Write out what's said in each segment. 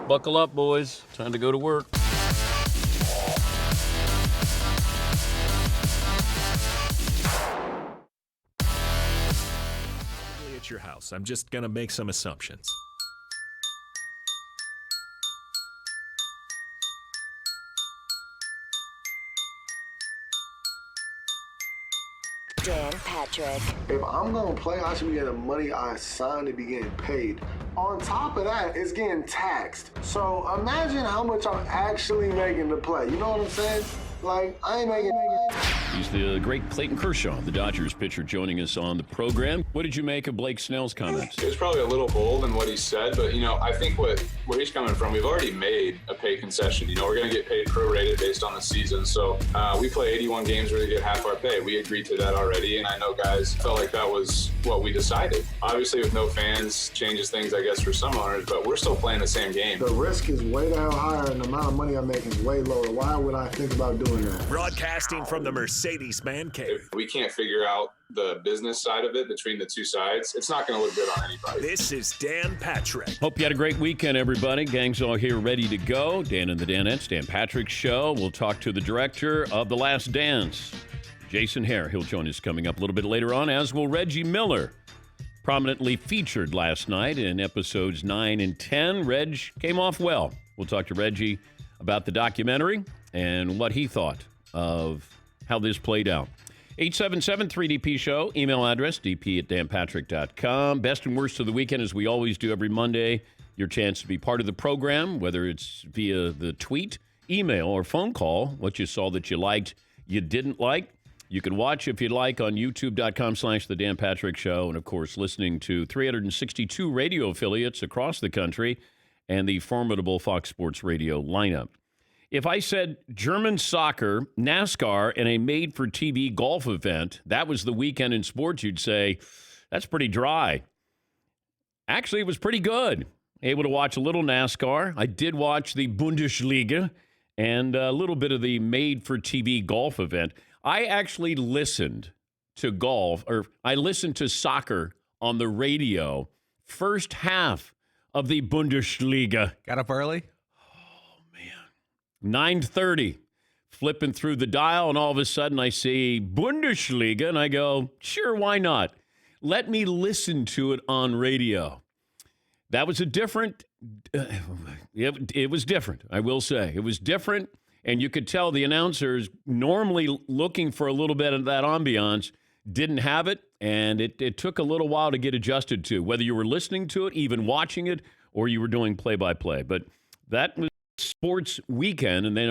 Buckle up, boys. Time to go to work. At your house. I'm just going to make some assumptions. Dan Patrick. If I'm going to play, I should be getting the money I signed to be getting paid. On top of that, it's getting taxed. So imagine how much I'm actually making to play. You know what I'm saying? Like, I ain't making... He's the great Clayton Kershaw, the Dodgers pitcher, joining us on the program. What did you make of Blake Snell's comments? It was probably a little bold in what he said, but, I think where he's coming from, we've already made a pay concession. We're going to get paid prorated based on the season. So we play 81 games where they get half our pay. We agreed to that already, and I know guys felt like that was what we decided. Obviously, with no fans, changes things, I guess, for some owners, but we're still playing the same game. The risk is way the hell higher, and the amount of money I'm making is way lower. Why would I think about doing that? Broadcasting from the Mercedes Man Cave. If we can't figure out the business side of it between the two sides, it's not going to look good on anybody. This is Dan Patrick. Hope you had a great weekend, everybody. Gang's all here ready to go. Dan and the Danettes, Dan Patrick Show. We'll talk to the director of The Last Dance, Jason Hehir. He'll join us coming up a little bit later on, as will Reggie Miller, prominently featured last night in episodes 9 and 10. Reg came off well. We'll talk to Reggie about the documentary and what he thought of how this played out. 877-3DP Show, email address, dp@danpatrick.com. Best and worst of the weekend, as we always do every Monday. Your chance to be part of the program, whether it's via the tweet, email, or phone call, what you saw that you liked, you didn't like. You can watch, if you'd like, on youtube.com/The Dan Patrick Show. And, of course, listening to 362 radio affiliates across the country and the formidable Fox Sports Radio lineup. If I said German soccer, NASCAR, and a made-for-TV golf event, that was the weekend in sports, you'd say, that's pretty dry. Actually, it was pretty good. Able to watch a little NASCAR. I did watch the Bundesliga and a little bit of the made-for-TV golf event. I actually listened to I listened to soccer on the radio first half of the Bundesliga. Got up early? 9:30, flipping through the dial, and all of a sudden I see Bundesliga, and I go, sure, why not? Let me listen to it on radio. That was it was different, I will say. It was different, and you could tell the announcers, normally looking for a little bit of that ambiance, didn't have it, and it took a little while to get adjusted to, whether you were listening to it, even watching it, or you were doing play-by-play. But that was sports weekend, and then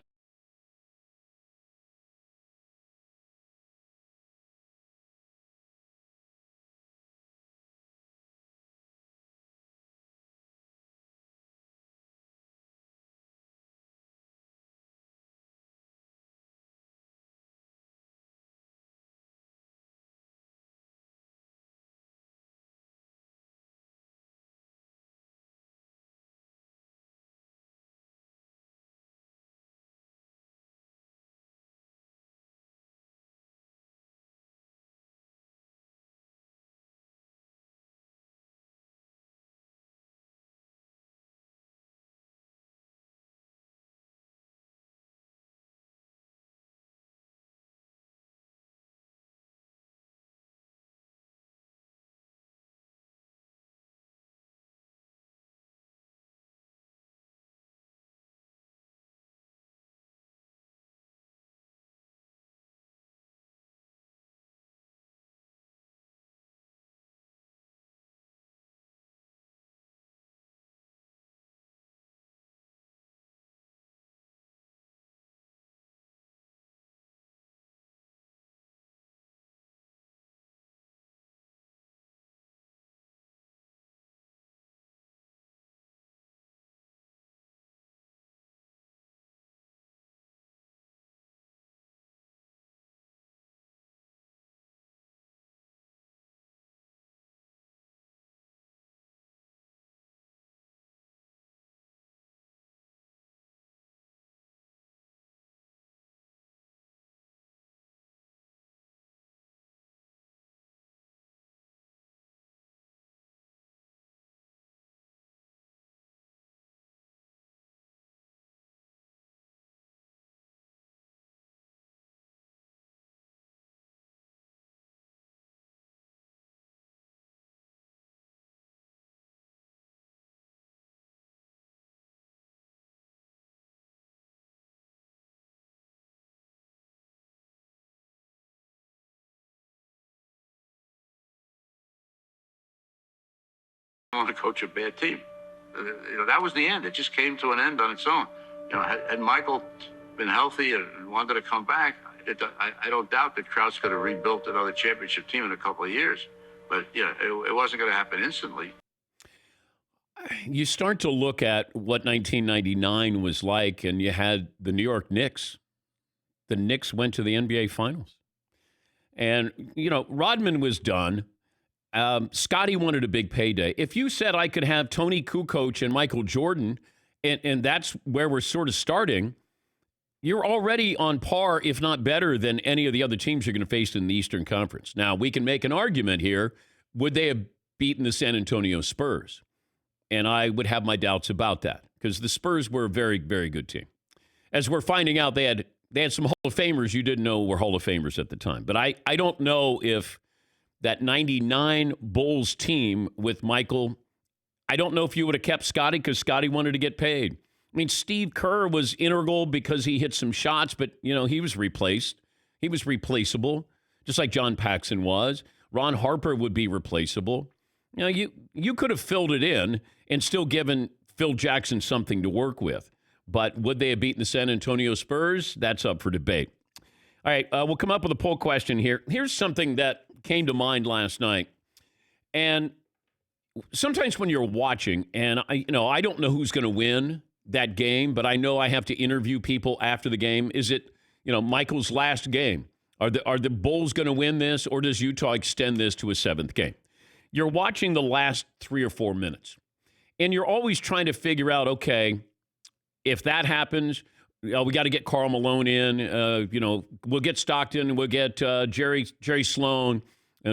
want to coach a bad team. That was the end. It just came to an end on its own. Had Michael been healthy and wanted to come back, I don't doubt that Krause could have rebuilt another championship team in a couple of years. But, it wasn't going to happen instantly. You start to look at what 1999 was like, and you had the New York Knicks. The Knicks went to the NBA Finals. And, Rodman was done. Scotty wanted a big payday. If you said I could have Tony Kukoc and Michael Jordan, and that's where we're sort of starting, you're already on par, if not better, than any of the other teams you're going to face in the Eastern Conference. Now, we can make an argument here. Would they have beaten the San Antonio Spurs? And I would have my doubts about that because the Spurs were a very, very good team. As we're finding out, they had some Hall of Famers you didn't know were Hall of Famers at the time. But I don't know if that 99 Bulls team with Michael, I don't know if you would have kept Scotty because Scotty wanted to get paid. I mean, Steve Kerr was integral because he hit some shots, but, he was replaced. He was replaceable, just like John Paxson was. Ron Harper would be replaceable. You could have filled it in and still given Phil Jackson something to work with. But would they have beaten the San Antonio Spurs? That's up for debate. All right, we'll come up with a poll question here. Here's something that came to mind last night. And sometimes when you're watching, and I don't know who's going to win that game, but I know I have to interview people after the game. Is it, Michael's last game? Are the Bulls going to win this, or does Utah extend this to a seventh game? You're watching the last 3 or 4 minutes, and you're always trying to figure out, okay, if that happens, we got to get Karl Malone in. We'll get Stockton. We'll get Jerry Sloan.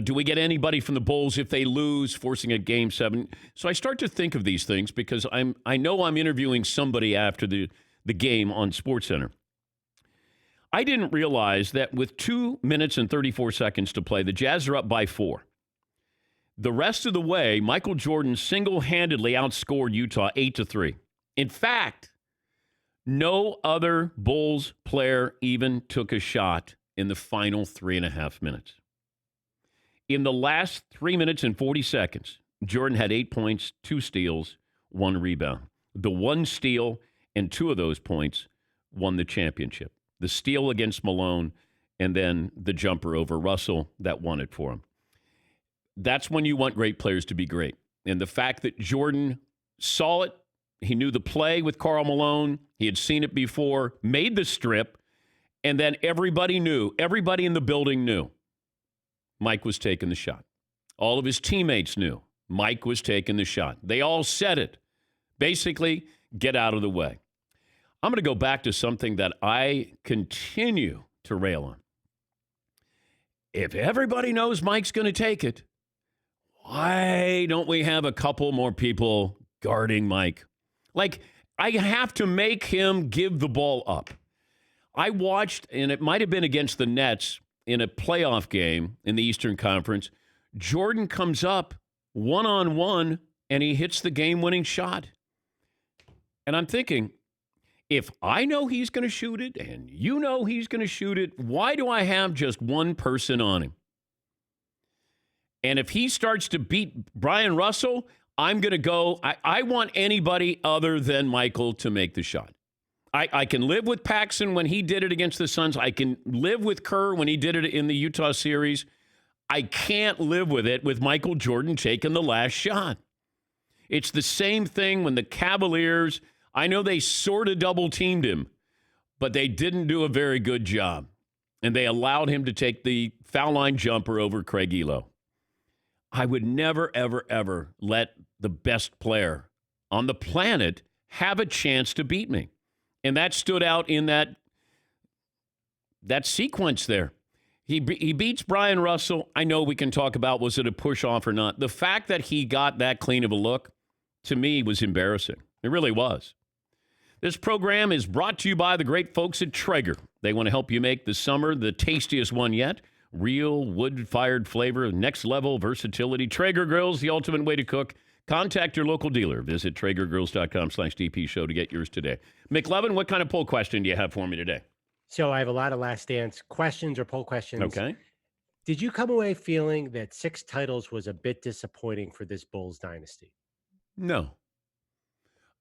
Do we get anybody from the Bulls if they lose, forcing a Game 7? So I start to think of these things because I know I'm interviewing somebody after the game on SportsCenter. I didn't realize that with 2 minutes and 34 seconds to play, the Jazz are up by 4. The rest of the way, Michael Jordan single-handedly outscored Utah 8-3. In fact, no other Bulls player even took a shot in the final 3.5 minutes. In the last 3 minutes and 40 seconds, Jordan had 8 points, 2 steals, 1 rebound. The 1 steal and 2 of those points won the championship. The steal against Malone and then the jumper over Russell that won it for him. That's when you want great players to be great. And the fact that Jordan saw it, he knew the play with Karl Malone, he had seen it before, made the strip, and then everybody knew, everybody in the building knew Mike was taking the shot. All of his teammates knew Mike was taking the shot. They all said it. Basically, get out of the way. I'm going to go back to something that I continue to rail on. If everybody knows Mike's going to take it, why don't we have a couple more people guarding Mike? Like, I have to make him give the ball up. I watched, and it might have been against the Nets in a playoff game in the Eastern Conference. Jordan comes up one-on-one, and he hits the game-winning shot. And I'm thinking, if I know he's going to shoot it, and you know he's going to shoot it, why do I have just one person on him? And if he starts to beat Brian Russell, I'm going to go, I want anybody other than Michael to make the shot. I can live with Paxson when he did it against the Suns. I can live with Kerr when he did it in the Utah series. I can't live with it with Michael Jordan taking the last shot. It's the same thing when the Cavaliers, I know they sort of double-teamed him, but they didn't do a very good job. And they allowed him to take the foul line jumper over Craig Elo. I would never, ever, ever let the best player on the planet have a chance to beat me. And that stood out in that sequence there. He beats Brian Russell. I know we can talk about was it a push-off or not. The fact that he got that clean of a look, to me, was embarrassing. It really was. This program is brought to you by the great folks at Traeger. They want to help you make the summer the tastiest one yet. Real wood-fired flavor, next-level versatility. Traeger Grills, the ultimate way to cook. Contact your local dealer. Visit TraegerGrills.com/DP show to get yours today. McLevin, what kind of poll question do you have for me today? So I have a lot of Last Dance questions or poll questions. Okay. Did you come away feeling that 6 titles was a bit disappointing for this Bulls dynasty? No.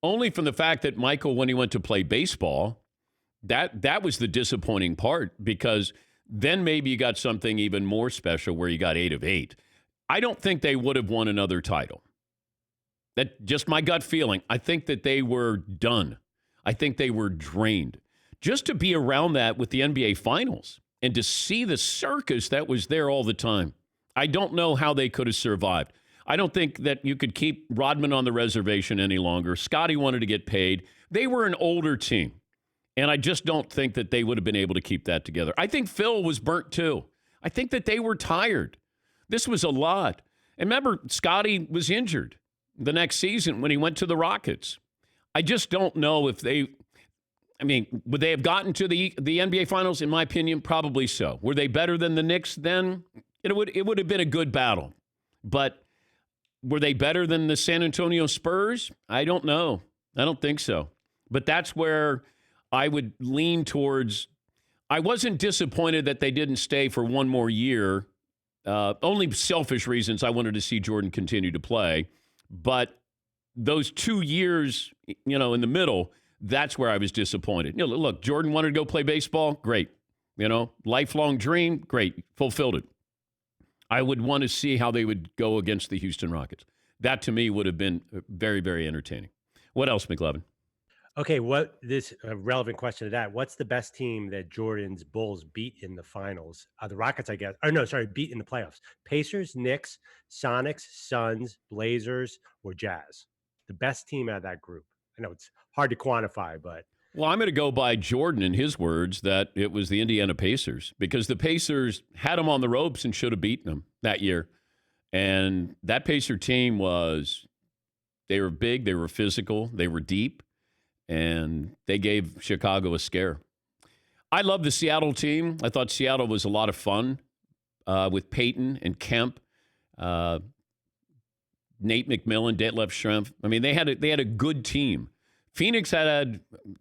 Only from the fact that Michael, when he went to play baseball, that was the disappointing part, because then maybe you got something even more special where you got 8 of 8. I don't think they would have won another title. That's just my gut feeling. I think that they were done. I think they were drained. Just to be around that with the NBA Finals and to see the circus that was there all the time, I don't know how they could have survived. I don't think that you could keep Rodman on the reservation any longer. Scotty wanted to get paid. They were an older team, and I just don't think that they would have been able to keep that together. I think Phil was burnt too. I think that they were tired. This was a lot. And remember, Scotty was injured the next season when he went to the Rockets. I just don't know if would they have gotten to the NBA Finals? In my opinion, probably so. Were they better than the Knicks then? It would have been a good battle. But were they better than the San Antonio Spurs? I don't know. I don't think so. But that's where I would lean towards. I wasn't disappointed that they didn't stay for one more year. Only selfish reasons. I wanted to see Jordan continue to play. But those 2 years, in the middle, that's where I was disappointed. Look, Jordan wanted to go play baseball. Great. Lifelong dream. Great. Fulfilled it. I would want to see how they would go against the Houston Rockets. That, to me, would have been very, very entertaining. What else, McLovin? Okay, relevant question to that. What's the best team that Jordan's Bulls beat in the finals? The Rockets, I guess. Or no, sorry, beat in the playoffs. Pacers, Knicks, Sonics, Suns, Blazers, or Jazz? The best team out of that group. I know it's hard to quantify, but... Well, I'm going to go by Jordan in his words that it was the Indiana Pacers, because the Pacers had them on the ropes and should have beaten them that year. And that Pacer team they were big, they were physical, they were deep, and they gave Chicago a scare. I love the Seattle team. I thought Seattle was a lot of fun with Peyton and Kemp, Nate McMillan, Detlef Schrempf. They had a good team. Phoenix that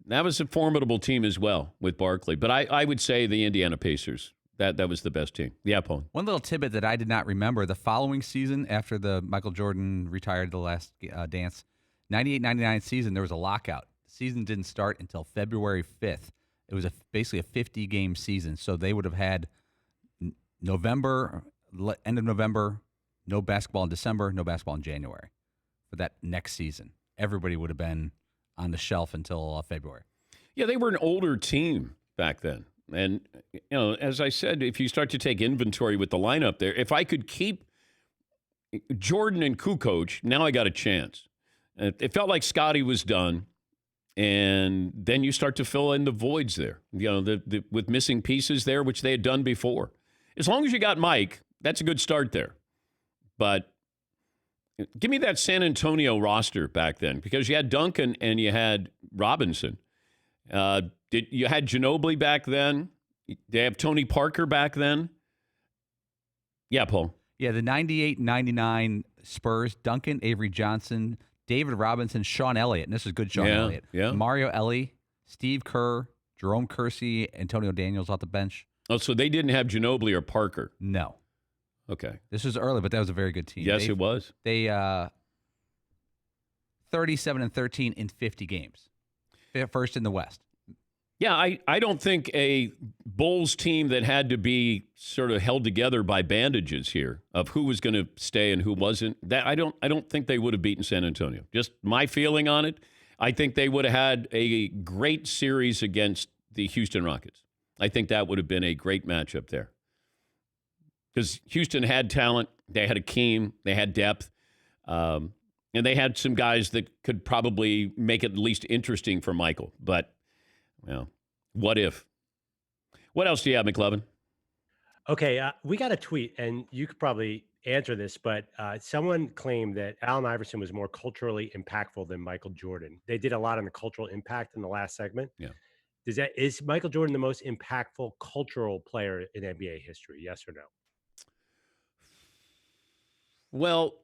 was a formidable team as well with Barkley. But I would say the Indiana Pacers, that was the best team. Yeah, Paul. One little tidbit that I did not remember, the following season after the Michael Jordan retired the last dance, 98-99 season, there was a lockout. The season didn't start until February 5th. It was basically a 50-game season. So they would have had November, end of November, no basketball in December, no basketball in January for that next season. Everybody would have been on the shelf until February. Yeah, they were an older team back then. And, as I said, if you start to take inventory with the lineup there, if I could keep Jordan and Kukoc, now I got a chance. It felt like Scotty was done, and then you start to fill in the voids there, with missing pieces there, which they had done before. As long as you got Mike, that's a good start there. But give me that San Antonio roster back then, because you had Duncan and you had Robinson. You had Ginobili back then? They have Tony Parker back then? Yeah, Paul. Yeah, the 98-99 Spurs, Duncan, Avery Johnson, David Robinson, Sean Elliott, and this is good Sean Elliott. Yeah. Mario Elie, Steve Kerr, Jerome Kersey, Antonio Daniels off the bench. Oh, so they didn't have Ginobili or Parker? No. Okay. This was early, but that was a very good team. Yes, it was. They 37-13 in 50 games. First in the West. Yeah, I don't think a Bulls team that had to be sort of held together by bandages here of who was going to stay and who wasn't. That I don't think they would have beaten San Antonio. Just my feeling on it. I think they would have had a great series against the Houston Rockets. I think that would have been a great matchup there. Because Houston had talent, they had Akeem, they had depth, and they had some guys that could probably make it at least interesting for Michael. But, what if? What else do you have, McLovin? Okay, we got a tweet, and you could probably answer this, but someone claimed that Allen Iverson was more culturally impactful than Michael Jordan. They did a lot on the cultural impact in the last segment. Yeah. Is Michael Jordan the most impactful cultural player in NBA history? Yes or no? Well,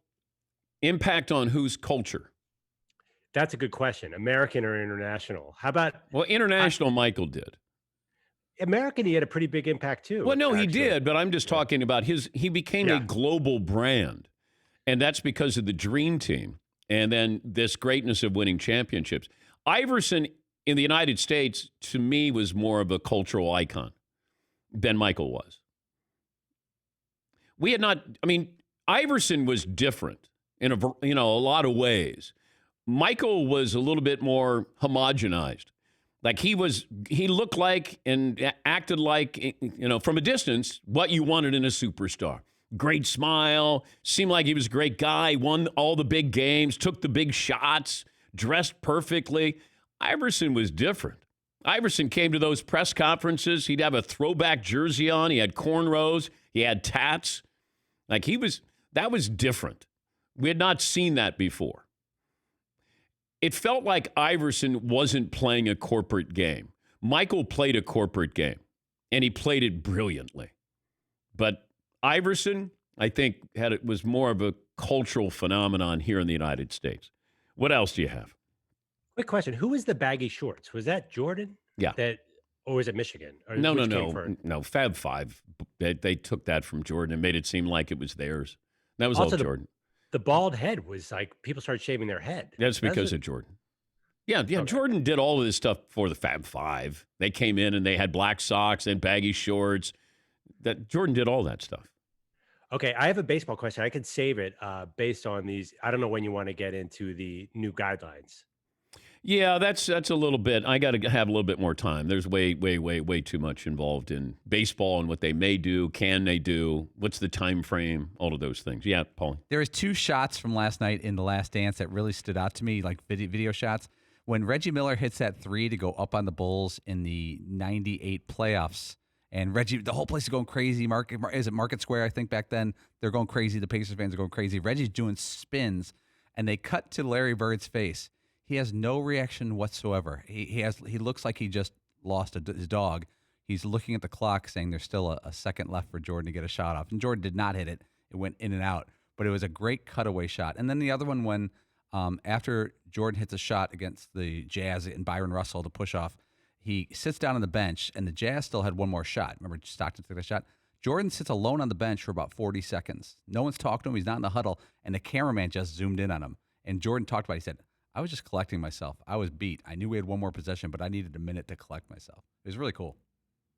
impact on whose culture? That's a good question. American or international? How about... Well, international Michael did. American, he had a pretty big impact too. Well, no, he did, but I'm just talking about he became a global brand. And that's because of the Dream Team. and then this greatness of winning championships. Iverson in the United States, to me, was more of a cultural icon than Michael was. We had not, I mean, Iverson was different in a lot of ways. Michael was a little bit more homogenized. Like he looked like and acted like, from a distance, what you wanted in a superstar. Great smile, seemed like he was a great guy, won all the big games, took the big shots, dressed perfectly. Iverson was different. Iverson came to those press conferences. He'd have a throwback jersey on. He had cornrows. He had tats. Like that was different. We had not seen that before. It felt like Iverson wasn't playing a corporate game. Michael played a corporate game, and he played it brilliantly. But Iverson, I think, was more of a cultural phenomenon here in the United States. What else do you have? Quick question. Who was the baggy shorts? Was that Jordan? Yeah. Or was it Michigan? Or No. Fab Five. They took that from Jordan and made it seem like it was theirs. That was also all Jordan. The bald head was like people started shaving their head. That's because of Jordan. Yeah. Okay. Jordan did all of this stuff for the Fab Five. They came in and they had black socks and baggy shorts. That Jordan did all that stuff. Okay, I have a baseball question. I could save it based on these. I don't know when you want to get into the new guidelines. Yeah, that's a little bit. I got to have a little bit more time. There's way too much involved in baseball and what they may do, can they do, what's the time frame, all of those things. Yeah, Paul. There was 2 shots from last night in The Last Dance that really stood out to me, like video shots. When Reggie Miller hits that 3 to go up on the Bulls in the 98 playoffs, and Reggie, the whole place is going crazy. Market Square, I think back then, they're going crazy. The Pacers fans are going crazy. Reggie's doing spins, and they cut to Larry Bird's face. He has no reaction whatsoever. He looks like he just lost his dog. He's looking at the clock saying there's still a second left for Jordan to get a shot off. And Jordan did not hit it. It went in and out. But it was a great cutaway shot. And then the other one when after Jordan hits a shot against the Jazz and Byron Russell to push off, he sits down on the bench, and the Jazz still had one more shot. Remember, Stockton took that shot? Jordan sits alone on the bench for about 40 seconds. No one's talking to him. He's not in the huddle. And the cameraman just zoomed in on him. And Jordan talked about it. He said, I was just collecting myself. I was beat. I knew we had one more possession, but I needed a minute to collect myself. It was really cool.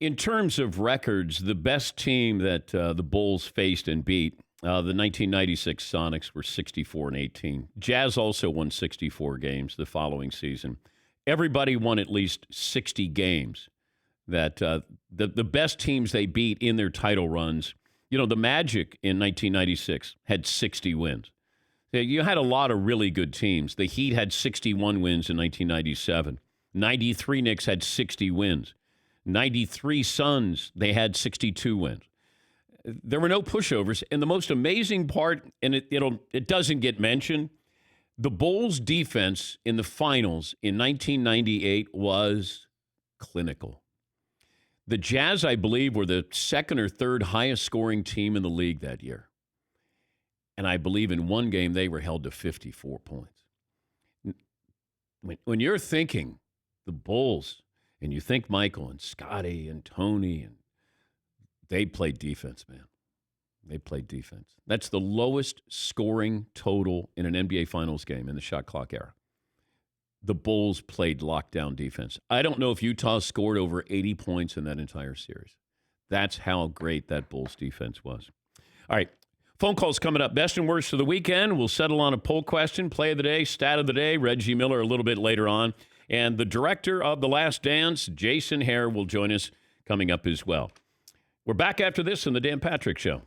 In terms of records, the best team that the Bulls faced and beat, the 1996 Sonics were 64-18. Jazz also won 64 games the following season. Everybody won at least 60 games. That the best teams they beat in their title runs, the Magic in 1996 had 60 wins. You had a lot of really good teams. The Heat had 61 wins in 1997. 93 Knicks had 60 wins. 93 Suns, they had 62 wins. There were no pushovers. And the most amazing part, and it doesn't get mentioned, the Bulls' defense in the finals in 1998 was clinical. The Jazz, I believe, were the second or third highest scoring team in the league that year. And I believe in one game they were held to 54 points. When you're thinking the Bulls, and you think Michael and Scotty and Tony, and they played defense, man. They played defense. That's the lowest scoring total in an NBA Finals game in the shot clock era. The Bulls played lockdown defense. I don't know if Utah scored over 80 points in that entire series. That's how great that Bulls defense was. All right. Phone calls coming up. Best and worst of the weekend. We'll settle on a poll question. Play of the day, stat of the day. Reggie Miller a little bit later on. And the director of The Last Dance, Jason Hehir, will join us coming up as well. We're back after this on The Dan Patrick Show.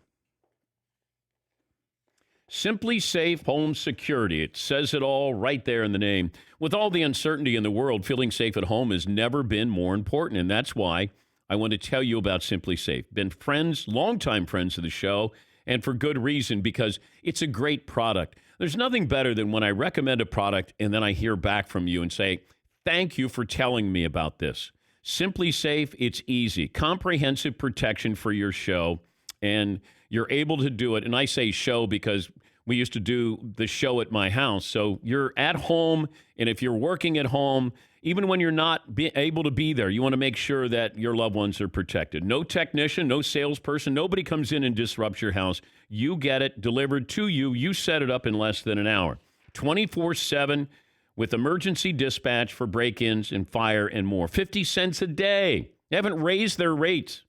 SimpliSafe Home Security. It says it all right there in the name. With all the uncertainty in the world, feeling safe at home has never been more important. And that's why I want to tell you about SimpliSafe. Been friends, longtime friends of the show, and for good reason, because it's a great product. There's nothing better than when I recommend a product and then I hear back from you and say, thank you for telling me about this. SimpliSafe, it's easy. Comprehensive protection for your show, and you're able to do it. And I say show because we used to do the show at my house. So you're at home, and if you're working at home, even when you're not able to be there, you want to make sure that your loved ones are protected. No technician, no salesperson, nobody comes in and disrupts your house. You get it delivered to you. You set it up in less than an hour. 24/7 with emergency dispatch for break-ins and fire and more. 50 cents a day. They haven't raised their rates.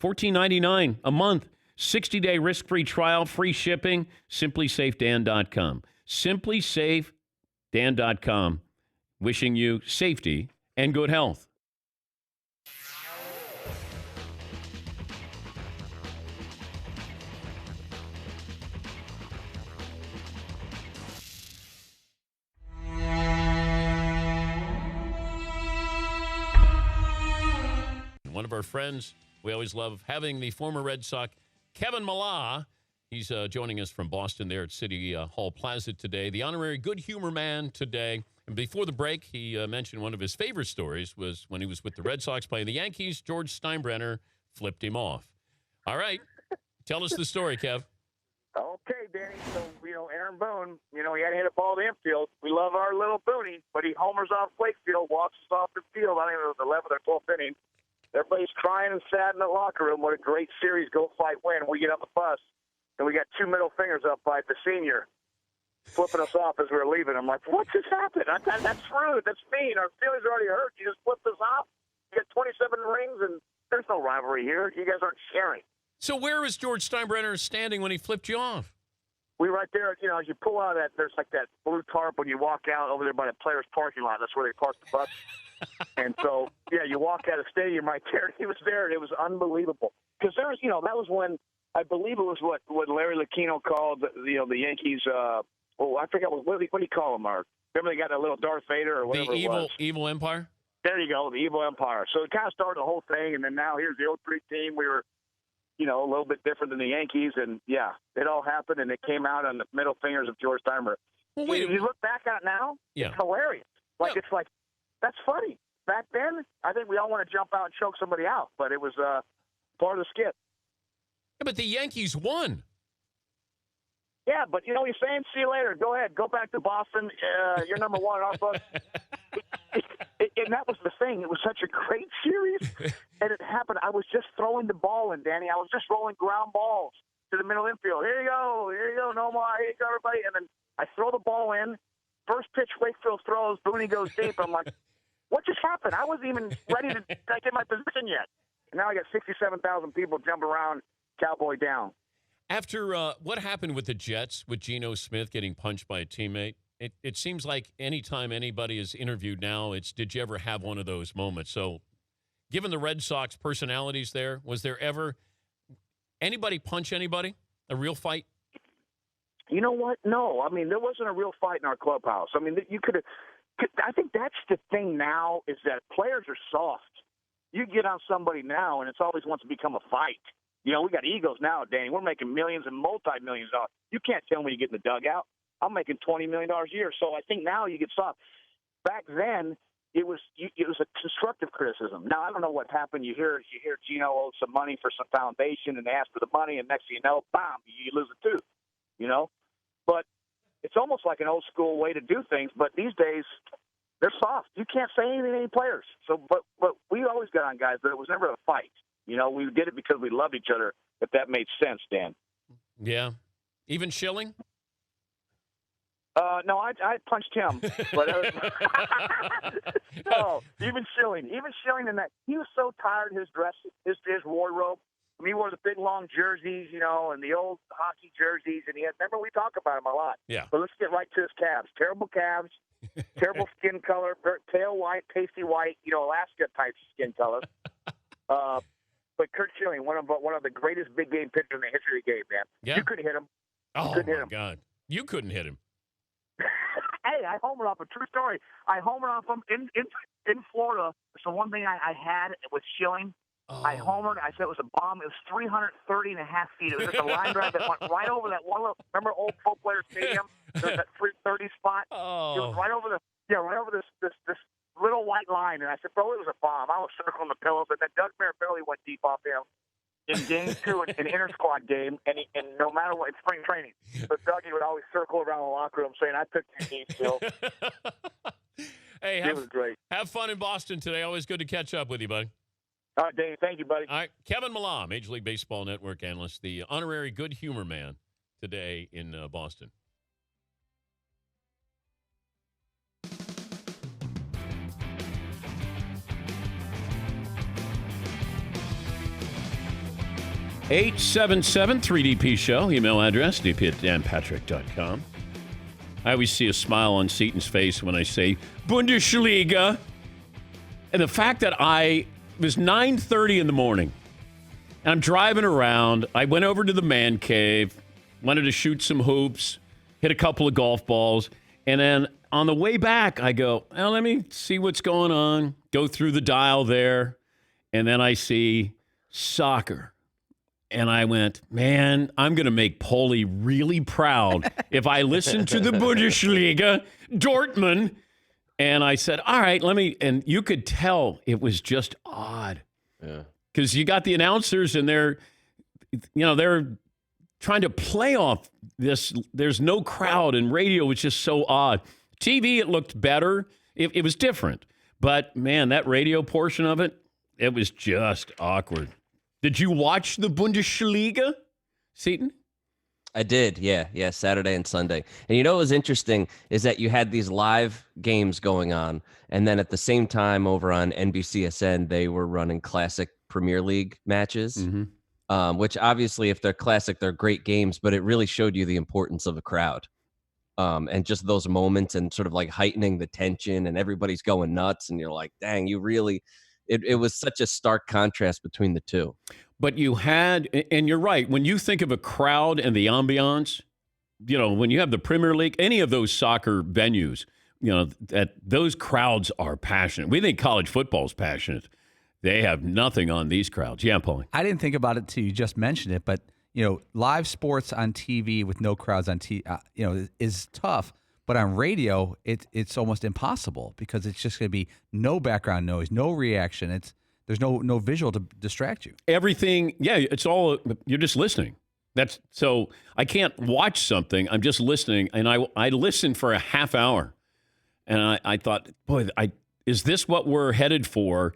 $14.99 a month. 60-day risk-free trial, free shipping. SimpliSafeDan.com. SimpliSafeDan.com. Wishing you safety and good health. One of our friends, we always love having the former Red Sox, Kevin Millar. He's joining us from Boston there at City Hall Plaza today. The honorary good humor man today. And before the break, he mentioned one of his favorite stories was when he was with the Red Sox playing the Yankees, George Steinbrenner flipped him off. All right. Tell us the story, Kev. Okay, Danny. So, Aaron Boone, he had to hit a ball to infield. We love our little Booney, but he homers off Wakefield, walks us off the field. I think it was the 11th or 12th inning. Everybody's crying and sad in the locker room. What a great series, go fight, win. We get on the bus, and we got two middle fingers up by the senior, flipping us off as we were leaving. I'm like, what just happened? I thought, that's rude. That's mean. Our feelings are already hurt. You just flipped us off. You got 27 rings, and there's no rivalry here. You guys aren't sharing. So where was George Steinbrenner standing when he flipped you off? We right there, as you pull out of that, there's like that blue tarp when you walk out over there by the players' parking lot. That's where they park the bus. And so, you walk out of the stadium right there. He was there, and it was unbelievable. Because there was, that was when, I believe it was what Larry Lucchino called, the Yankees, I forgot, what do you call them? Remember they got that little Darth Vader or whatever it was? The evil empire? There you go, the evil empire. So it kind of started the whole thing, and then now here's the 03 team. We were, a little bit different than the Yankees, and, it all happened, and it came out on the middle fingers of George Steinbrenner. Well, if you look back on it now, it's hilarious. It's like, that's funny. Back then, I think we all want to jump out and choke somebody out, but it was part of the skit. Yeah, but the Yankees won. Yeah, but you know what he's saying? See you later. Go ahead. Go back to Boston. You're number one in our book. And that was the thing. It was such a great series, and it happened. I was just throwing the ball in, Danny. I was just rolling ground balls to the middle infield. Here you go. No more. Here you go, everybody. And then I throw the ball in. First pitch, Wakefield throws. Booney goes deep. I'm like, what just happened? I wasn't even ready to get my position yet. And now I got 67,000 people jumping around Cowboy down. After what happened with the Jets, with Geno Smith getting punched by a teammate, it seems like anytime anybody is interviewed now, it's, did you ever have one of those moments? So given the Red Sox personalities there, was there ever anybody punch anybody? A real fight? You know what? No. I mean, there wasn't a real fight in our clubhouse. I mean, you could have – I think that's the thing now is that players are soft. You get on somebody now, and it's always wants to become a fight. We got egos now, Danny. We're making millions and multi-millions dollars. You can't tell me you get in the dugout. I'm making $20 million a year. So I think now you get soft. Back then, it was a constructive criticism. Now, I don't know what happened. You hear Geno owed some money for some foundation, and they asked for the money, and next thing you know, bam, you lose a tooth, But it's almost like an old school way to do things. But these days, they're soft. You can't say anything to any players. So, but we always got on guys, but it was never a fight. We did it because we loved each other, if that made sense, Dan. Yeah. Even Schilling? No, I punched him. But no, even Schilling in that. He was so tired of his dress, his wardrobe. I mean, he wore the big, long jerseys, and the old hockey jerseys. And remember, we talk about him a lot. Yeah. But let's get right to his calves. Terrible calves, terrible skin color, pale white, pasty white, Alaska-type skin color. But Kurt Schilling, one of the greatest big game pitchers in the history of the game, man. Yeah. You couldn't hit him. Oh, my God. You couldn't hit him. Hey, I homered off a true story. I homered off him in Florida. So one thing I had with Schilling, I homered. I said it was a bomb. It was 330 and a half feet. It was just a line drive that went right over that one little, remember old Pro Player Stadium? There's that 330 spot. Oh. It was right over this little white line. And I said, bro, it was a bomb. I was circling the pillows, and then Doug Mirabelli went deep off him in game 2, an inter-squad game, and no matter what, it's spring training. But Dougie would always circle around the locker room saying, I took your knee still. Hey, it was great. Have fun in Boston today. Always good to catch up with you, buddy. All right, Dave. Thank you, buddy. All right. Kevin Millar, Major League Baseball Network analyst, the honorary good humor man today in Boston. 877-3DP Show. Email address, dp@danpatrick.com. I always see a smile on Seaton's face when I say Bundesliga. And the fact that it was 9:30 in the morning, and I'm driving around. I went over to the man cave, wanted to shoot some hoops, hit a couple of golf balls, and then on the way back, I go, well, let me see what's going on, go through the dial there, and then I see soccer. And I went, man, I'm going to make Paulie really proud if I listen to the Bundesliga, Dortmund. And I said, all right, and you could tell it was just odd. Yeah. Because you got the announcers and they're trying to play off this. There's no crowd, and radio was just so odd. TV, it looked better. It was different. But, man, that radio portion of it, it was just awkward. Did you watch the Bundesliga, Seaton? I did, yeah, Saturday and Sunday. And you know what was interesting is that you had these live games going on, and then at the same time over on NBCSN, they were running classic Premier League matches, which obviously, if they're classic, they're great games, but it really showed you the importance of a crowd. And just those moments and sort of like heightening the tension, and everybody's going nuts, and you're like, dang, you really... It was such a stark contrast between the two. But you had, and you're right, when you think of a crowd and the ambiance, when you have the Premier League, any of those soccer venues, that those crowds are passionate. We think college football is passionate. They have nothing on these crowds. Yeah, Paulie. I didn't think about it till you just mentioned it, but, live sports on TV with no crowds on TV, is tough. But on radio, it's almost impossible because it's just going to be no background noise, no reaction. There's no visual to distract you. Everything, it's all, you're just listening. So I can't watch something. I'm just listening, and I listened for a half hour, and I thought, boy, is this what we're headed for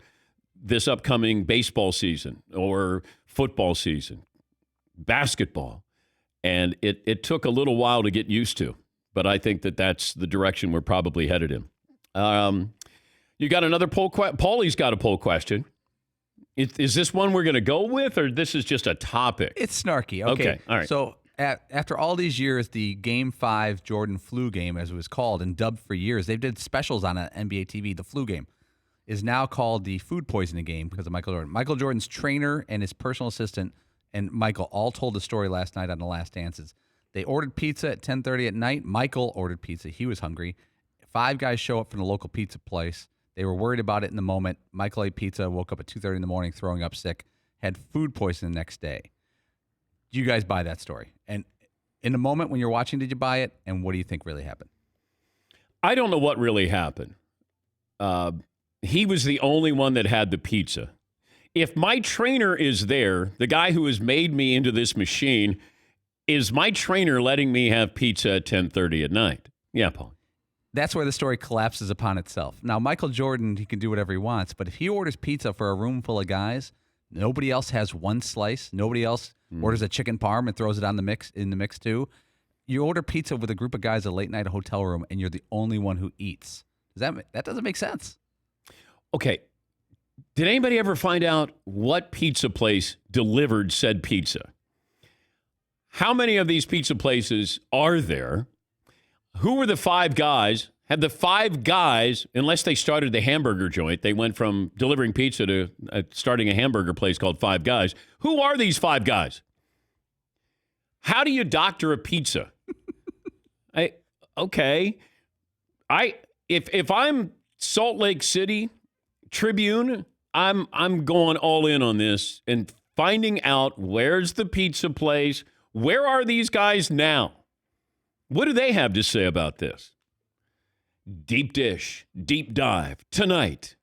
this upcoming baseball season or football season, basketball? And it took a little while to get used to. But I think that's the direction we're probably headed in. You got another poll question? Paulie's got a poll question. Is this one we're going to go with, or this is just a topic? It's snarky. Okay. All right. So after all these years, the Game 5 Jordan flu game, as it was called and dubbed for years, they did specials on NBA TV. The flu game is now called the food poisoning game because of Michael Jordan. Michael Jordan's trainer and his personal assistant and Michael all told the story last night on The Last Dances. They ordered pizza at 10:30 at night. Michael ordered pizza. He was hungry. 5 guys show up from the local pizza place. They were worried about it in the moment. Michael ate pizza, woke up at 2:30 in the morning throwing up sick, had food poisoning the next day. Do you guys buy that story? And in the moment when you're watching, did you buy it? And what do you think really happened? I don't know what really happened. He was the only one that had the pizza. If my trainer is there, the guy who has made me into this machine, is my trainer letting me have pizza at 10:30 at night? Yeah, Paul. That's where the story collapses upon itself. Now, Michael Jordan, he can do whatever he wants, but if he orders pizza for a room full of guys, nobody else has one slice, nobody else orders a chicken parm and throws it on the mix too. You order pizza with a group of guys at a late night hotel room, and you're the only one who eats. That doesn't make sense. Okay. Did anybody ever find out what pizza place delivered said pizza? How many of these pizza places are there? Who were the 5 guys? Had the 5 guys, unless they started the hamburger joint, they went from delivering pizza to starting a hamburger place called 5 Guys. Who are these 5 guys? How do you doctor a pizza? If I'm Salt Lake City Tribune, I'm going all in on this and finding out where's the pizza place. Where are these guys now? What do they have to say about this? Deep dish, deep dive tonight.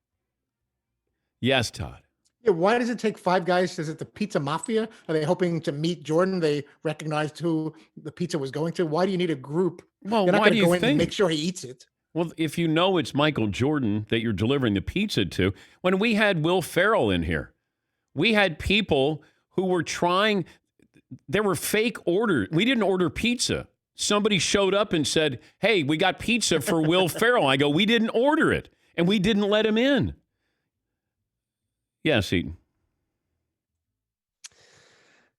Yes, Todd. Yeah, why does it take 5 guys? Is it the pizza mafia? Are they hoping to meet Jordan? They recognized who the pizza was going to. Why do you need a group? Well, You're not why going do to go you in think? and make sure he eats it. Well, if you know it's Michael Jordan that you're delivering the pizza to, when we had Will Ferrell in here, we had people who were trying. There were fake orders. We didn't order pizza. Somebody showed up and said, hey, we got pizza for Will Ferrell. I go, we didn't order it, and we didn't let him in. Yes, Eaton.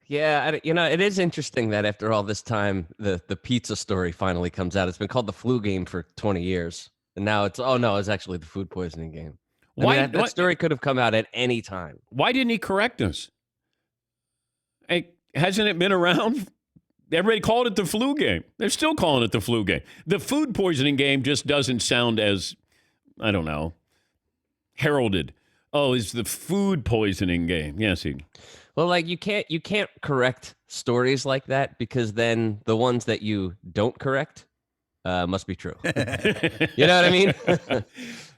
Yeah, it is interesting that after all this time, the pizza story finally comes out. It's been called the flu game for 20 years, and now it's actually the food poisoning game. That story could have come out at any time. Why didn't he correct us? Hey, hasn't it been around? Everybody called it the flu game. They're still calling it the flu game. The food poisoning game just doesn't sound as, I don't know, heralded. Oh, it's the food poisoning game. Yes, Well, like you can't correct stories like that because then the ones that you don't correct must be true. You know what I mean?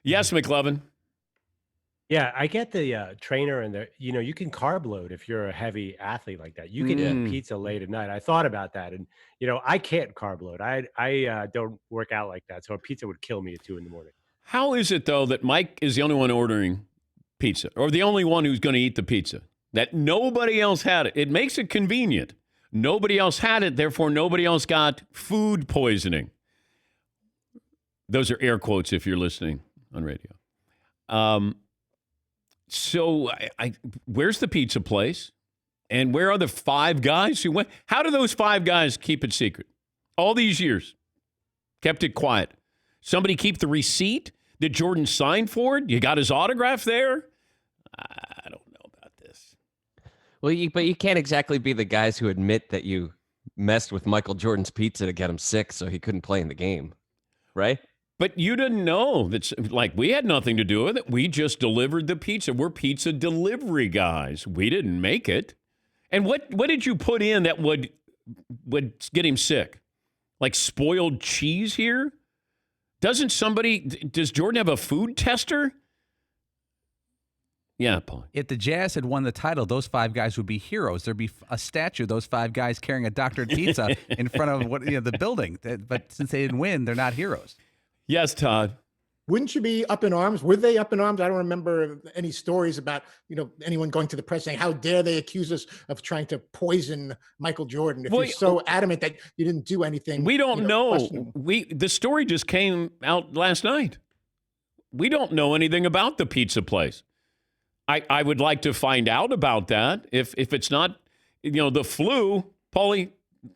Yes, McLovin. Yeah, I get the trainer and you can carb load if you're a heavy athlete like that. You can eat pizza late at night. I thought about that, and I can't carb load. I don't work out like that, so a pizza would kill me at 2 a.m. How is it though that Mike is the only one ordering pizza, or the only one who's going to eat the pizza? That nobody else had it. It makes it convenient. Nobody else had it, therefore nobody else got food poisoning. Those are air quotes if you're listening on radio. So where's the pizza place? And where are the 5 guys who went? How do those 5 guys keep it secret? All these years. Kept it quiet. Somebody keep the receipt that Jordan signed for it? You got his autograph there? I don't know about this. Well, but you can't exactly be the guys who admit that you messed with Michael Jordan's pizza to get him sick so he couldn't play in the game, right? But you didn't know. That's like we had nothing to do with it. We just delivered the pizza. We're pizza delivery guys. We didn't make it. And what did you put in that would get him sick? Like spoiled cheese here? Does Jordan have a food tester? Yeah, Paul. If the Jazz had won the title, those 5 guys would be heroes. There'd be a statue of those 5 guys carrying a doctored pizza in front of the building. But since they didn't win, they're not heroes. Yes, Todd. Wouldn't you be up in arms? Were they up in arms? I don't remember any stories about, anyone going to the press saying, how dare they accuse us of trying to poison Michael Jordan if you're so adamant that you didn't do anything. We don't know. The story just came out last night. We don't know anything about the pizza place. I would like to find out about that. If it's not, the flu, Paulie,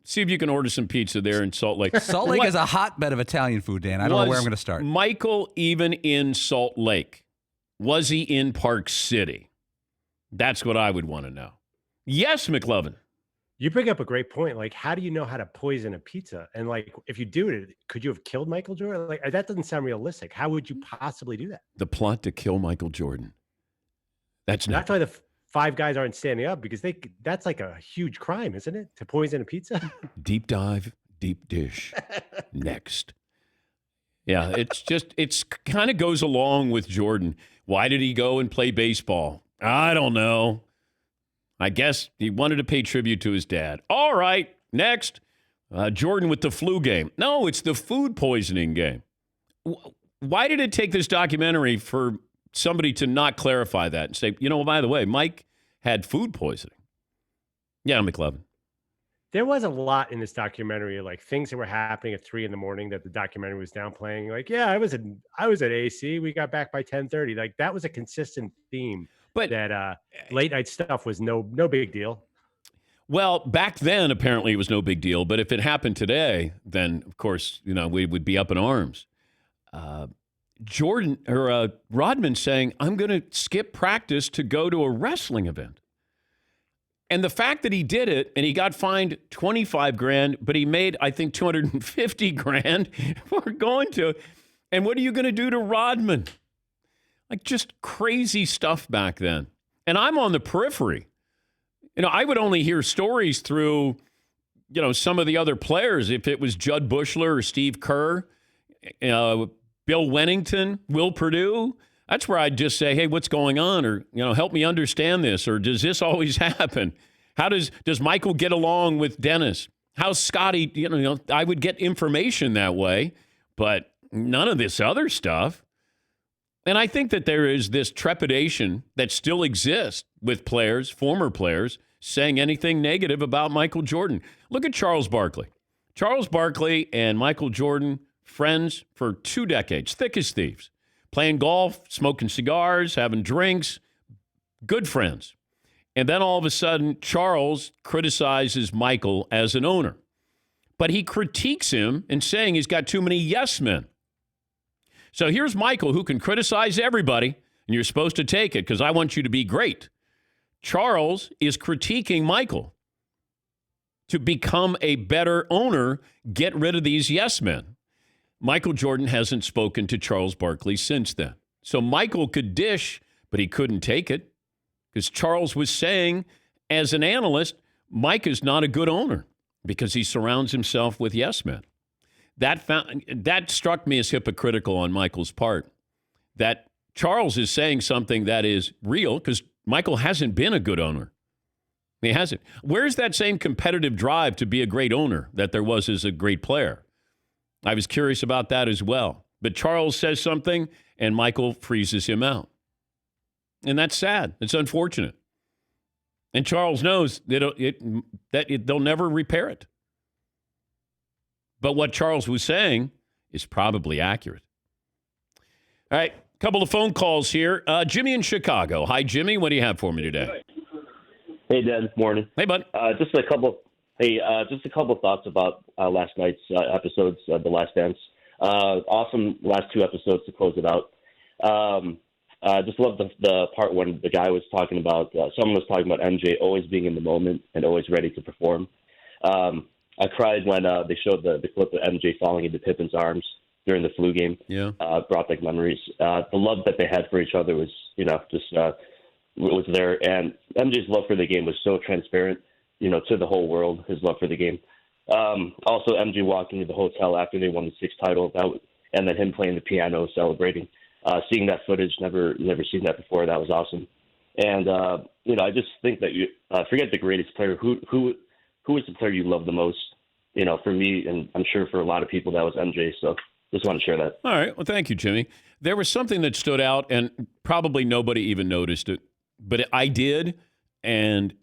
see if you can order some pizza there in Salt Lake. Salt Lake is a hotbed of Italian food, Dan. I don't know where I'm going to start. Michael even in Salt Lake? Was he in Park City? That's what I would want to know. Yes, McLovin. You bring up a great point. Like, how do you know how to poison a pizza? And like, if you do it, could you have killed Michael Jordan? Like, that doesn't sound realistic. How would you possibly do that? The plot to kill Michael Jordan. That's why the 5 guys aren't standing up, because that's like a huge crime, isn't it? To poison a pizza? Deep dive, deep dish. Next. Yeah, it's kind of goes along with Jordan. Why did he go and play baseball? I don't know. I guess he wanted to pay tribute to his dad. All right, next. Jordan with the flu game. No, it's the food poisoning game. Why did it take this documentary for somebody to not clarify that and say, by the way, Mike had food poisoning? Yeah, McLovin. There was a lot in this documentary, like things that were happening at 3 a.m. that the documentary was downplaying. Like, yeah, I was at AC. We got back by 10:30. Like, that was a consistent theme. But that late night stuff was no big deal. Well, back then apparently it was no big deal. But if it happened today, then of course we would be up in arms. Rodman saying, I'm going to skip practice to go to a wrestling event. And the fact that he did it and he got fined $25,000, but he made, I think, $250,000 for going to. And what are you going to do to Rodman? Like, just crazy stuff back then. And I'm on the periphery. I would only hear stories through, some of the other players. If it was Judd Bushler or Steve Kerr, Bill Wennington, Will Perdue, that's where I'd just say, hey, what's going on? Or, help me understand this. Or does this always happen? How does Michael get along with Dennis? How's Scotty? I would get information that way, but none of this other stuff. And I think that there is this trepidation that still exists with players, former players, saying anything negative about Michael Jordan. Look at Charles Barkley. Charles Barkley and Michael Jordan, friends for 2 decades, thick as thieves, playing golf, smoking cigars, having drinks, good friends. And then all of a sudden, Charles criticizes Michael as an owner. But he critiques him and saying he's got too many yes men. So here's Michael, who can criticize everybody, and you're supposed to take it because I want you to be great. Charles is critiquing Michael to become a better owner, get rid of these yes men. Michael Jordan hasn't spoken to Charles Barkley since then. So Michael could dish, but he couldn't take it because Charles was saying, as an analyst, Mike is not a good owner because he surrounds himself with yes men. That struck me as hypocritical on Michael's part, that Charles is saying something that is real because Michael hasn't been a good owner. He hasn't. Where's that same competitive drive to be a great owner that there was as a great player? I was curious about that as well. But Charles says something, and Michael freezes him out. And that's sad. It's unfortunate. And Charles knows that they'll never repair it. But what Charles was saying is probably accurate. All right, a couple of phone calls here. Jimmy in Chicago. Hi, Jimmy. What do you have for me today? Hey, Dan. Morning. Hey, bud. Just a couple thoughts about last night's episodes, The Last Dance. Awesome last two episodes to close it out. Just love the part when the guy was talking about, someone was talking about MJ always being in the moment and always ready to perform. I cried when they showed the clip of MJ falling into Pippen's arms during the flu game. Yeah. Brought back memories. The love that they had for each other was, was there. And MJ's love for the game was so transparent, to the whole world, his love for the game. Also, MJ walking to the hotel after they won the sixth title, and then him playing the piano, celebrating. Seeing that footage, never seen that before. That was awesome. And, I just think that you forget the greatest player. Who is the player you love the most? For me, and I'm sure for a lot of people, that was MJ. So just want to share that. All right. Well, thank you, Jimmy. There was something that stood out, and probably nobody even noticed it, but I did. And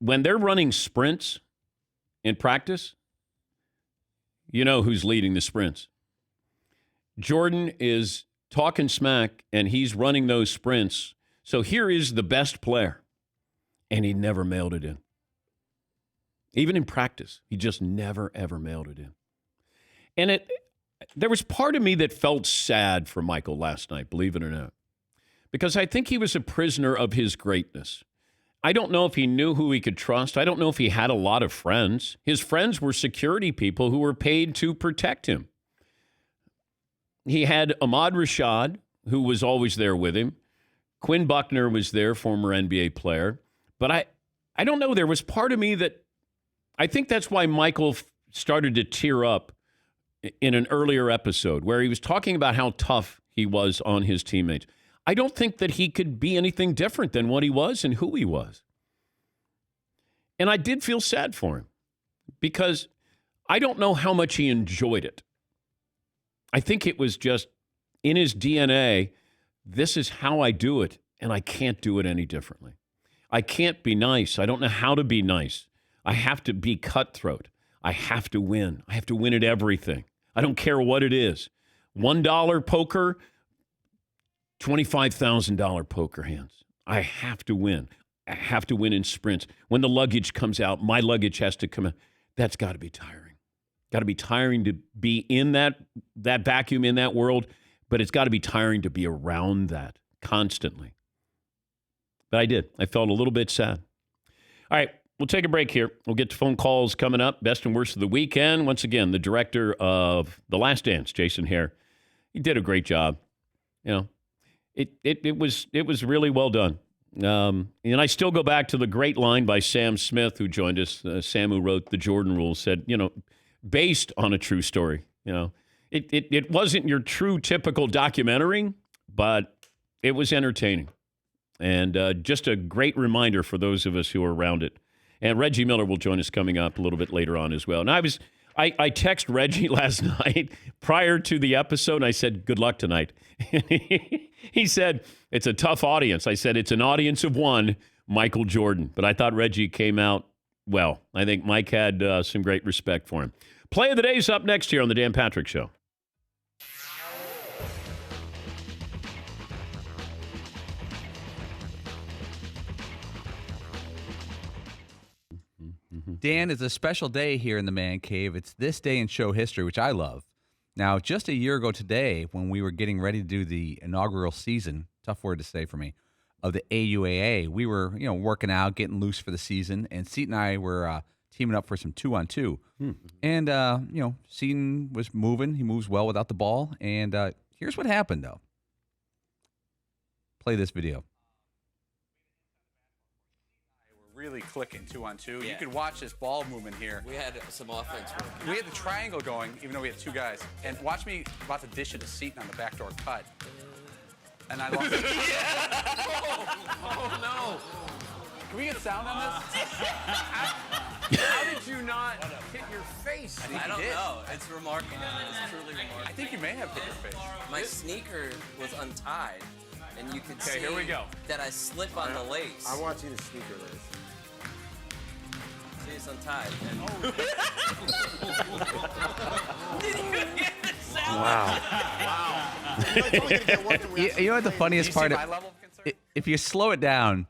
when they're running sprints in practice, you know who's leading the sprints. Jordan is talking smack, and he's running those sprints. So here is the best player, and he never mailed it in. Even in practice, he just never, ever mailed it in. And there was part of me that felt sad for Michael last night, believe it or not, because I think he was a prisoner of his greatness. I don't know if he knew who he could trust. I don't know if he had a lot of friends. His friends were security people who were paid to protect him. He had Ahmad Rashad, who was always there with him. Quinn Buckner was there, former NBA player. But I don't know. There was part of me that I think that's why Michael started to tear up in an earlier episode where he was talking about how tough he was on his teammates. I don't think that he could be anything different than what he was and who he was. And I did feel sad for him because I don't know how much he enjoyed it. I think it was just in his DNA, this is how I do it, and I can't do it any differently. I can't be nice. I don't know how to be nice. I have to be cutthroat. I have to win. I have to win at everything. I don't care what it is. $1 poker, $25,000 poker hands. I have to win. I have to win in sprints. When the luggage comes out, my luggage has to come out. That's got to be tiring. Got to be tiring to be in that vacuum, in that world, but it's got to be tiring to be around that constantly. But I did. I felt a little bit sad. All right. We'll take a break here. We'll get to phone calls coming up. Best and worst of the weekend. Once again, the director of The Last Dance, Jason Hehir, he did a great job. It was really well done. And I still go back to the great line by Sam Smith, who joined us. Sam, who wrote The Jordan Rules, said, based on a true story. It wasn't your true typical documentary, but it was entertaining. And just a great reminder for those of us who are around it. And Reggie Miller will join us coming up a little bit later on as well. And I texted Reggie last night prior to the episode, and I said, good luck tonight. He said, it's a tough audience. I said, it's an audience of one, Michael Jordan. But I thought Reggie came out well. I think Mike had some great respect for him. Play of the Day is up next here on The Dan Patrick Show. Dan, it's a special day here in the Man Cave. It's this day in show history, which I love. Now, just a year ago today, when we were getting ready to do the inaugural season, tough word to say for me, of the AUAA, we were, working out, getting loose for the season, and Seton and I were teaming up for some 2-on-2. And, Seton was moving. He moves well without the ball. And here's what happened, though. Play this video. Really clicking 2-on-2. Yeah. You could watch this ball movement here. We had some offense working. We had the triangle going, even though we had two guys. And watch me about to dish it to Seton on the backdoor cut. And I lost it. Oh, no. Can we get sound on this? How did you not hit your face? I don't know. It's remarkable. It's truly remarkable. I think you may have hit your face. My sneaker was untied, and you could see here we go. that I slip on the lace. I want you to sneaker lace. See, it's untied. Did you get the sound? Wow. You know what the funniest part is? If you slow it down,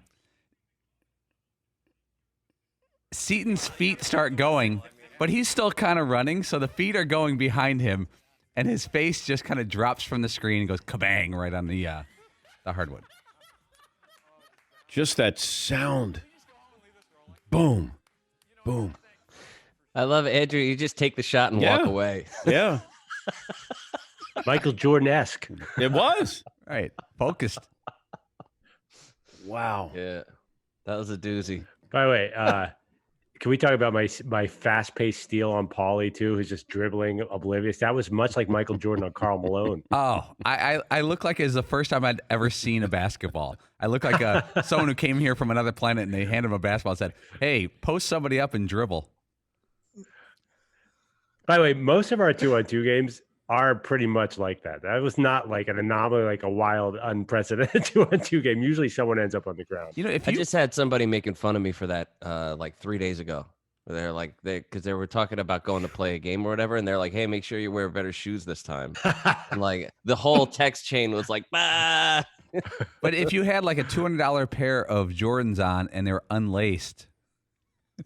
Seton's feet start going, but he's still kind of running, so the feet are going behind him, and his face just kind of drops from the screen and goes kabang right on the hardwood. Just that sound. Boom. Boom. I love it, Andrew. You just take the shot and walk away. Yeah. Michael Jordan-esque. It was. Right. Focused. Wow. Yeah. That was a doozy. By the way, can we talk about my fast-paced steal on Paulie, too, who's just dribbling oblivious? That was much like Michael Jordan on Karl Malone. Oh, I look like it's the first time I'd ever seen a basketball. I look like someone who came here from another planet, and they handed him a basketball and said, hey, post somebody up and dribble. By the way, most of our 2-on-2 games are pretty much like that. That was not like an anomaly, like a wild, unprecedented 2-on-2 game. Usually someone ends up on the ground. I just had somebody making fun of me for that like 3 days ago. They're like, because they were talking about going to play a game or whatever, and they're like, hey, make sure you wear better shoes this time. And like the whole text chain was like, bah. But if you had like a $200 pair of Jordans on and they were unlaced,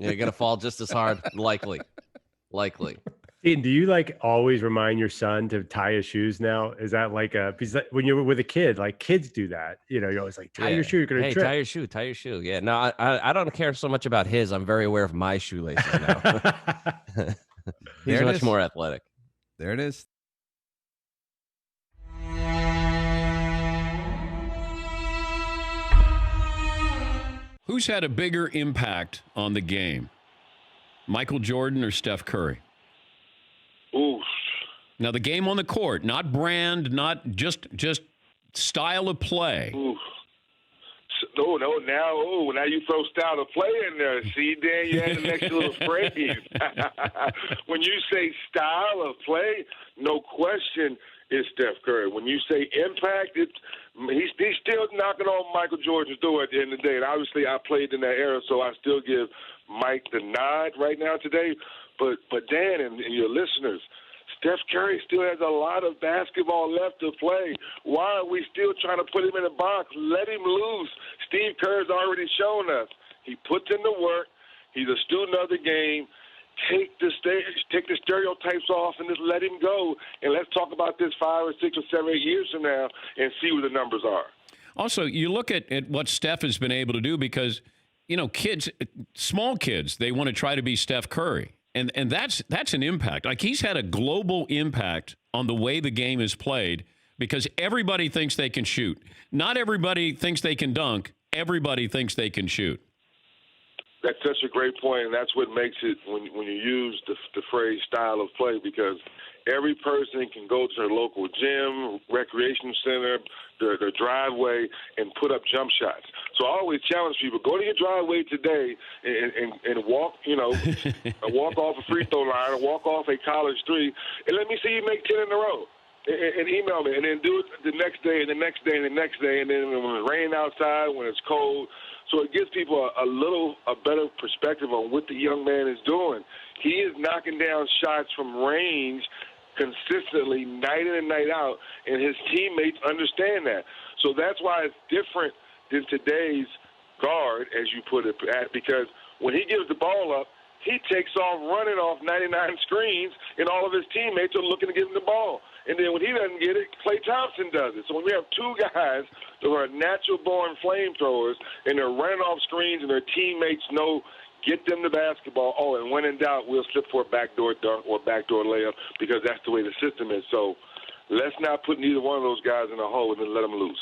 you're gonna fall just as hard, likely. Ian, do you like always remind your son to tie his shoes now? Is that like because when you're with a kid, like kids do that, you're always like, tie your shoe, you're going to trip. Tie your shoe. Yeah. No, I don't care so much about his. I'm very aware of my shoelaces now. He's much more athletic. There it is. Who's had a bigger impact on the game? Michael Jordan or Steph Curry? Ooh. Now, the game on the court, not brand, not just style of play. Ooh. Now you throw style of play in there. See, Dan, you had the next little phrase. When you say style of play, no question, it's Steph Curry. When you say impact, he's still knocking on Michael Jordan's door at the end of the day. And obviously, I played in that era, so I still give Mike the nod right now today. But Dan and your listeners, Steph Curry still has a lot of basketball left to play. Why are we still trying to put him in a box? Let him loose. Steve Kerr's already shown us. He puts in the work. He's a student of the game. Take the stereotypes off and just let him go. And let's talk about this 5 or 6 or 7 or 8 years from now and see what the numbers are. Also, you look at what Steph has been able to do because, kids, small kids, they want to try to be Steph Curry. And that's an impact. Like, he's had a global impact on the way the game is played because everybody thinks they can shoot. Not everybody thinks they can dunk. Everybody thinks they can shoot. That's such a great point, and that's what makes it when you use the phrase style of play, because every person can go to their local gym, recreation center, their driveway, and put up jump shots. So I always challenge people, go to your driveway today and walk, walk off a free throw line or walk off a college three, and let me see you make 10 in a row. And email me, and then do it the next day and the next day and the next day, and then when it's raining outside, when it's cold. So it gives people a better perspective on what the young man is doing. He is knocking down shots from range consistently, night in and night out, and his teammates understand that. So that's why it's different than today's guard, as you put it, because when he gives the ball up, he takes off running off 99 screens, and all of his teammates are looking to give him the ball. And then when he doesn't get it, Klay Thompson does it. So when we have two guys who are natural-born flamethrowers, and they're running off screens, and their teammates know, get them the basketball. Oh, and when in doubt, we'll slip for a backdoor dunk or backdoor layup because that's the way the system is. So let's not put neither one of those guys in a hole and then let them loose.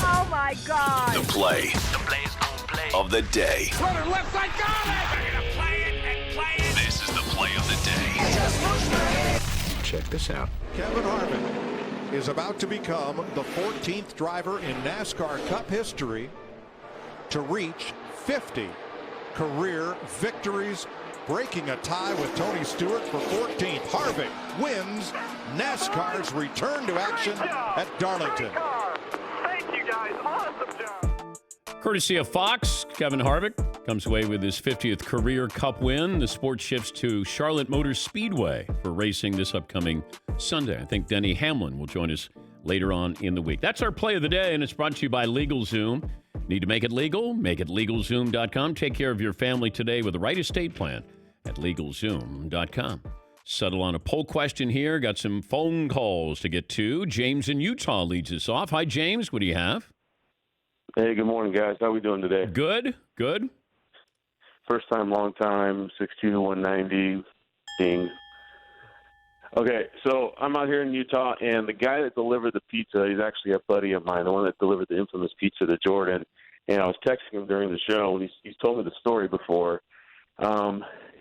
Oh my God! The play of the day. Running left side, got it! They're gonna play it and play it. This is the play of the day. Check this out. Kevin Harvick is about to become the 14th driver in NASCAR Cup history to reach 50 career victories, breaking a tie with Tony Stewart for 14th. Harvick wins NASCAR's return to action at Darlington. Thank you guys. Awesome job. Courtesy of Fox, Kevin Harvick comes away with his 50th career Cup win. The sport shifts to Charlotte Motor Speedway for racing this upcoming Sunday. I think Denny Hamlin will join us later on in the week. That's our play of the day, and it's brought to you by LegalZoom. Need to make it legal? Make it LegalZoom.com. Take care of your family today with the right estate plan at LegalZoom.com. Settle on a poll question here. Got some phone calls to get to. James in Utah leads us off. Hi, James. What do you have? Hey, good morning, guys. How we doing today? Good. Good. First time, long time, 6'2", 190, Ding. Okay, so I'm out here in Utah, and the guy that delivered the pizza, he's actually a buddy of mine, the one that delivered the infamous pizza to Jordan, and I was texting him during the show, and he's told me the story before.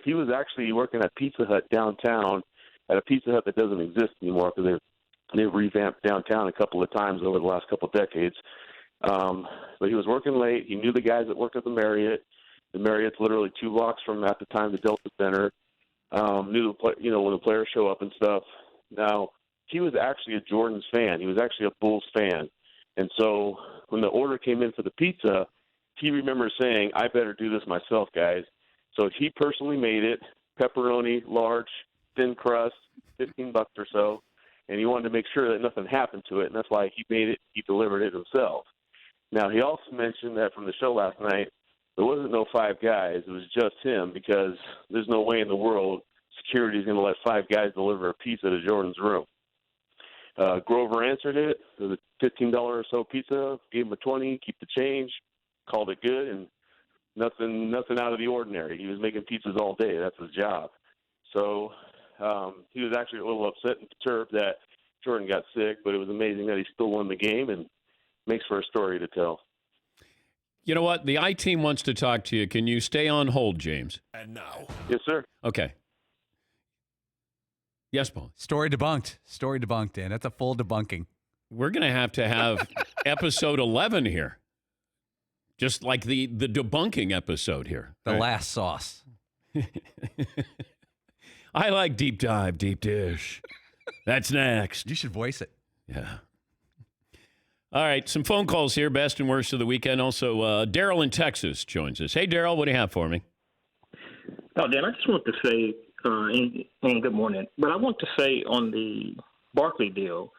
He was actually working at Pizza Hut downtown, at a Pizza Hut that doesn't exist anymore because they've revamped downtown a couple of times over the last couple of decades. But he was working late. He knew the guys that worked at the Marriott. The Marriott's literally 2 blocks from, at the time, the Delta Center. Knew when the players show up and stuff. Now, he was actually a Jordan's fan. He was actually a Bulls fan. And so when the order came in for the pizza, he remembers saying, I better do this myself, guys. So he personally made it, pepperoni, large, thin crust, $15 or so, and he wanted to make sure that nothing happened to it, and that's why he made it, he delivered it himself. Now, he also mentioned that from the show last night, there wasn't no 5 guys. It was just him because there's no way in the world security is going to let 5 guys deliver a pizza to Jordan's room. Grover answered it. It was a $15 or so pizza, gave him a 20, keep the change, called it good, and nothing out of the ordinary. He was making pizzas all day. That's his job. So he was actually a little upset and perturbed that Jordan got sick, but it was amazing that he still won the game and makes for a story to tell. You know what? The I-team wants to talk to you. Can you stay on hold, James? And now. Yes, sir. Okay. Yes, Paul. Story debunked, Dan. That's a full debunking. We're going to have episode 11 here. Just like the debunking episode here. The last sauce. I like deep dive, deep dish. That's next. You should voice it. Yeah. All right, some phone calls here, best and worst of the weekend. Also, Daryl in Texas joins us. Hey, Daryl, what do you have for me? Oh, Dan, I just want to say, and good morning, but I want to say on the Barkley deal,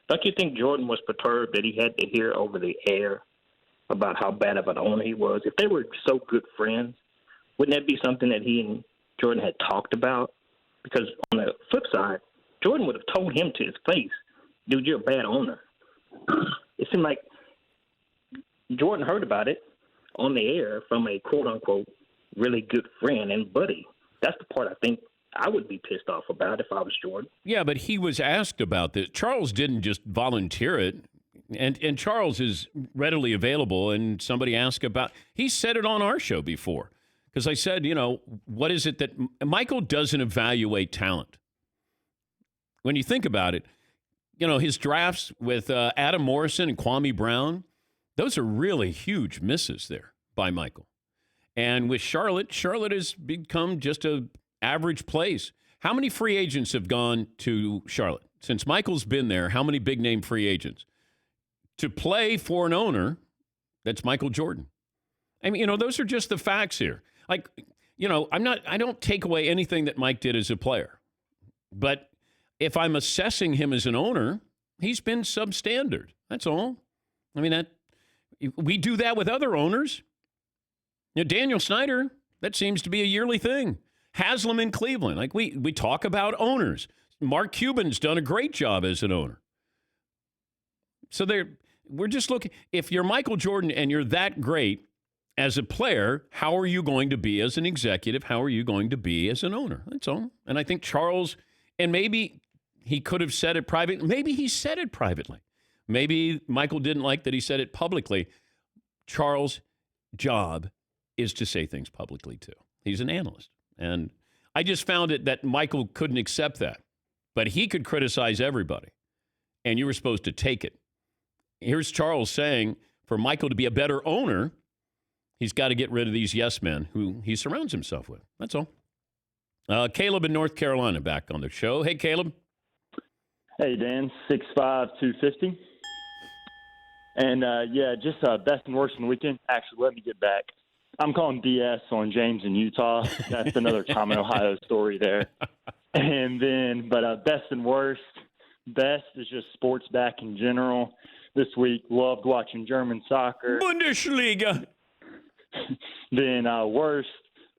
don't you think Jordan was perturbed that he had to hear over the air about how bad of an owner he was? If they were so good friends, wouldn't that be something that he and Jordan had talked about? Because on the flip side, Jordan would have told him to his face, dude, you're a bad owner. It seemed like Jordan heard about it on the air from a quote-unquote really good friend and buddy. That's the part I think I would be pissed off about if I was Jordan. Yeah, but he was asked about this. Charles didn't just volunteer it. And Charles is readily available, and somebody asked about – he said it on our show before. Because I said, what is it that – Michael doesn't evaluate talent. When you think about it, his drafts with Adam Morrison and Kwame Brown, those are really huge misses there by Michael. And with Charlotte has become just an average place. How many free agents have gone to Charlotte? Since Michael's been there, how many big-name free agents? To play for an owner, that's Michael Jordan. I mean, those are just the facts here. Like, I don't take away anything that Mike did as a player. But if I'm assessing him as an owner, he's been substandard. That's all. I mean, we do that with other owners. Daniel Snyder, that seems to be a yearly thing. Haslam in Cleveland. Like, we talk about owners. Mark Cuban's done a great job as an owner. So we're just looking. If you're Michael Jordan and you're that great as a player, how are you going to be as an executive? How are you going to be as an owner? That's all. And I think Charles, and maybe he could have said it privately. Maybe he said it privately. Maybe Michael didn't like that he said it publicly. Charles' job is to say things publicly, too. He's an analyst. And I just found it that Michael couldn't accept that. But he could criticize everybody. And you were supposed to take it. Here's Charles saying for Michael to be a better owner, he's got to get rid of these yes men who he surrounds himself with. That's all. Caleb in North Carolina back on the show. Hey, Caleb. Hey, Dan. 6'5", 250. And, just best and worst in the weekend. Actually, let me get back. I'm calling BS on James in Utah. That's another common Ohio story there. And then, but best and worst. Best is just sports back in general. This week, loved watching German soccer. Bundesliga. Then worst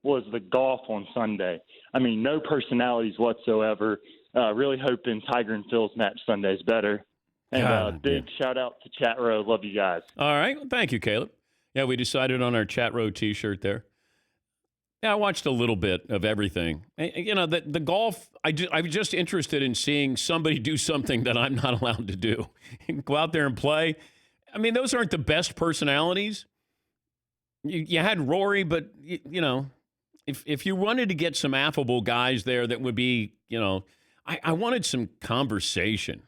was the golf on Sunday. I mean, no personalities whatsoever. Really hoping Tiger and Phil's match Sunday's better. And big shout out to Chat Row. Love you guys. All right. Well, thank you, Caleb. Yeah, we decided on our Chat Row T-shirt there. Yeah, I watched a little bit of everything. The golf, I'm just interested in seeing somebody do something that I'm not allowed to do. Go out there and play. I mean, those aren't the best personalities. You had Rory, but, if you wanted to get some affable guys there that would be, I wanted some conversation.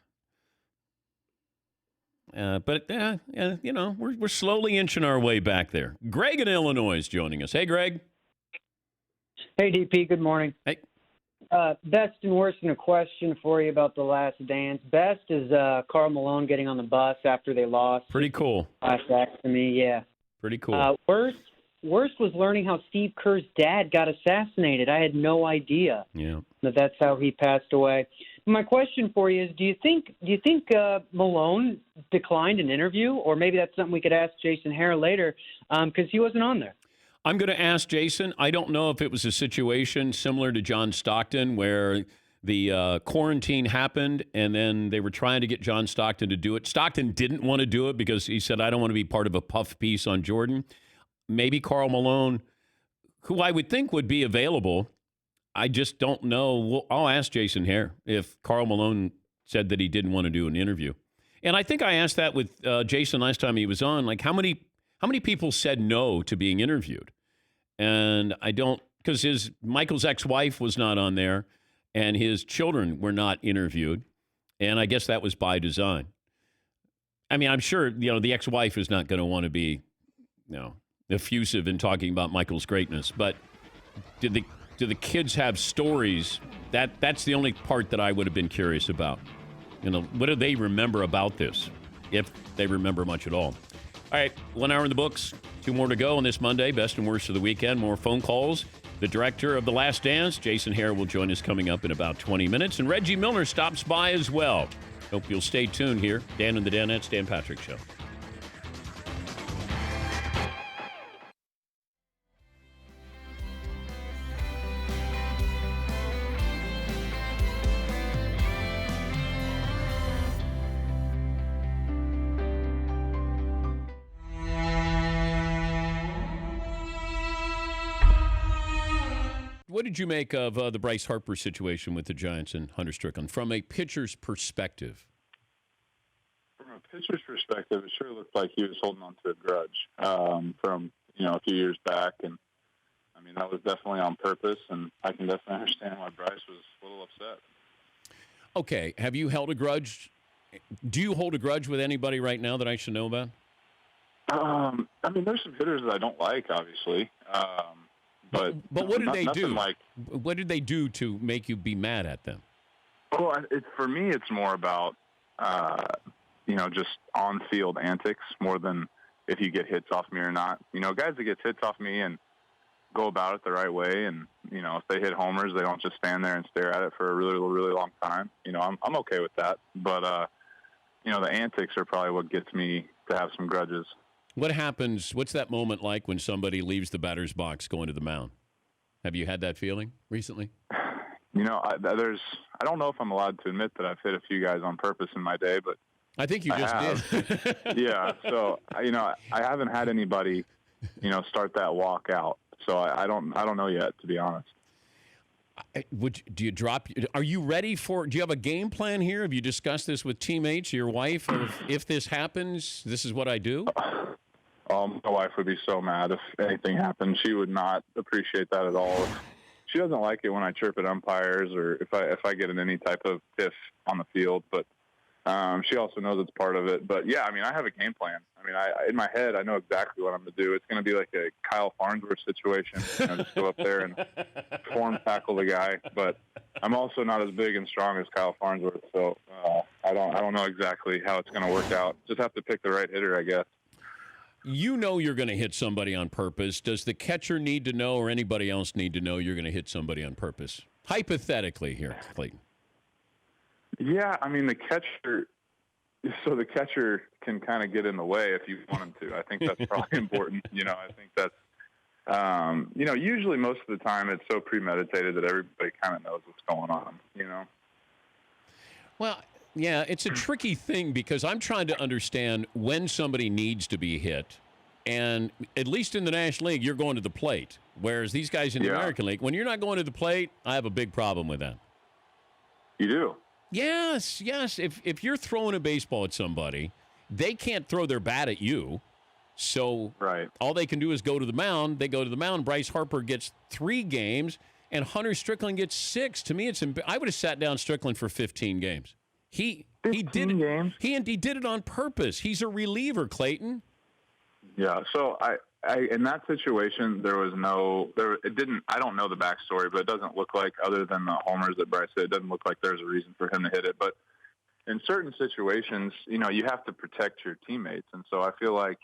But we're slowly inching our way back there. Greg in Illinois is joining us. Hey, Greg. Hey, DP. Good morning. Hey. Best and worst in a question for you about The Last Dance. Best is Karl Malone getting on the bus after they lost. Pretty cool. Flashback to me, yeah. Pretty cool. Worst was learning how Steve Kerr's dad got assassinated. I had no idea that's how he passed away. My question for you is: Do you think Malone declined an interview, or maybe that's something we could ask Jason Hehir later, because he wasn't on there? I'm going to ask Jason. I don't know if it was a situation similar to John Stockton where the quarantine happened and then they were trying to get John Stockton to do it. Stockton didn't want to do it because he said, I don't want to be part of a puff piece on Jordan. Maybe Karl Malone, who I would think would be available. I just don't know. Well, I'll ask Jason Hehir if Karl Malone said that he didn't want to do an interview. And I think I asked that with Jason last time he was on. Like, how many people said no to being interviewed? And I don't, because Michael's ex-wife was not on there and his children were not interviewed. And I guess that was by design. I mean, I'm sure, the ex-wife is not going to want to be, effusive in talking about Michael's greatness. But do the kids have stories? That's the only part that I would have been curious about. What do they remember about this, if they remember much at all? All right, 1 hour in the books. 2 more to go on this Monday. Best and worst of the weekend. More phone calls. The director of The Last Dance, Jason Hehir, will join us coming up in about 20 minutes. And Reggie Miller stops by as well. Hope you'll stay tuned here. Dan and the Danettes, Dan Patrick Show. What did you make of the Bryce Harper situation with the Giants and Hunter Strickland from a pitcher's perspective? From a pitcher's perspective, it sure looked like he was holding on to a grudge from a few years back, and I mean that was definitely on purpose, and I can definitely understand why Bryce was a little upset. Okay, have you held a grudge? Do you hold a grudge with anybody right now that I should know about? I mean, there's some hitters that I don't like, obviously. But what did they do? Like, what did they do to make you be mad at them? Well, for me, it's more about just on-field antics more than if you get hits off me or not. You know, guys that get hits off me and go about it the right way, and you know, if they hit homers, they don't just stand there and stare at it for a really, really long time. You know, I'm okay with that. But you know, the antics are probably what gets me to have some grudges. What happens? What's that moment like when somebody leaves the batter's box going to the mound? Have you had that feeling recently? You know, I don't know if I'm allowed to admit that I've hit a few guys on purpose in my day, but I think you just did. Yeah. So, you know, I haven't had anybody, you know, start that walk out. So I don't know yet, to be honest. Do you drop? Are you ready for? Do you have a game plan here? Have you discussed this with teammates, your wife? If this happens, this is what I do. My wife would be so mad if anything happened. She would not appreciate that at all. She doesn't like it when I chirp at umpires or if I get in any type of tiff on the field. But she also knows it's part of it. But yeah, I mean, I have a game plan. I mean, in my head, I know exactly what I'm going to do. It's going to be like a Kyle Farnsworth situation. You know, just go up there and form tackle the guy. But I'm also not as big and strong as Kyle Farnsworth, so I don't know exactly how it's going to work out. Just have to pick the right hitter, I guess. You know you're going to hit somebody on purpose. Does the catcher need to know or anybody else need to know you're going to hit somebody on purpose? Hypothetically here, Clayton. Yeah, I mean, the catcher can kind of get in the way if you want him to. I think that's probably important. You know, I think that's, you know, usually most of the time it's so premeditated that everybody kind of knows what's going on, you know? Well, yeah, it's a tricky thing because I'm trying to understand when somebody needs to be hit. And at least in the National League, you're going to the plate. Whereas these guys in the American League, when you're not going to the plate, I have a big problem with that. You do? Yes. If you're throwing a baseball at somebody, they can't throw their bat at you. So all they can do is go to the mound. They go to the mound. Bryce Harper gets 3 games, and Hunter Strickland gets 6. To me, I would have sat down Strickland for 15 games. He did it. He did it on purpose. He's a reliever, Clayton. Yeah. So I in that situation I don't know the backstory, but it doesn't look like, other than the homers that Bryce hit, it doesn't look like there's a reason for him to hit it. But in certain situations, you know, you have to protect your teammates, and so I feel like,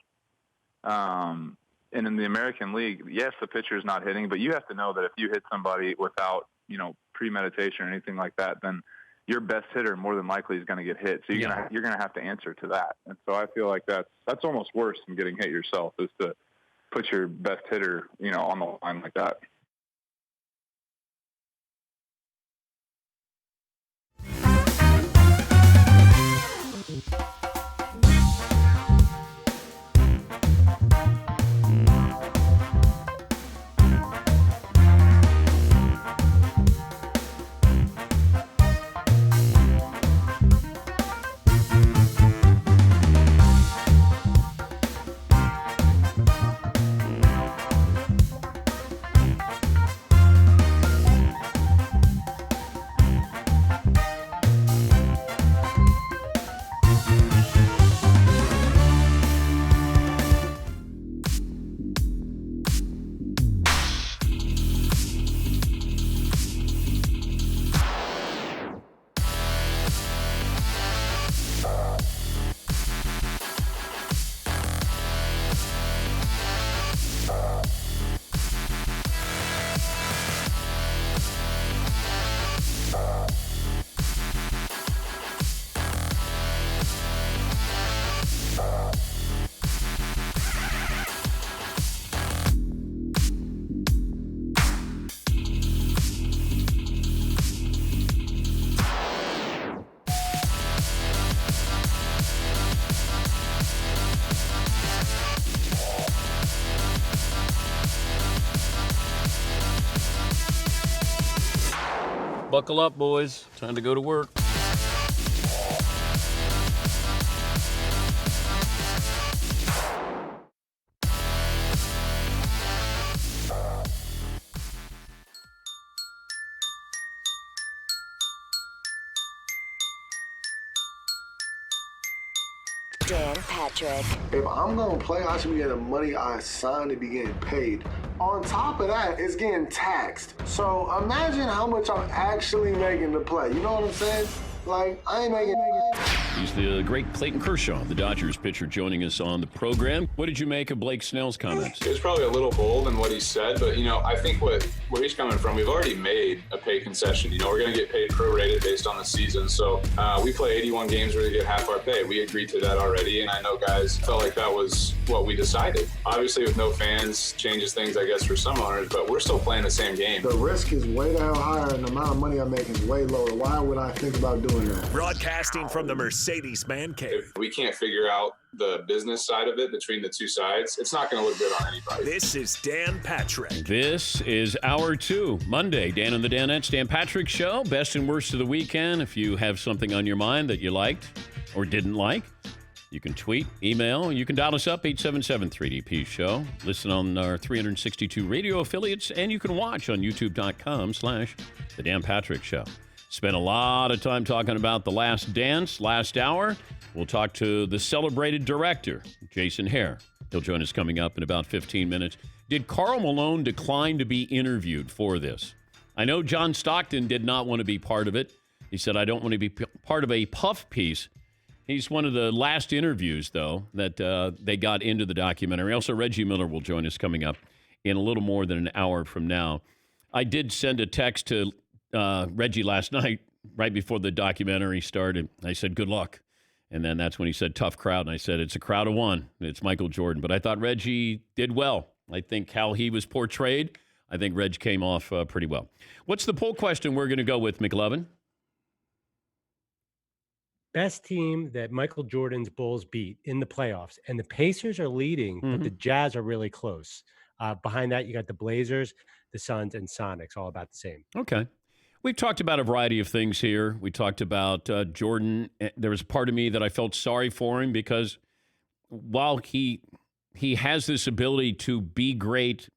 and in the American League, yes, the pitcher is not hitting, but you have to know that if you hit somebody without, you know, premeditation or anything like that, then your best hitter more than likely is going to get hit. So you're gonna have to answer to that. And so I feel like that's almost worse than getting hit yourself, is to put your best hitter, you know, on the line like that. Buckle up, boys. Time to go to work. Dan Patrick. If I'm going to play, I should be getting money I signed to be getting paid. On top of that, it's getting taxed. So imagine how much I'm actually making to play. You know what I'm saying? Like, I ain't making He's the great Clayton Kershaw, the Dodgers pitcher, joining us on the program. What did you make of Blake Snell's comments? It was probably a little bold in what he said, but, I think where he's coming from, we've already made a pay concession. We're going to get paid prorated based on the season. So we play 81 games where we get half our pay. We agreed to that already, and I know guys felt like that was what we decided. Obviously, with no fans, changes things, I guess, for some owners, but we're still playing the same game. The risk is way the hell higher, and the amount of money I make is way lower. Why would I think about doing that? Broadcasting from the Mercedes Man Cave. If we can't figure out the business side of it between the two sides, it's not going to look good on anybody. This is Dan Patrick. This is Hour 2, Monday. Dan and the Danettes, Dan Patrick Show. Best and worst of the weekend. If you have something on your mind that you liked or didn't like, you can tweet, email, you can dial us up, 877-3DP Show. Listen on our 362 radio affiliates, and you can watch on youtube.com/The Dan Patrick Show. Spent a lot of time talking about The Last Dance last hour. We'll talk to the celebrated director, Jason Hehir. He'll join us coming up in about 15 minutes. Did Karl Malone decline to be interviewed for this? I know John Stockton did not want to be part of it. He said, I don't want to be part of a puff piece. He's one of the last interviews, though, that they got into the documentary. Also, Reggie Miller will join us coming up in a little more than an hour from now. I did send a text to Reggie last night, right before the documentary started. I said, good luck. And then that's when he said, tough crowd. And I said, it's a crowd of one. It's Michael Jordan. But I thought Reggie did well. I think how he was portrayed, I think Reg came off pretty well. What's the poll question we're going to go with, McLovin? Best team that Michael Jordan's Bulls beat in the playoffs. And the Pacers are leading, but the Jazz are really close. Behind that, you got the Blazers, the Suns, and Sonics, all about the same. Okay. We've talked about a variety of things here. We talked about Jordan. There was part of me that I felt sorry for him because while he has this ability to be great,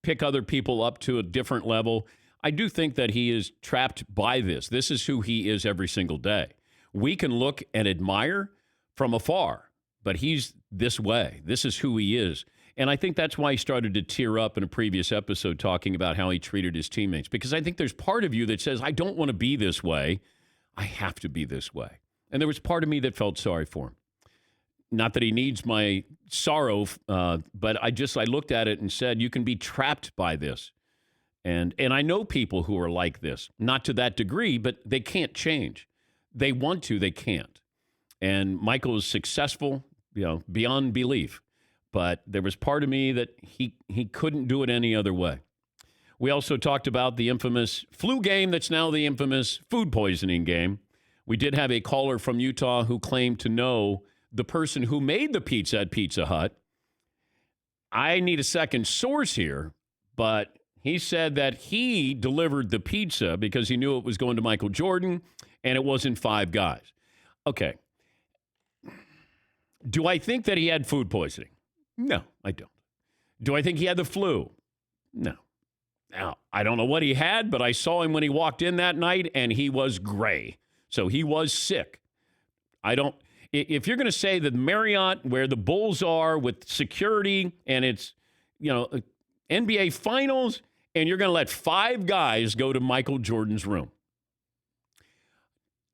pick other people up to a different level, I do think that he is trapped by this. This is who he is every single day. We can look and admire from afar, but he's this way. This is who he is. And I think that's why he started to tear up in a previous episode talking about how he treated his teammates. Because I think there's part of you that says, I don't want to be this way. I have to be this way. And there was part of me that felt sorry for him. Not that he needs my sorrow, but I looked at it and said, you can be trapped by this. And I know people who are like this. Not to that degree, but they can't change. They want to, they can't. And Michael is successful, beyond belief. But there was part of me that he couldn't do it any other way. We also talked about the infamous flu game that's now the infamous food poisoning game. We did have a caller from Utah who claimed to know the person who made the pizza at Pizza Hut. I need a second source here, but he said that he delivered the pizza because he knew it was going to Michael Jordan and it wasn't Five Guys. Okay. Do I think that he had food poisoning? No, I don't. Do I think he had the flu? No. Now, I don't know what he had, but I saw him when he walked in that night, and he was gray. So he was sick. If you're going to say that Marriott, where the Bulls are with security, and it's, NBA Finals, and you're going to let Five Guys go to Michael Jordan's room.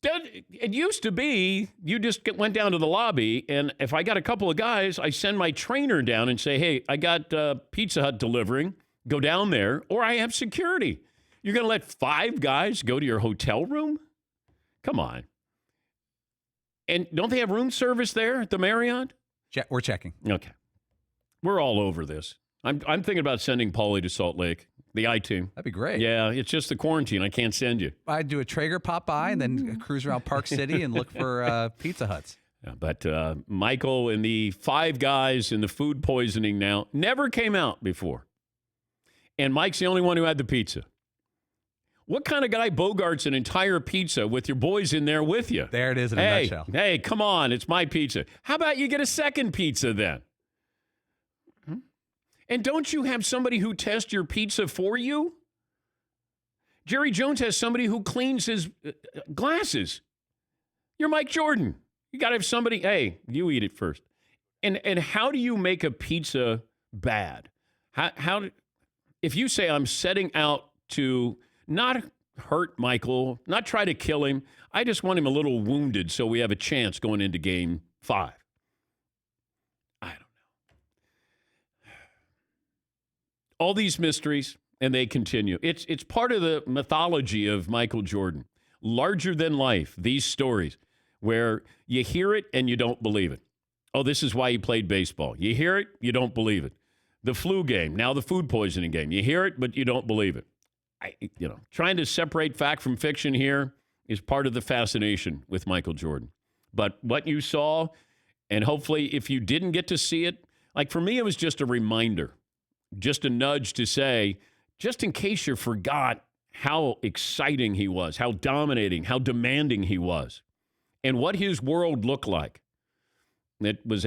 It used to be you just went down to the lobby, and if I got a couple of guys, I send my trainer down and say, hey, I got Pizza Hut delivering. Go down there, or I have security. You're going to let Five Guys go to your hotel room? Come on. And don't they have room service there at the Marriott? We're checking. Okay. We're all over this. I'm thinking about sending Paulie to Salt Lake. The I-team. That'd be great. Yeah, it's just the quarantine. I can't send you. I'd do a Traeger pop by and then cruise around Park City and look for Pizza Huts. Yeah, but Michael and the Five Guys and the food poisoning now never came out before. And Mike's the only one who had the pizza. What kind of guy bogarts an entire pizza with your boys in there with you? There it is in a nutshell. Hey, come on. It's my pizza. How about you get a second pizza then? And don't you have somebody who tests your pizza for you? Jerry Jones has somebody who cleans his glasses. You're Mike Jordan. You got to have somebody, hey, you eat it first. And how do you make a pizza bad? If you say I'm setting out to not hurt Michael, not try to kill him. I just want him a little wounded so we have a chance going into Game 5. I don't know. All these mysteries, and they continue. It's part of the mythology of Michael Jordan. Larger than life, these stories where you hear it and you don't believe it. Oh, this is why he played baseball. You hear it, you don't believe it. The flu game, now the food poisoning game. You hear it, but you don't believe it. Trying to separate fact from fiction here is part of the fascination with Michael Jordan. But what you saw, and hopefully if you didn't get to see it, like for me, it was just a reminder, just a nudge to say, just in case you forgot how exciting he was, how dominating, how demanding he was, and what his world looked like. It was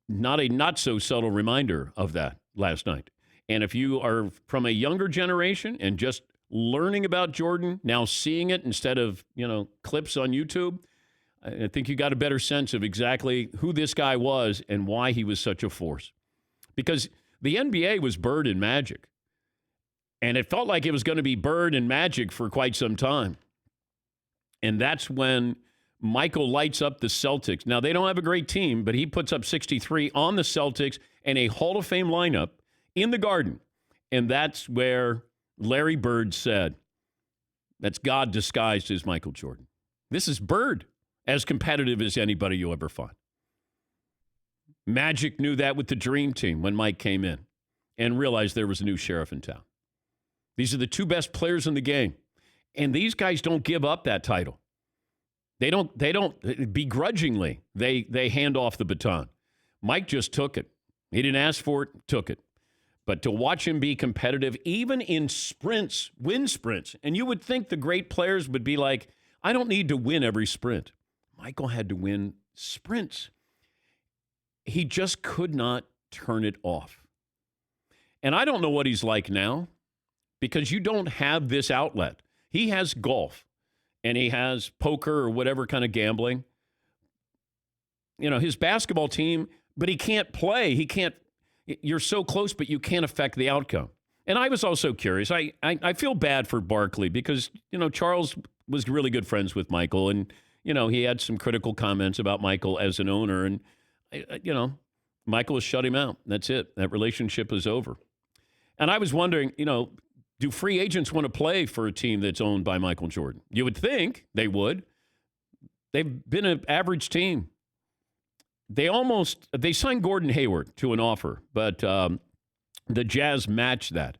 not so subtle reminder of that last night. And if you are from a younger generation and just learning about Jordan, now seeing it instead of, clips on YouTube, I think you got a better sense of exactly who this guy was and why he was such a force. Because the NBA was Bird and Magic. And it felt like it was going to be Bird and Magic for quite some time. And that's when Michael lights up the Celtics. Now, they don't have a great team, but he puts up 63 on the Celtics and a Hall of Fame lineup in the Garden. And that's where Larry Bird said, that's God disguised as Michael Jordan. This is Bird, as competitive as anybody you'll ever find. Magic knew that with the Dream Team when Mike came in and realized there was a new sheriff in town. These are the two best players in the game. And these guys don't give up that title. They don't begrudgingly, they hand off the baton. Mike just took it. He didn't ask for it, took it. But to watch him be competitive, even in sprints, win sprints, and you would think the great players would be like, I don't need to win every sprint. Michael had to win sprints. He just could not turn it off. And I don't know what he's like now because you don't have this outlet. He has golf and he has poker or whatever kind of gambling. His basketball team, but he can't play. You're so close, but you can't affect the outcome. And I was also curious. I feel bad for Barkley because, Charles was really good friends with Michael. And, he had some critical comments about Michael as an owner. And, Michael has shut him out. That's it. That relationship is over. And I was wondering, do free agents want to play for a team that's owned by Michael Jordan? You would think they would. They've been an average team. They signed Gordon Hayward to an offer, but the Jazz matched that.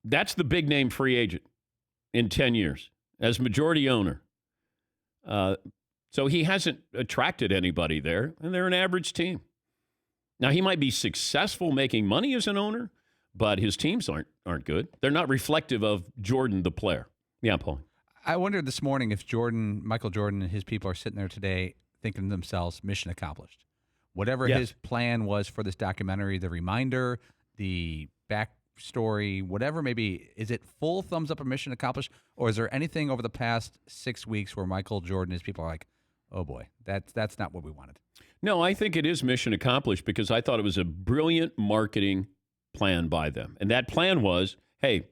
That's the big name free agent in 10 years as majority owner. So he hasn't attracted anybody there, and they're an average team. Now, he might be successful making money as an owner, but his teams aren't good. They're not reflective of Jordan, the player. Yeah, Paul. I wondered this morning if Michael Jordan and his people are sitting there today thinking to themselves, mission accomplished. Whatever his plan was for this documentary, the reminder, the backstory, whatever maybe, is it full thumbs up or mission accomplished? Or is there anything over the past 6 weeks where Michael Jordan and his people are like, oh boy, that's not what we wanted? No, I think it is mission accomplished because I thought it was a brilliant marketing plan by them. And that plan was, hey,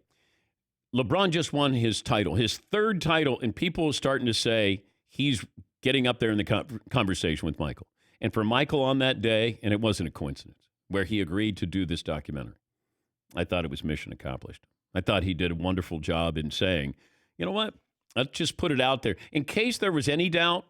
LeBron just won his title, his third title, and people are starting to say he's getting up there in the conversation with Michael. And for Michael on that day, and it wasn't a coincidence, where he agreed to do this documentary, I thought it was mission accomplished. I thought he did a wonderful job in saying, you know what, let's just put it out there. In case there was any doubt,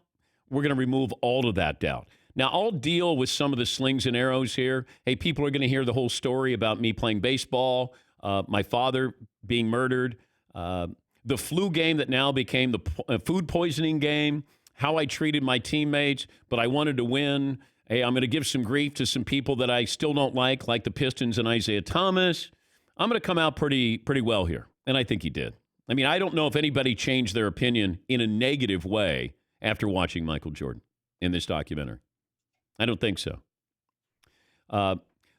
we're going to remove all of that doubt. Now, I'll deal with some of the slings and arrows here. Hey, people are going to hear the whole story about me playing baseball, my father being murdered, the flu game that now became the food poisoning game, how I treated my teammates, but I wanted to win. Hey, I'm going to give some grief to some people that I still don't like the Pistons and Isaiah Thomas. I'm going to come out pretty well here, and I think he did. I mean, I don't know if anybody changed their opinion in a negative way after watching Michael Jordan in this documentary. I don't think so.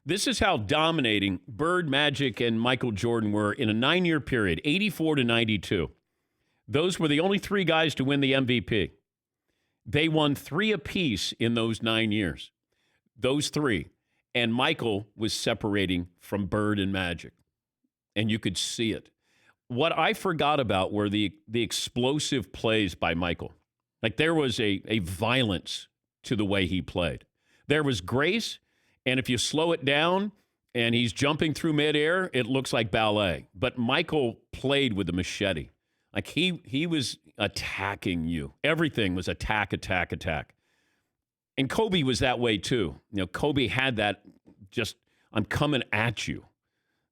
This is how dominating Bird, Magic, and Michael Jordan were in a 9-year period, 84 to 92. Those were the only three guys to win the MVP. They won 3 apiece in those 9 years. Those 3. And Michael was separating from Bird and Magic. And you could see it. what I forgot about were the explosive plays by Michael. Like there was a violence to the way he played. There was grace, and if you slow it down and he's jumping through midair, it looks like ballet. But Michael played with a machete. Like he was attacking you. Everything was attack. And Kobe was that way too. Kobe had that just, I'm coming at you.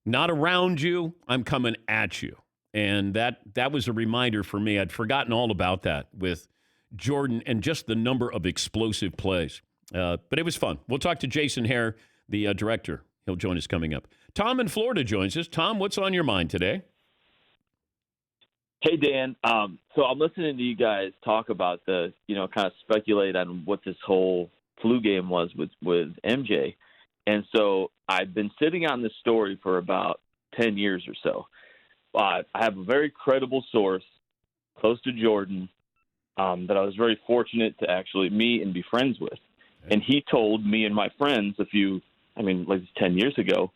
Not around you, I'm coming at you. And that was a reminder for me. I'd forgotten all about that with Jordan and just the number of explosive plays. But it was fun. We'll talk to Jason Hehir, the director. He'll join us coming up. Tom in Florida joins us. Tom, what's on your mind today? Hey, Dan. So I'm listening to you guys talk about kind of speculate on what this whole flu game was with MJ. And so I've been sitting on this story for about 10 years or so. I have a very credible source close to Jordan that I was very fortunate to actually meet and be friends with. And he told me and my friends 10 years ago,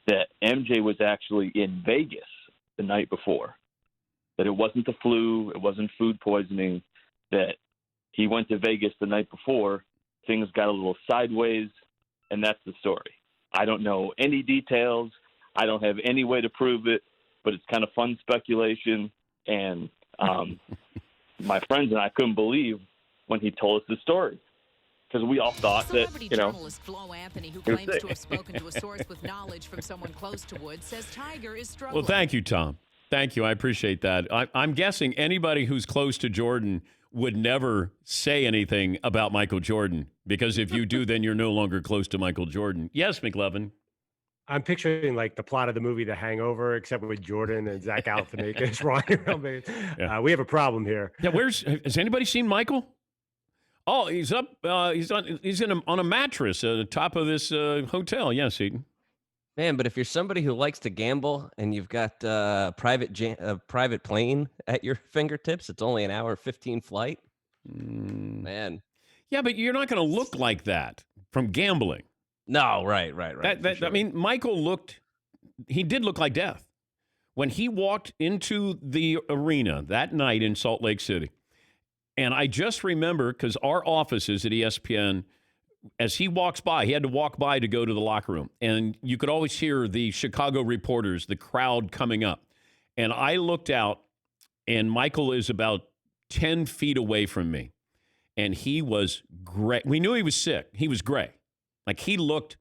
that MJ was actually in Vegas the night before. That it wasn't the flu, it wasn't food poisoning, that he went to Vegas the night before, things got a little sideways, and that's the story. I don't know any details. I don't have any way to prove it, but it's kind of fun speculation. And my friends and I couldn't believe when he told us the story. Because we all thought that, journalist Flo Anthony, who claims to have spoken to a source with knowledge from someone close to Woods, says Tiger is struggling. Well, thank you, Tom. Thank you. I appreciate that. I'm guessing anybody who's close to Jordan would never say anything about Michael Jordan, because if you do, then you're no longer close to Michael Jordan. Yes, McLevin. I'm picturing like the plot of the movie The Hangover, except with Jordan and Zach Galifianakis running around. Yeah. We have a problem here. Yeah, has anybody seen Michael? Oh, he's up. He's on a mattress at the top of this hotel. Yes, Eden. Man, but if you're somebody who likes to gamble and you've got a private plane at your fingertips, it's only an hour 15 flight. Man. Yeah, but you're not going to look like that from gambling. No, right. Sure. I mean, Michael did look like death. When he walked into the arena that night in Salt Lake City, and I just remember, because our offices at ESPN, as he walks by, he had to walk by to go to the locker room. And you could always hear the Chicago reporters, the crowd coming up. And I looked out, and Michael is about 10 feet away from me. And he was gray. We knew he was sick. He was gray. Like, he looked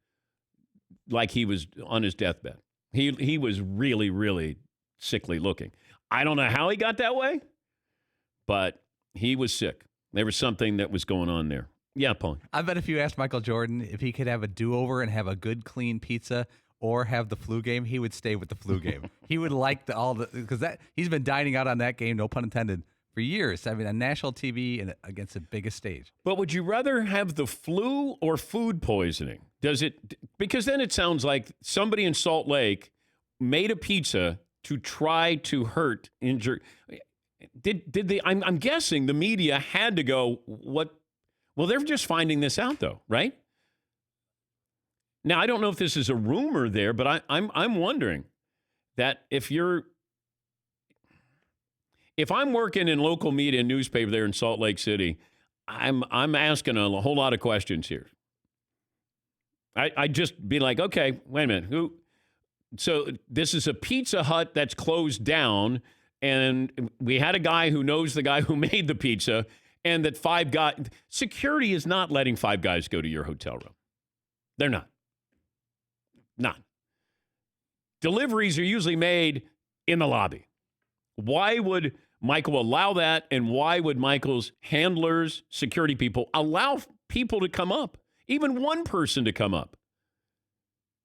like he was on his deathbed. He was really, really sickly looking. I don't know how he got that way, but he was sick. There was something that was going on there. Yeah, Paul. I bet if you asked Michael Jordan if he could have a do-over and have a good, clean pizza or have the flu game, he would stay with the flu game. He would like because he's been dining out on that game, no pun intended, for years. I mean, on national TV and against the biggest stage. But would you rather have the flu or food poisoning? Because then it sounds like somebody in Salt Lake made a pizza to try to injure. Did they? I'm guessing the media had to go, what? Well, they're just finding this out, though, right? Now, I don't know if this is a rumor there, but I'm wondering that if I'm working in local media and newspaper there in Salt Lake City, I'm asking a whole lot of questions here. I'd just be like, okay, wait a minute, so this is a Pizza Hut that's closed down, and we had a guy who knows the guy who made the pizza, and that security is not letting five guys go to your hotel room. They're not. Not. Deliveries are usually made in the lobby. Why would Michael allow that, and why would Michael's handlers, security people, allow people to come up, even one person to come up?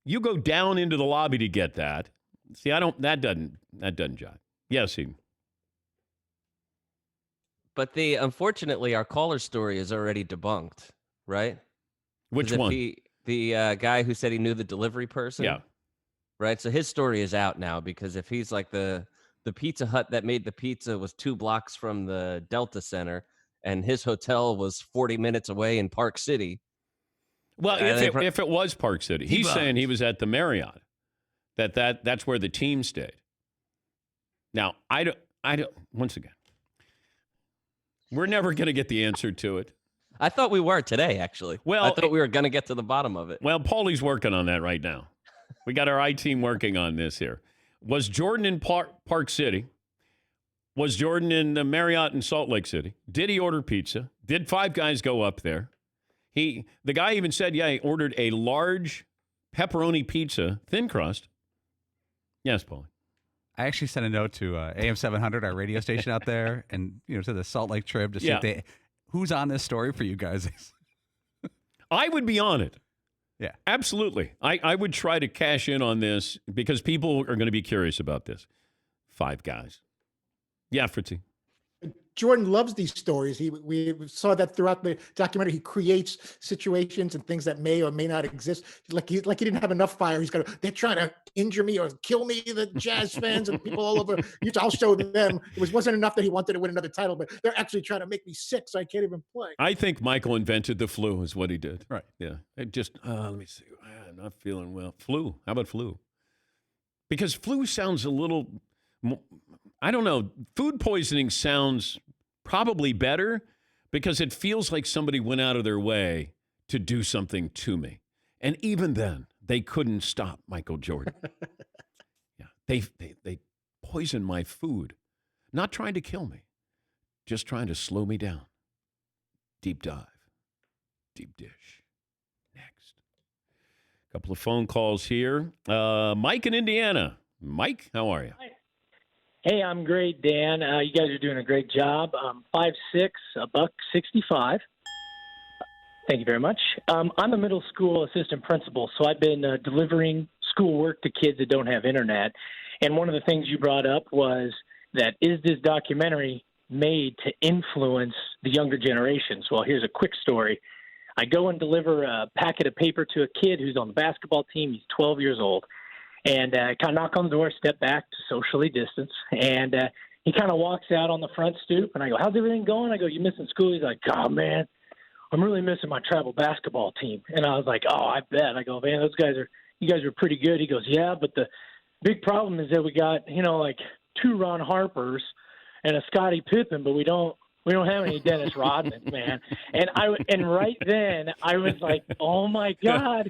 You go down into the lobby to get that. See, that doesn't jive. Yes, Eden. But unfortunately, our caller story is already debunked, right? Which one? The guy who said he knew the delivery person. Yeah. Right. So his story is out now, because if he's like the Pizza Hut that made the pizza was 2 blocks from the Delta Center, and his hotel was 40 minutes away in Park City. Well, if it was Park City, he's saying he was at the Marriott. That's where the team stayed. Now, I don't, once again, we're never going to get the answer to it. I thought we were today, actually. Well, I thought we were going to get to the bottom of it. Well, Paulie's working on that right now. We got our I-team working on this here. Was Jordan in Park City? Was Jordan in the Marriott in Salt Lake City? Did he order pizza? Did Five Guys go up there? The guy even said, yeah, he ordered a large pepperoni pizza, thin crust. Yes, Paulie. I actually sent a note to AM 700, our radio station out there, and to the Salt Lake trip to see if who's on this story for you guys. I would be on it. Yeah, absolutely. I would try to cash in on this because people are going to be curious about this. Five Guys. Yeah, Fritzy. Jordan loves these stories. We saw that throughout the documentary. He creates situations and things that may or may not exist. Like he didn't have enough fire. They're trying to injure me or kill me. The Jazz fans and people all over. I'll show them. It wasn't enough that he wanted to win another title, but they're actually trying to make me sick, so I can't even play. I think Michael invented the flu, is what he did. Right. Yeah. It just let me see. I'm not feeling well. Flu. How about flu? Because flu sounds a little. I don't know. Food poisoning sounds probably better because it feels like somebody went out of their way to do something to me. And even then, they couldn't stop Michael Jordan. Yeah, they poisoned my food. Not trying to kill me, just trying to slow me down. Deep dive. Deep dish. Next. A couple of phone calls here. Mike in Indiana. Mike, how are you? Hi. Hey, I'm great, Dan. You guys are doing a great job. 5'6", $165. Thank you very much. I'm a middle school assistant principal, so I've been delivering schoolwork to kids that don't have internet. And one of the things you brought up was that is this documentary made to influence the younger generations? Well, here's a quick story. I go and deliver a packet of paper to a kid who's on the basketball team. He's 12 years old. And I kind of knock on the door, step back to socially distance, and he kind of walks out on the front stoop, and I go, how's everything going? I go, you missing school? He's like, oh, man, I'm really missing my travel basketball team. And I was like, oh, I bet. I go, man, you guys are pretty good. He goes, yeah, but the big problem is that we got, like 2 Ron Harpers and a Scottie Pippen, but we don't have any Dennis Rodman, man. And right then I was like, oh, my God,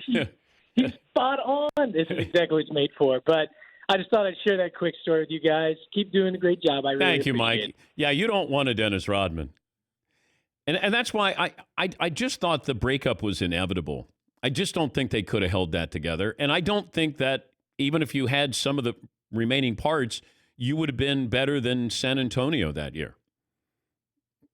He's spot on. This is exactly what it's made for. But I just thought I'd share that quick story with you guys. Keep doing a great job. I really Thank you, Mike. it. Yeah, you don't want a Dennis Rodman. And that's why I just thought the breakup was inevitable. I just don't think they could have held that together. And I don't think that even if you had some of the remaining parts, you would have been better than San Antonio that year.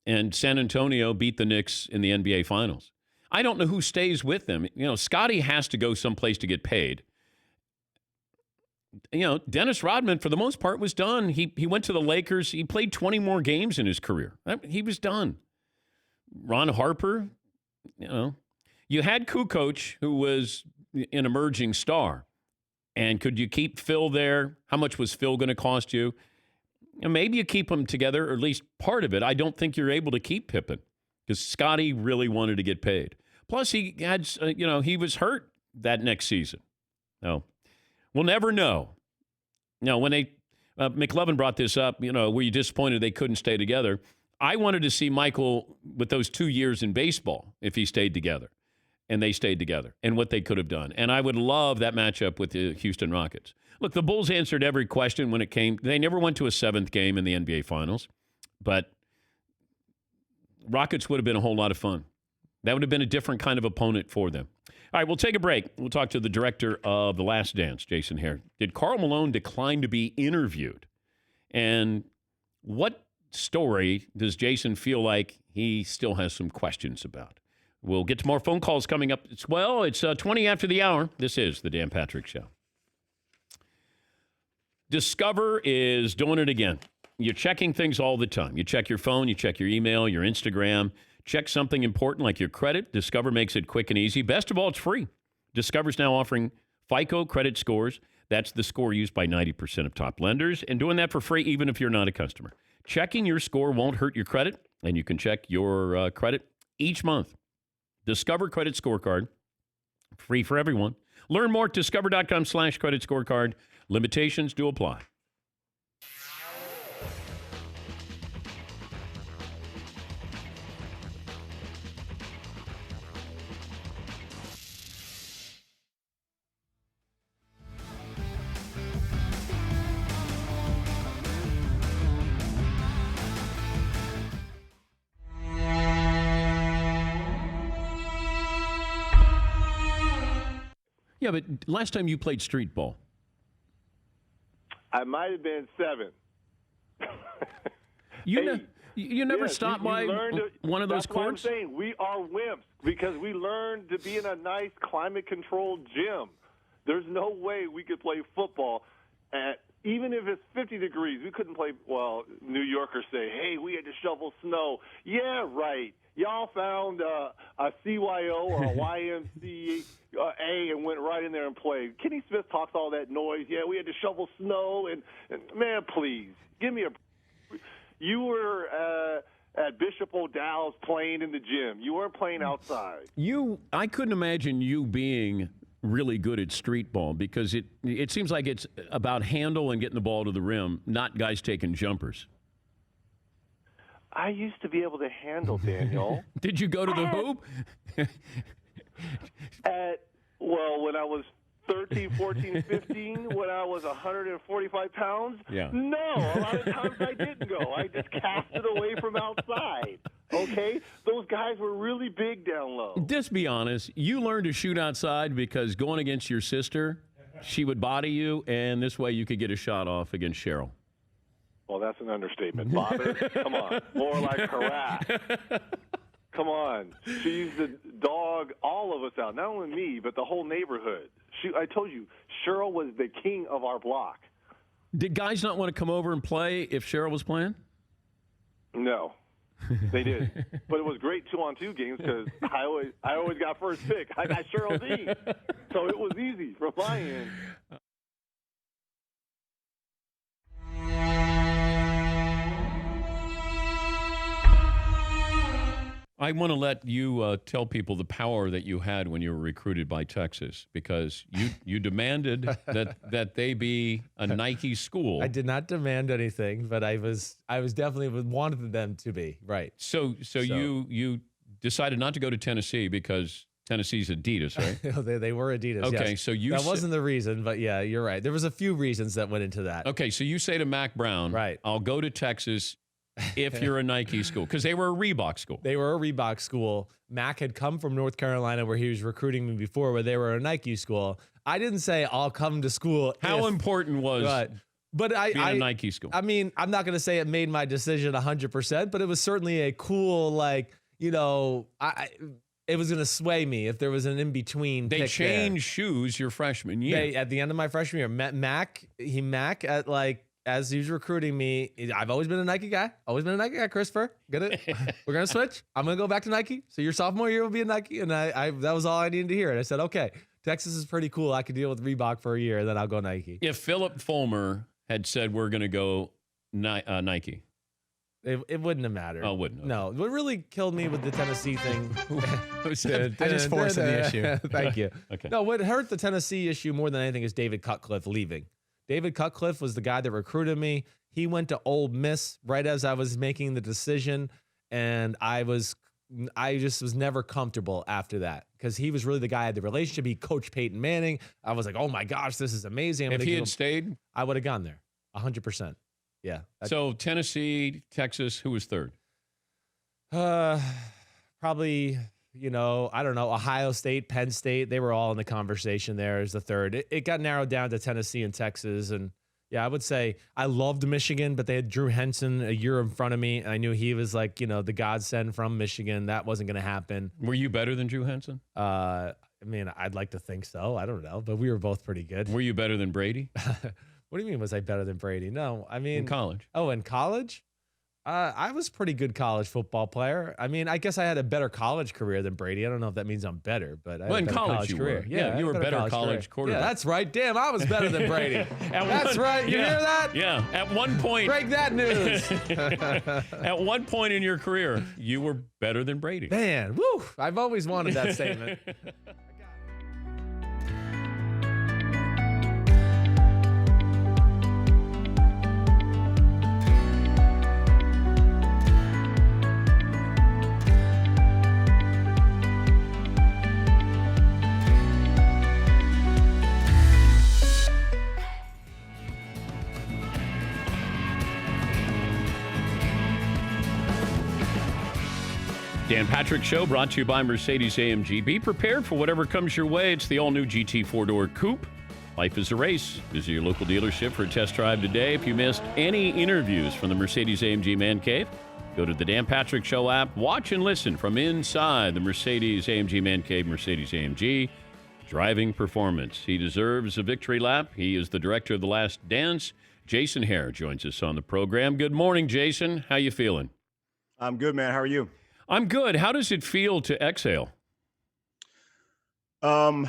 And San Antonio beat the Knicks in the NBA Finals. I don't know who stays with them. Scotty has to go someplace to get paid. Dennis Rodman, for the most part, was done. He went to the Lakers. He played 20 more games in his career. He was done. Ron Harper, you had Kukoc, who was an emerging star. And could you keep Phil there? How much was Phil going to cost you? Maybe you keep them together, or at least part of it. I don't think you're able to keep Pippen, because Scotty really wanted to get paid. Plus, he had, he was hurt that next season. No, we'll never know. When McLovin brought this up, were you disappointed they couldn't stay together? I wanted to see Michael with those 2 years in baseball if he stayed together, and they stayed together, and what they could have done. And I would love that matchup with the Houston Rockets. Look, the Bulls answered every question when it came. They never went to a 7th game in the NBA Finals, but Rockets would have been a whole lot of fun. That would have been a different kind of opponent for them. All right, we'll take a break. We'll talk to the director of The Last Dance, Jason Hehir. Did Karl Malone decline to be interviewed? And what story does Jason feel like he still has some questions about? We'll get to more phone calls coming up. It's 20 after the hour. This is the Dan Patrick Show. Discover is doing it again. You're checking things all the time. You check your phone, you check your email, your Instagram. Check something important like your credit. Discover makes it quick and easy. Best of all, it's free. Discover's now offering FICO credit scores. That's the score used by 90% of top lenders, and doing that for free even if you're not a customer. Checking your score won't hurt your credit, and you can check your credit each month. Discover Credit Scorecard, free for everyone. Learn more at discover.com/credit scorecard. Limitations do apply. Yeah, but last time you played street ball. I might have been 7. You never stopped by one of those courts? That's what I'm saying. We are wimps because we learned to be in a nice climate-controlled gym. There's no way we could play football even if it's 50 degrees. We couldn't play. Well, New Yorkers say, "Hey, we had to shovel snow." Yeah, right. Y'all found a CYO or a YMCA and went right in there and played. Kenny Smith talks all that noise. Yeah, we had to shovel snow and man, please give me a. You were at Bishop O'Dowd's playing in the gym. You weren't playing outside. I couldn't imagine you being really good at street ball because it seems like it's about handle and getting the ball to the rim, not guys taking jumpers. I used to be able to handle, Daniel. Did you go to the hoop? When I was 13, 14, 15, when I was 145 pounds? Yeah. No, a lot of times I didn't go. I just cast it away from outside. Okay? Those guys were really big down low. Just be honest. You learned to shoot outside because going against your sister, she would body you, and this way you could get a shot off against Cheryl. Well, that's an understatement. Bother? Come on. More like harass. Come on. She used to dog all of us out, not only me, but the whole neighborhood. I told you, Cheryl was the king of our block. Did guys not want to come over and play if Cheryl was playing? No, they did. But it was great 2-on-2 games because I always got first pick. I got Cheryl D. So it was easy from my end. I want to let you tell people the power that you had when you were recruited by Texas because you demanded that they be a Nike school. I did not demand anything, but I was definitely wanted them to be, right. So you decided not to go to Tennessee because Tennessee's Adidas, right? they were Adidas. Okay, yes. so that wasn't the reason, but yeah, you're right. There was a few reasons that went into that. Okay, so you say to Mac Brown, right? I'll go to Texas if you're a Nike school, because they were a Reebok school. They were a Reebok school. Mac had come from North Carolina where he was recruiting me before, where they were a Nike school. I didn't say I'll come to school. How important was but being a Nike school? I mean, I'm not going to say it made my decision 100%, but it was certainly a cool, it was going to sway me if there was an in-between. They changed shoes your freshman year. At the end of my freshman year, met Mac at as he was recruiting me. I've always been a Nike guy. Christopher. We're going to switch. I'm going to go back to Nike. So your sophomore year will be a Nike. And I that was all I needed to hear. And I said, okay, Texas is pretty cool. I could deal with Reebok for a year, and then I'll go Nike. If Philip Fulmer had said we're going to go Nike, it wouldn't have mattered. Oh, it wouldn't. No, what really killed me with the Tennessee thing. I just forced the issue. Thank you. Okay. No, what hurt the Tennessee issue more than anything is David Cutcliffe leaving. David Cutcliffe was the guy that recruited me. He went to Ole Miss right as I was making the decision, and I just was never comfortable after that because he was really the guy I had the relationship. He coached Peyton Manning. I was like, oh my gosh, this is amazing. If he had stayed, I would have gone there 100%. Yeah. So Tennessee, Texas, who was third? Probably, I don't know, Ohio State, Penn State. They were all in the conversation there as the third. It got narrowed down to Tennessee and Texas. And yeah, I would say I loved Michigan, but they had Drew Henson a year in front of me. And I knew he was like, the godsend from Michigan. That wasn't going to happen. Were you better than Drew Henson? I mean, I'd like to think so. I don't know, but we were both pretty good. Were you better than Brady? What do you mean, was I better than Brady? No, I mean... In college. Oh, in college? I was a pretty good college football player. I mean, I guess I had a better college career than Brady. I don't know if that means I'm better, but I had in a better college you career. were. Yeah, you were a better college quarterback. Yeah, that's right. Damn, I was better than Brady. That's right. You hear that? Yeah. At one point... Break that news. At one point in your career, you were better than Brady. Man, woo! I've always wanted that statement. Dan Patrick Show brought to you by Mercedes-AMG. Be prepared for whatever comes your way. It's the all-new GT four-door coupe. Life is a race. Visit your local dealership for a test drive today. If you missed any interviews from the Mercedes-AMG Man Cave, go to the Dan Patrick Show app. Watch and listen from inside the Mercedes-AMG Man Cave. Mercedes-AMG driving performance. He deserves a victory lap. He is the director of The Last Dance. Jason Hehir joins us on the program. Good morning, Jason. How you feeling? I'm good, man. How are you? I'm good. How does it feel to exhale? Kind of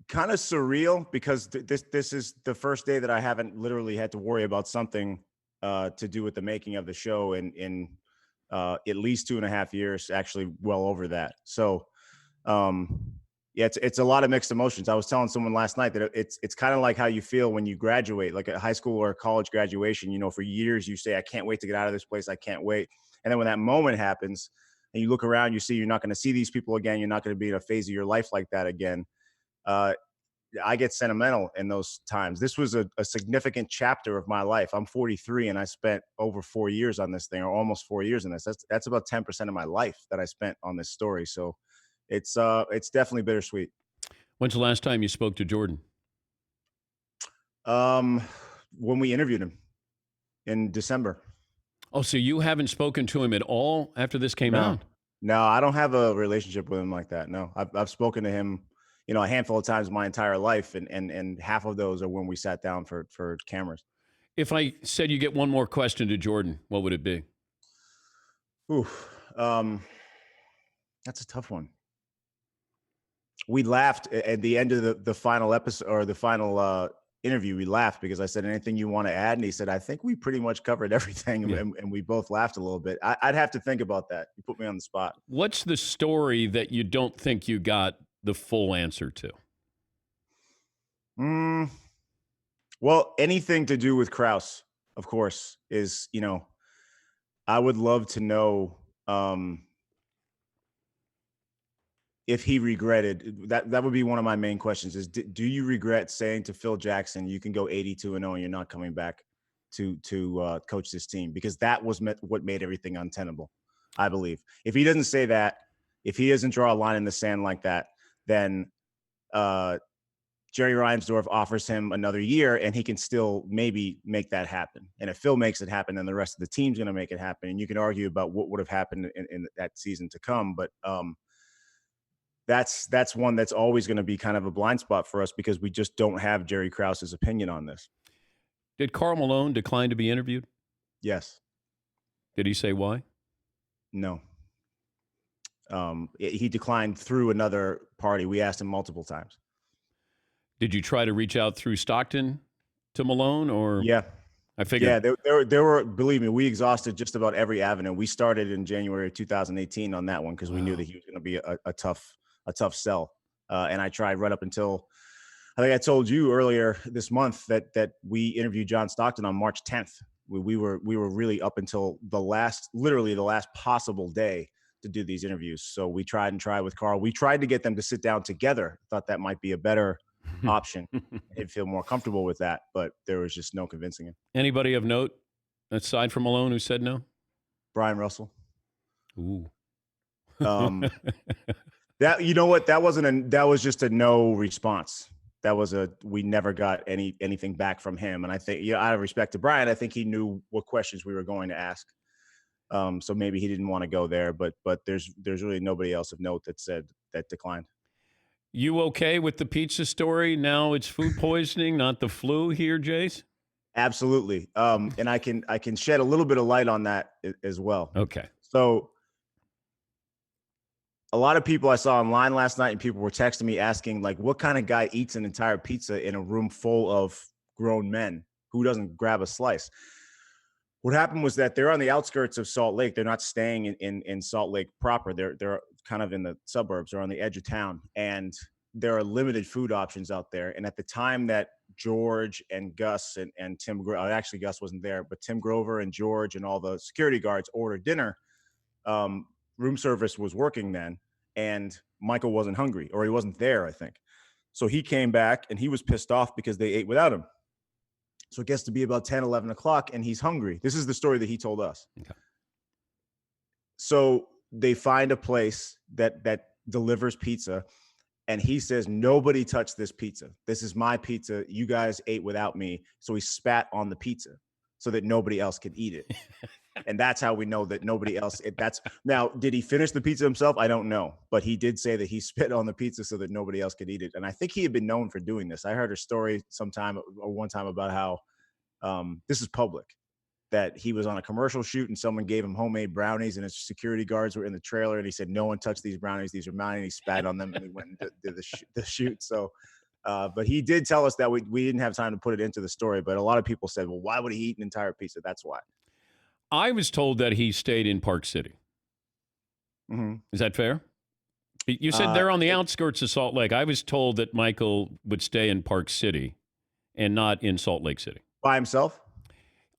surreal because this is the first day that I haven't literally had to worry about something to do with the making of the show in at least 2.5 years, actually well over that. So, yeah, it's a lot of mixed emotions. I was telling someone last night that it's kind of like how you feel when you graduate, like a high school or college graduation. You know, for years you say, I can't wait to get out of this place. I can't wait. And then when that moment happens and you look around, you see you're not going to see these people again. You're not going to be in a phase of your life like that again. I get sentimental in those times. This was a significant chapter of my life. I'm 43 and I spent over 4 years on this thing, or almost 4 years in this. That's about 10% of my life that I spent on this story. So it's definitely bittersweet. When's the last time you spoke to Jordan? When we interviewed him in December. Oh, so you haven't spoken to him at all after this came out? No, I don't have a relationship with him like that. No, I've spoken to him, you know, a handful of times my entire life, and half of those are when we sat down for cameras. If I said you get one more question to Jordan, what would it be? Ooh, that's a tough one. We laughed at the end of the final episode, or the final interview. We laughed because I said, anything you want to add? And he said, I think we pretty much covered everything. Yeah. And we both laughed a little bit. I'd have to think about that. You put me on the spot. What's the story that you don't think you got the full answer to? Well, anything to do with Krause, of course, is, you know, I would love to know if he regretted that. Would be one of my main questions is, do you regret saying to Phil Jackson, you can go 82-0 and you're not coming back to coach this team? Because that was what made everything untenable, I believe. If he doesn't say that, if he doesn't draw a line in the sand like that, then Jerry Reinsdorf offers him another year and he can still maybe make that happen. And if Phil makes it happen, then the rest of the team's going to make it happen. And you can argue about what would have happened in that season to come. But that's one that's always going to be kind of a blind spot for us because we just don't have Jerry Krause's opinion on this. Did Karl Malone decline to be interviewed? Yes. Did he say why? No. He declined through another party. We asked him multiple times. Did you try to reach out through Stockton to Malone, or? Yeah. I figured. Yeah, there were, believe me, we exhausted just about every avenue. We started in January of 2018 on that one because we knew that he was going to be a tough sell. And I tried right up until, I think I told you earlier this month that we interviewed John Stockton on March 10th. We were really up until literally the last possible day to do these interviews. So we tried with Karl. We tried to get them to sit down together. Thought that might be a better option. He'd feel more comfortable with that, but there was just no convincing him. Anybody of note aside from Malone who said no? Brian Russell. Ooh. That, you know what? That was just a no response. We never got anything back from him. And I think, out of respect to Brian, I think he knew what questions we were going to ask. So maybe he didn't want to go there, but there's really nobody else of note that declined. You okay with the pizza story? Now it's food poisoning, not the flu here, Jace? Absolutely. And I can shed a little bit of light on that as well. Okay. So a lot of people I saw online last night, and people were texting me asking, like, what kind of guy eats an entire pizza in a room full of grown men? Who doesn't grab a slice? What happened was that they're on the outskirts of Salt Lake. They're not staying in Salt Lake proper. They're kind of in the suburbs or on the edge of town. And there are limited food options out there. And at the time that George and Gus and Tim, actually Gus wasn't there, but Tim Grover and George and all the security guards ordered dinner, room service was working then. And Michael wasn't hungry, or he wasn't there, I think. So he came back and he was pissed off because they ate without him. So it gets to be about 10, 11 o'clock and he's hungry. This is the story that he told us. Okay. So they find a place that delivers pizza, and he says, nobody touched this pizza. This is my pizza. You guys ate without me. So he spat on the pizza so that nobody else could eat it. And that's how we know that nobody else. Now, did he finish the pizza himself? I don't know, but he did say that he spit on the pizza so that nobody else could eat it. And I think he had been known for doing this. I heard a story one time about how this is public, that he was on a commercial shoot and someone gave him homemade brownies and his security guards were in the trailer and he said, no one touched these brownies. These are mine. And he spat on them and he went and did the shoot. So, but he did tell us that we didn't have time to put it into the story, but a lot of people said, well, why would he eat an entire pizza? That's why. I was told that he stayed in Park City. Mm-hmm. Is that fair? You said they're on the outskirts of Salt Lake. I was told that Michael would stay in Park City and not in Salt Lake City. By himself?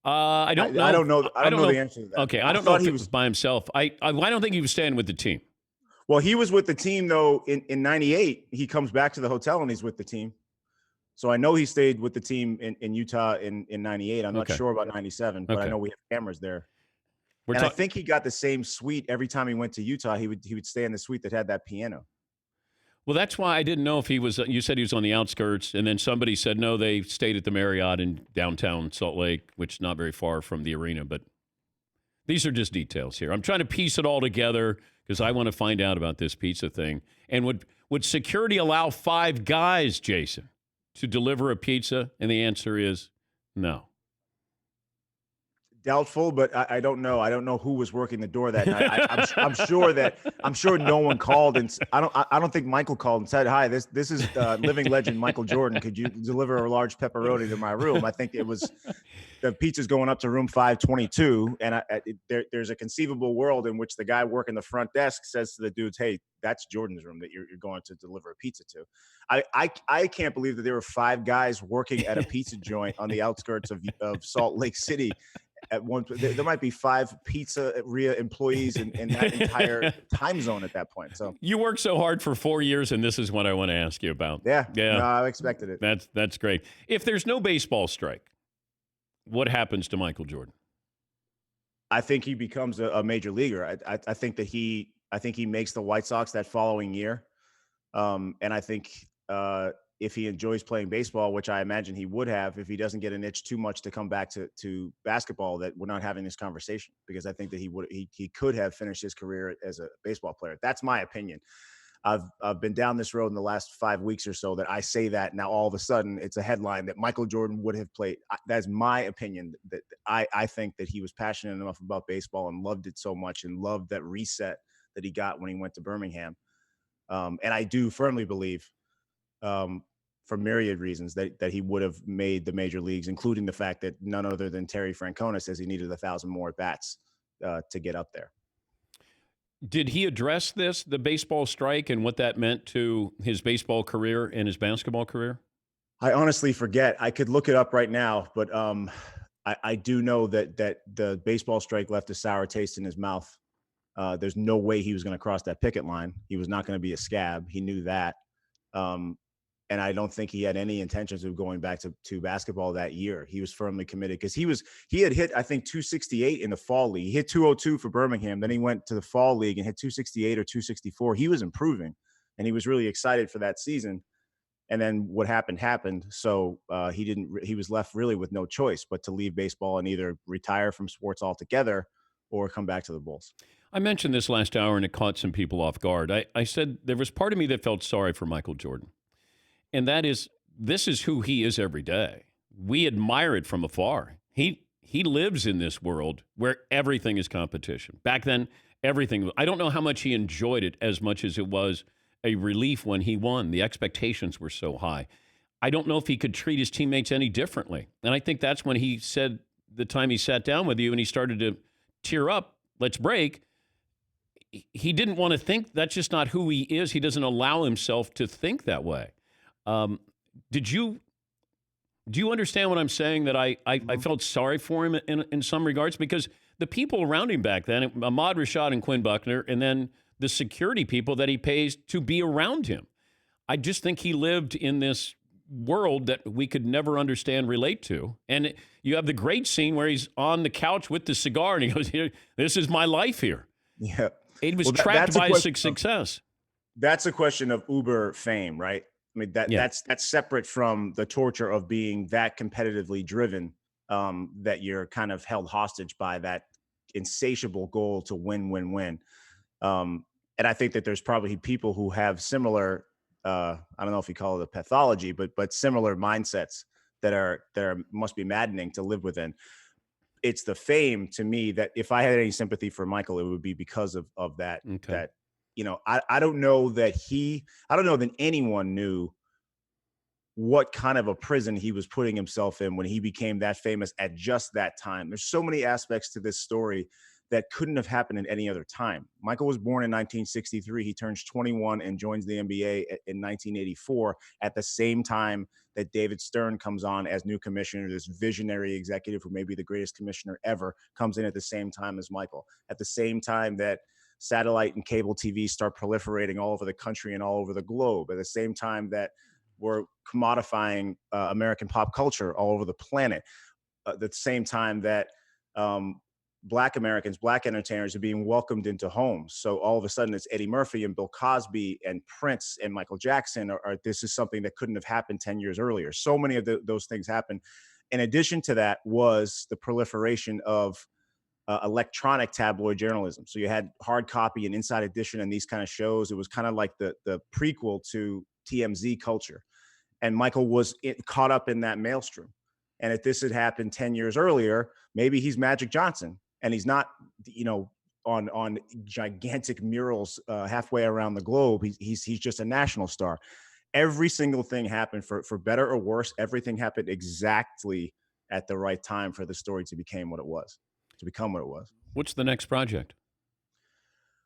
I don't know. I don't know the answer to that. Okay, I don't know if he was by himself. I don't think he was staying with the team. Well, he was with the team, though, in 98. He comes back to the hotel and he's with the team. So I know he stayed with the team in Utah in 98. I'm not sure about 97, but I know we have cameras there. I think he got the same suite every time he went to Utah. He would stay in the suite that had that piano. Well, that's why I didn't know if he was. You said he was on the outskirts, and then somebody said no, they stayed at the Marriott in downtown Salt Lake, which is not very far from the arena. But these are just details here. I'm trying to piece it all together because I want to find out about this pizza thing. And would security allow 5 guys, Jason, to deliver a pizza? And the answer is no. Doubtful, but I don't know. I don't know who was working the door that night. I'm sure no one called, and I don't think Michael called and said, "Hi, this is living legend Michael Jordan. Could you deliver a large pepperoni to my room?" I think it was the pizza's going up to room 522, and there's a conceivable world in which the guy working the front desk says to the dudes, "Hey, that's Jordan's room that you're going to deliver a pizza to." I can't believe that there were 5 guys working at a pizza joint on the outskirts of Salt Lake City. At one, there might be 5 pizzeria employees in that entire time zone at that point. So you worked so hard for 4 years, and this is what I want to ask you about. Yeah. No, I expected it. That's great. If there's no baseball strike, what happens to Michael Jordan? I think he becomes a major leaguer. I think that he makes the White Sox that following year, and I think if he enjoys playing baseball, which I imagine he would have, if he doesn't get an itch too much to come back to basketball, that we're not having this conversation, because I think that he could have finished his career as a baseball player. That's my opinion. I've been down this road in the last 5 weeks or so that I say that now all of a sudden it's a headline that Michael Jordan would have played. That's my opinion. That I think that he was passionate enough about baseball and loved it so much and loved that reset that he got when he went to Birmingham. And I do firmly believe, for myriad reasons, that he would have made the major leagues, including the fact that none other than Terry Francona says he needed 1,000 more at bats to get up there. Did he address the baseball strike, and what that meant to his baseball career and his basketball career? I honestly forget. I could look it up right now, but I do know that the baseball strike left a sour taste in his mouth. There's no way he was going to cross that picket line. He was not going to be a scab. He knew that. And I don't think he had any intentions of going back to basketball that year. He was firmly committed because he had hit, I think, 268 in the fall league. He hit 202 for Birmingham. Then he went to the fall league and hit 268 or 264. He was improving, and he was really excited for that season. And then what happened. So he was left really with no choice but to leave baseball and either retire from sports altogether or come back to the Bulls. I mentioned this last hour, and it caught some people off guard. I said there was part of me that felt sorry for Michael Jordan. And that is, this is who he is every day. We admire it from afar. He lives in this world where everything is competition. Back then, everything. I don't know how much he enjoyed it as much as it was a relief when he won. The expectations were so high. I don't know if he could treat his teammates any differently. And I think that's when he said, the time he sat down with you and he started to tear up, let's break. He didn't want to think. That's just not who he is. He doesn't allow himself to think that way. Do you understand what I'm saying? That I felt sorry for him in some regards, because the people around him back then, Ahmad Rashad and Quinn Buckner, and then the security people that he pays to be around him. I just think he lived in this world that we could never understand, relate to. And you have the great scene where he's on the couch with the cigar and he goes, "Here, this is my life here." Yeah. He was Well, trapped that's a by question success. That's a question of Uber fame, right? I mean, Yeah. that's separate from the torture of being that competitively driven, that you're kind of held hostage by that insatiable goal to win, win, win. And I think that there's probably people who have similar, I don't know if you call it a pathology, but similar mindsets that must be maddening to live within. It's the fame to me that if I had any sympathy for Michael, it would be because of that. Okay. That, you know, I don't know that anyone knew what kind of a prison he was putting himself in when he became that famous at just that time. There's so many aspects to this story that couldn't have happened in any other time. Michael was born in 1963. He turns 21 and joins the NBA in 1984 at the same time that David Stern comes on as new commissioner. This visionary executive who may be the greatest commissioner ever comes in at the same time as Michael. At the same time that satellite and cable TV start proliferating all over the country and all over the globe. At the same time that we're commodifying American pop culture all over the planet. At the same time that Black Americans, Black entertainers are being welcomed into homes. So all of a sudden it's Eddie Murphy and Bill Cosby and Prince and Michael Jackson. Or this is something that couldn't have happened 10 years earlier. So many of those things happen. In addition to that was the proliferation of electronic tabloid journalism. So you had hard copy and Inside Edition and these kind of shows. It was kind of like the prequel to TMZ culture. And Michael was caught up in that maelstrom. And if this had happened 10 years earlier, maybe he's Magic Johnson and he's not, you know, on gigantic murals halfway around the globe. He's just a national star. Every single thing happened for better or worse. Everything happened exactly at the right time for the story to become what it was. What's the next project?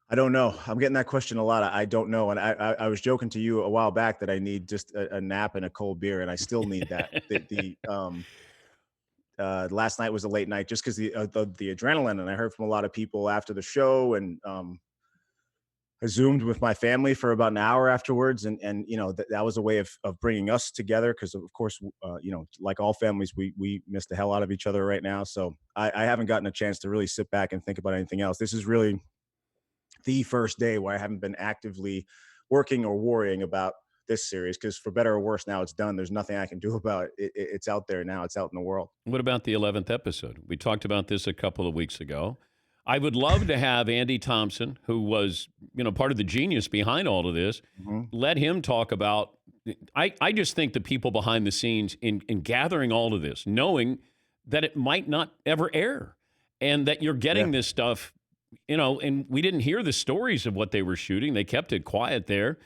I don't know. I'm getting that question a lot. I don't know. And I was joking to you a while back that I need just a nap and a cold beer, and I still need that. Last night was a late night just because the adrenaline, and I heard from a lot of people after the show, and I Zoomed with my family for about an hour afterwards. And you know, that was a way of bringing us together. Cause of course, you know, like all families, we miss the hell out of each other right now. So I haven't gotten a chance to really sit back and think about anything else. This is really the first day where I haven't been actively working or worrying about this series, because for better or worse, now it's done. There's nothing I can do about it. It's out there now. It's out in the world. What about the 11th episode? We talked about this a couple of weeks ago. I would love to have Andy Thompson, who was, you know, part of the genius behind all of this, let him talk about, I just think the people behind the scenes in gathering all of this, knowing that it might not ever air and that you're getting this stuff, you know, and we didn't hear the stories of what they were shooting. They kept it quiet there.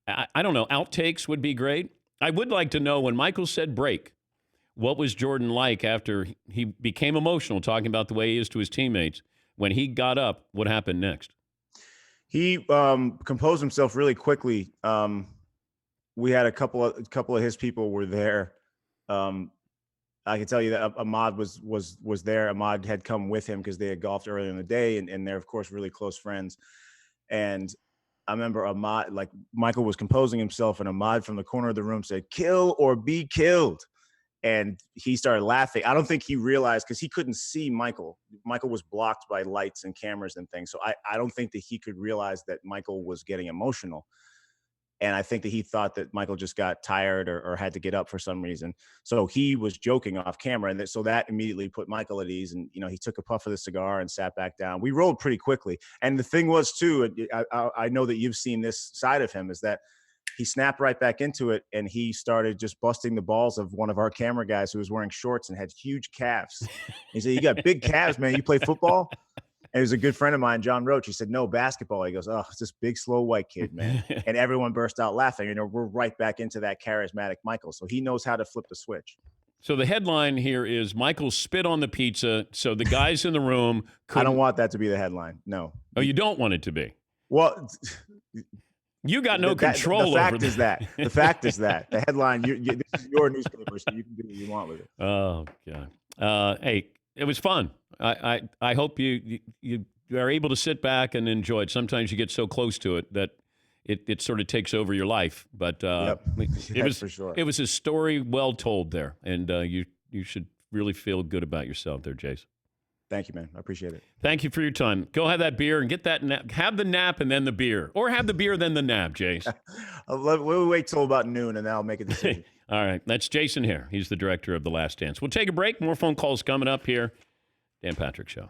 I don't know. Outtakes would be great. I would like to know, when Michael said break, what was Jordan like after he became emotional talking about the way he is to his teammates? When he got up, what happened next? He composed himself really quickly. We had a couple of his people were there. I can tell you that Ahmad was there. Ahmad had come with him because they had golfed earlier in the day, and they're of course really close friends. And I remember Ahmad, like Michael was composing himself, and Ahmad from the corner of the room said, "Kill or be killed." And he started laughing. I don't think he realized, because he couldn't see Michael. Michael was blocked by lights and cameras and things. So I don't think that he could realize that Michael was getting emotional. And I think that he thought that Michael just got tired or had to get up for some reason. So he was joking off camera. And so that immediately put Michael at ease. And, you know, he took a puff of the cigar and sat back down. We rolled pretty quickly. And the thing was, too, I know that you've seen this side of him, is that he snapped right back into it, and he started just busting the balls of one of our camera guys who was wearing shorts and had huge calves. He said, "You got big calves, man. You play football?" And he was a good friend of mine, John Roach. He said, "No, basketball." He goes, "Oh, it's this big, slow white kid, man." And everyone burst out laughing. You know, we're right back into that charismatic Michael. So he knows how to flip the switch. So the headline here is Michael spit on the pizza. So the guys in the room I don't want that to be the headline. No. Oh, you don't want it to be? Well, you got no control the fact over is that. The fact is that. The headline, this is your newspaper, so you can do what you want with it. Oh, God. Hey, it was fun. I hope you are able to sit back and enjoy it. Sometimes you get so close to it that it sort of takes over your life. But it was for sure. It was a story well told there, and you should really feel good about yourself there, Jason. Thank you, man. I appreciate it. Thank you for your time. Go have that beer and get that nap. Have the nap and then the beer. Or have the beer, then the nap, Jace. We'll wait till about noon, and then I'll make a decision. All right. That's Jason Hehir. He's the director of The Last Dance. We'll take a break. More phone calls coming up here. Dan Patrick Show.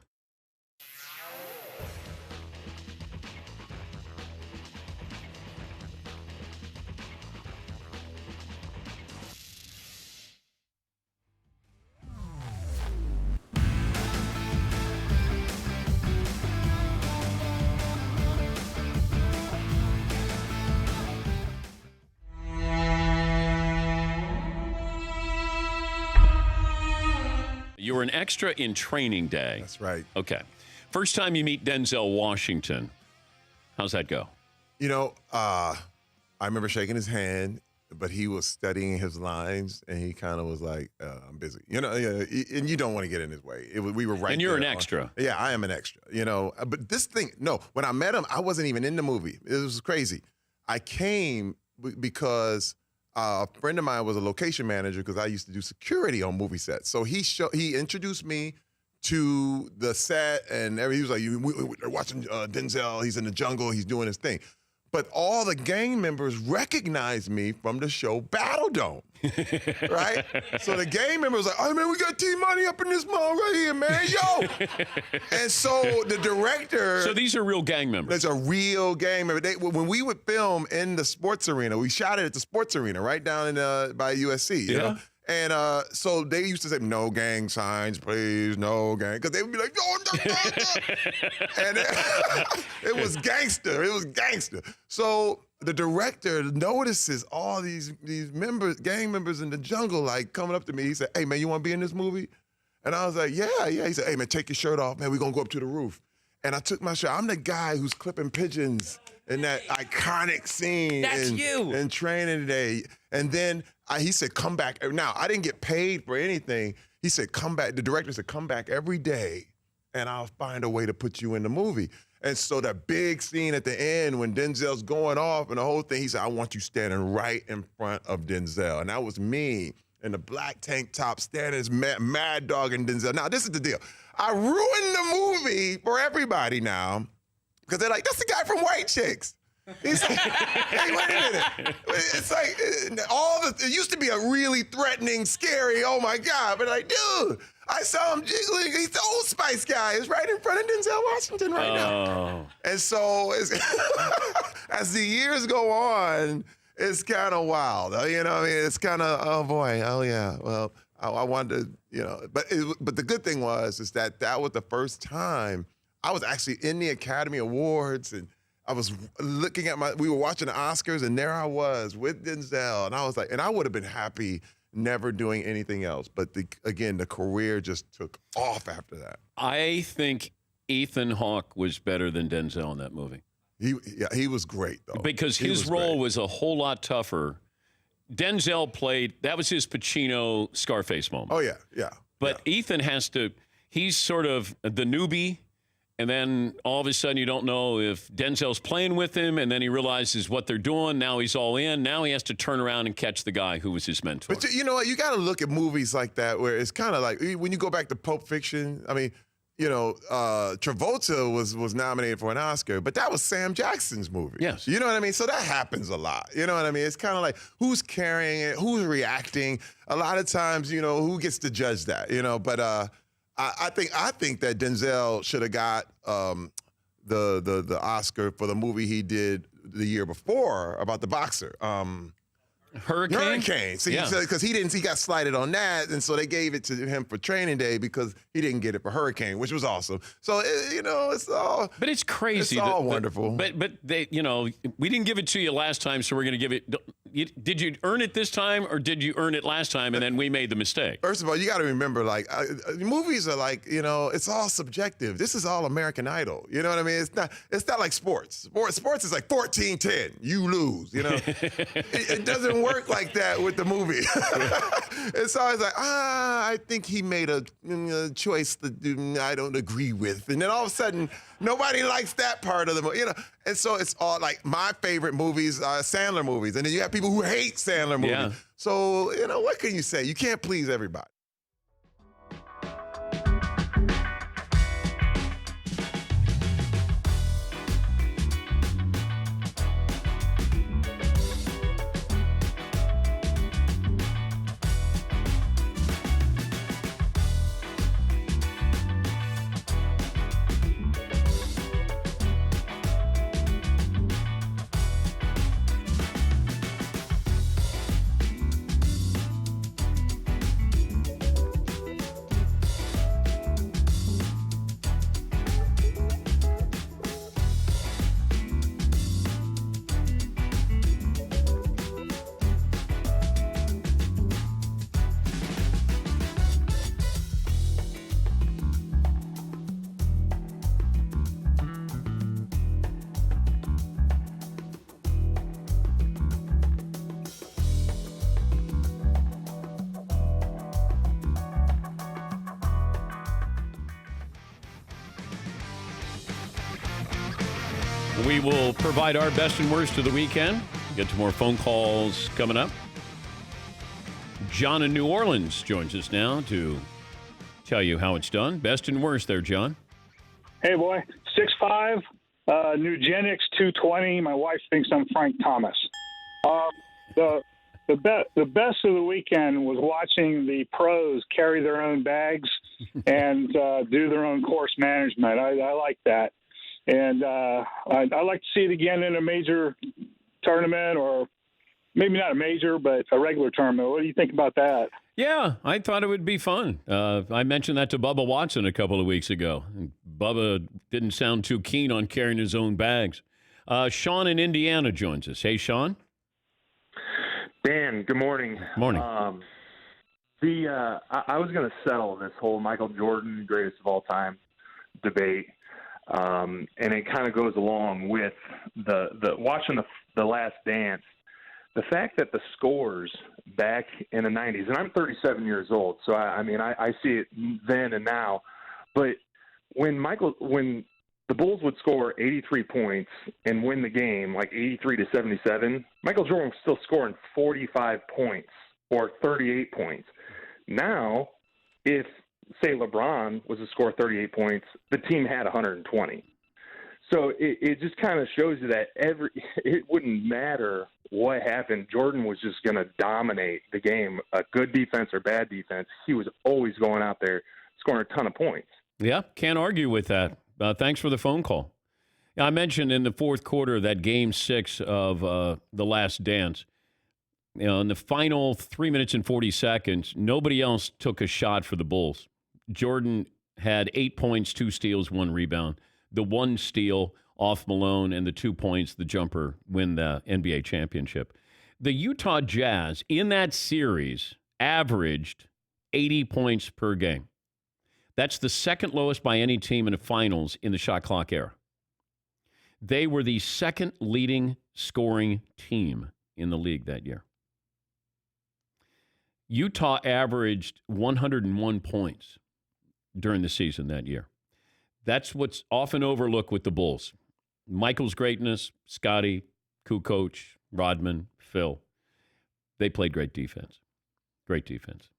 You were an extra in Training Day. That's right. Okay. First time you meet Denzel Washington. How's that go? You know, I remember shaking his hand, but he was studying his lines, and he kind of was like, I'm busy. You know, and you don't want to get in his way. We were right And you're there an extra. Yeah, I am an extra, you know. But this thing, no, when I met him, I wasn't even in the movie. It was crazy. I came because a friend of mine was a location manager because I used to do security on movie sets. So he introduced me to the set, and he was like, we're watching Denzel. He's in the jungle. He's doing his thing. But all the gang members recognized me from the show Battle Dome, right? So the gang members like, oh, man, we got T-Money up in this mall right here, man, yo. And so the director. So these are real gang members. There's a real gang member. When we would film in the sports arena, we shot it at the sports arena right down in by USC, you know? And so they used to say, no gang signs, please, no gang. Because they would be like, no. And it was gangster. It was gangster. So the director notices all these gang members in the jungle, like, coming up to me. He said, hey, man, you want to be in this movie? And I was like, yeah. He said, hey, man, take your shirt off, man. We're going to go up to the roof. And I took my shirt. I'm the guy who's clipping pigeons in that iconic scene. That's you. In Training Day. And then he said, come back. Now, I didn't get paid for anything. He said, come back. The director said, come back every day, and I'll find a way to put you in the movie. And so that big scene at the end when Denzel's going off and the whole thing, he said, I want you standing right in front of Denzel. And that was me in the black tank top standing as mad dog and Denzel. Now, this is the deal. I ruined the movie for everybody now because they're like, that's the guy from White Chicks. He's like, hey, wait a minute. It's like it used to be a really threatening, scary, oh my God. But like, dude, I saw him jiggling. He's the Old Spice guy. He's right in front of Denzel Washington right now. And so as the years go on, it's kind of wild. You know what I mean? It's kind of, oh boy, oh yeah. Well, I wanted to, you know, but the good thing was that was the first time I was actually in the Academy Awards, and I was looking at we were watching the Oscars, and there I was with Denzel, and I was like, and I would have been happy never doing anything else. But again, the career just took off after that. I think Ethan Hawke was better than Denzel in that movie. He was great, though. Because his role was a whole lot tougher. Denzel played, that was his Pacino Scarface moment. Oh, yeah. But Ethan he's sort of the newbie. And then all of a sudden you don't know if Denzel's playing with him, and then he realizes what they're doing. Now he's all in. Now he has to turn around and catch the guy who was his mentor. But you know what? You got to look at movies like that where it's kind of like when you go back to Pulp Fiction. I mean, you know, Travolta was nominated for an Oscar, but that was Sam Jackson's movie. Yes. You know what I mean? So that happens a lot. You know what I mean? It's kind of like who's carrying it, who's reacting. A lot of times, you know, who gets to judge that, you know, but I think that Denzel should have got the Oscar for the movie he did the year before about the boxer. Hurricane. See, because he got slighted on that, and so they gave it to him for Training Day because he didn't get it for Hurricane, which was awesome. So you know, it's all. But it's crazy. It's all wonderful. But they, you know, we didn't give it to you last time, so we're going to give it. Did you earn it this time, or did you earn it last time, and then we made the mistake? First of all, you got to remember, like, movies are like, you know, it's all subjective. This is all American Idol. You know what I mean? It's not like sports. Sports is like 14-10. You lose. You know, it doesn't work like that with the movie. It's always like, I think he made a choice that I don't agree with, and then all of a sudden nobody likes that part of the movie, you know. And so it's all like my favorite movies are Sandler movies, and then you have people who hate Sandler movies. Yeah. So you know, what can you say? You can't please everybody. We will provide our best and worst of the weekend. Get to more phone calls coming up. John in New Orleans joins us now to tell you how it's done. Best and worst there, John. Hey, boy. 6'5", Nugenics 220. My wife thinks I'm Frank Thomas. The best of the weekend was watching the pros carry their own bags and do their own course management. I like that. And I'd like to see it again in a major tournament, or maybe not a major, but a regular tournament. What do you think about that? Yeah, I thought it would be fun. I mentioned that to Bubba Watson a couple of weeks ago. Bubba didn't sound too keen on carrying his own bags. Sean in Indiana joins us. Hey, Sean. Dan, good morning. Morning. I was going to settle this whole Michael Jordan greatest of all time debate, and it kind of goes along with the watching the Last Dance. The fact that the scores back in the 90s, and I'm 37 years old, so I see it then and now, but when the Bulls would score 83 points and win the game, like 83-77, Michael Jordan was still scoring 45 points or 38 points. Now, if, say, LeBron was to score 38 points, the team had 120. So it just kind of shows you that it wouldn't matter what happened. Jordan was just going to dominate the game, a good defense or bad defense. He was always going out there scoring a ton of points. Yeah, can't argue with that. Thanks for the phone call. I mentioned in the fourth quarter, that Game 6 of The Last Dance, in the final 3 minutes and 40 seconds, nobody else took a shot for the Bulls. Jordan had 8 points, 2 steals, 1 rebound. The 1 steal off Malone and the 2 points, the jumper, win the NBA championship. The Utah Jazz in that series averaged 80 points per game. That's the second lowest by any team in the finals in the shot clock era. They were the second leading scoring team in the league that year. Utah averaged 101 points during the season that year. That's what's often overlooked with the Bulls. Michael's greatness, Scotty, Kukoc, Rodman, Phil. They played great defense. Great defense.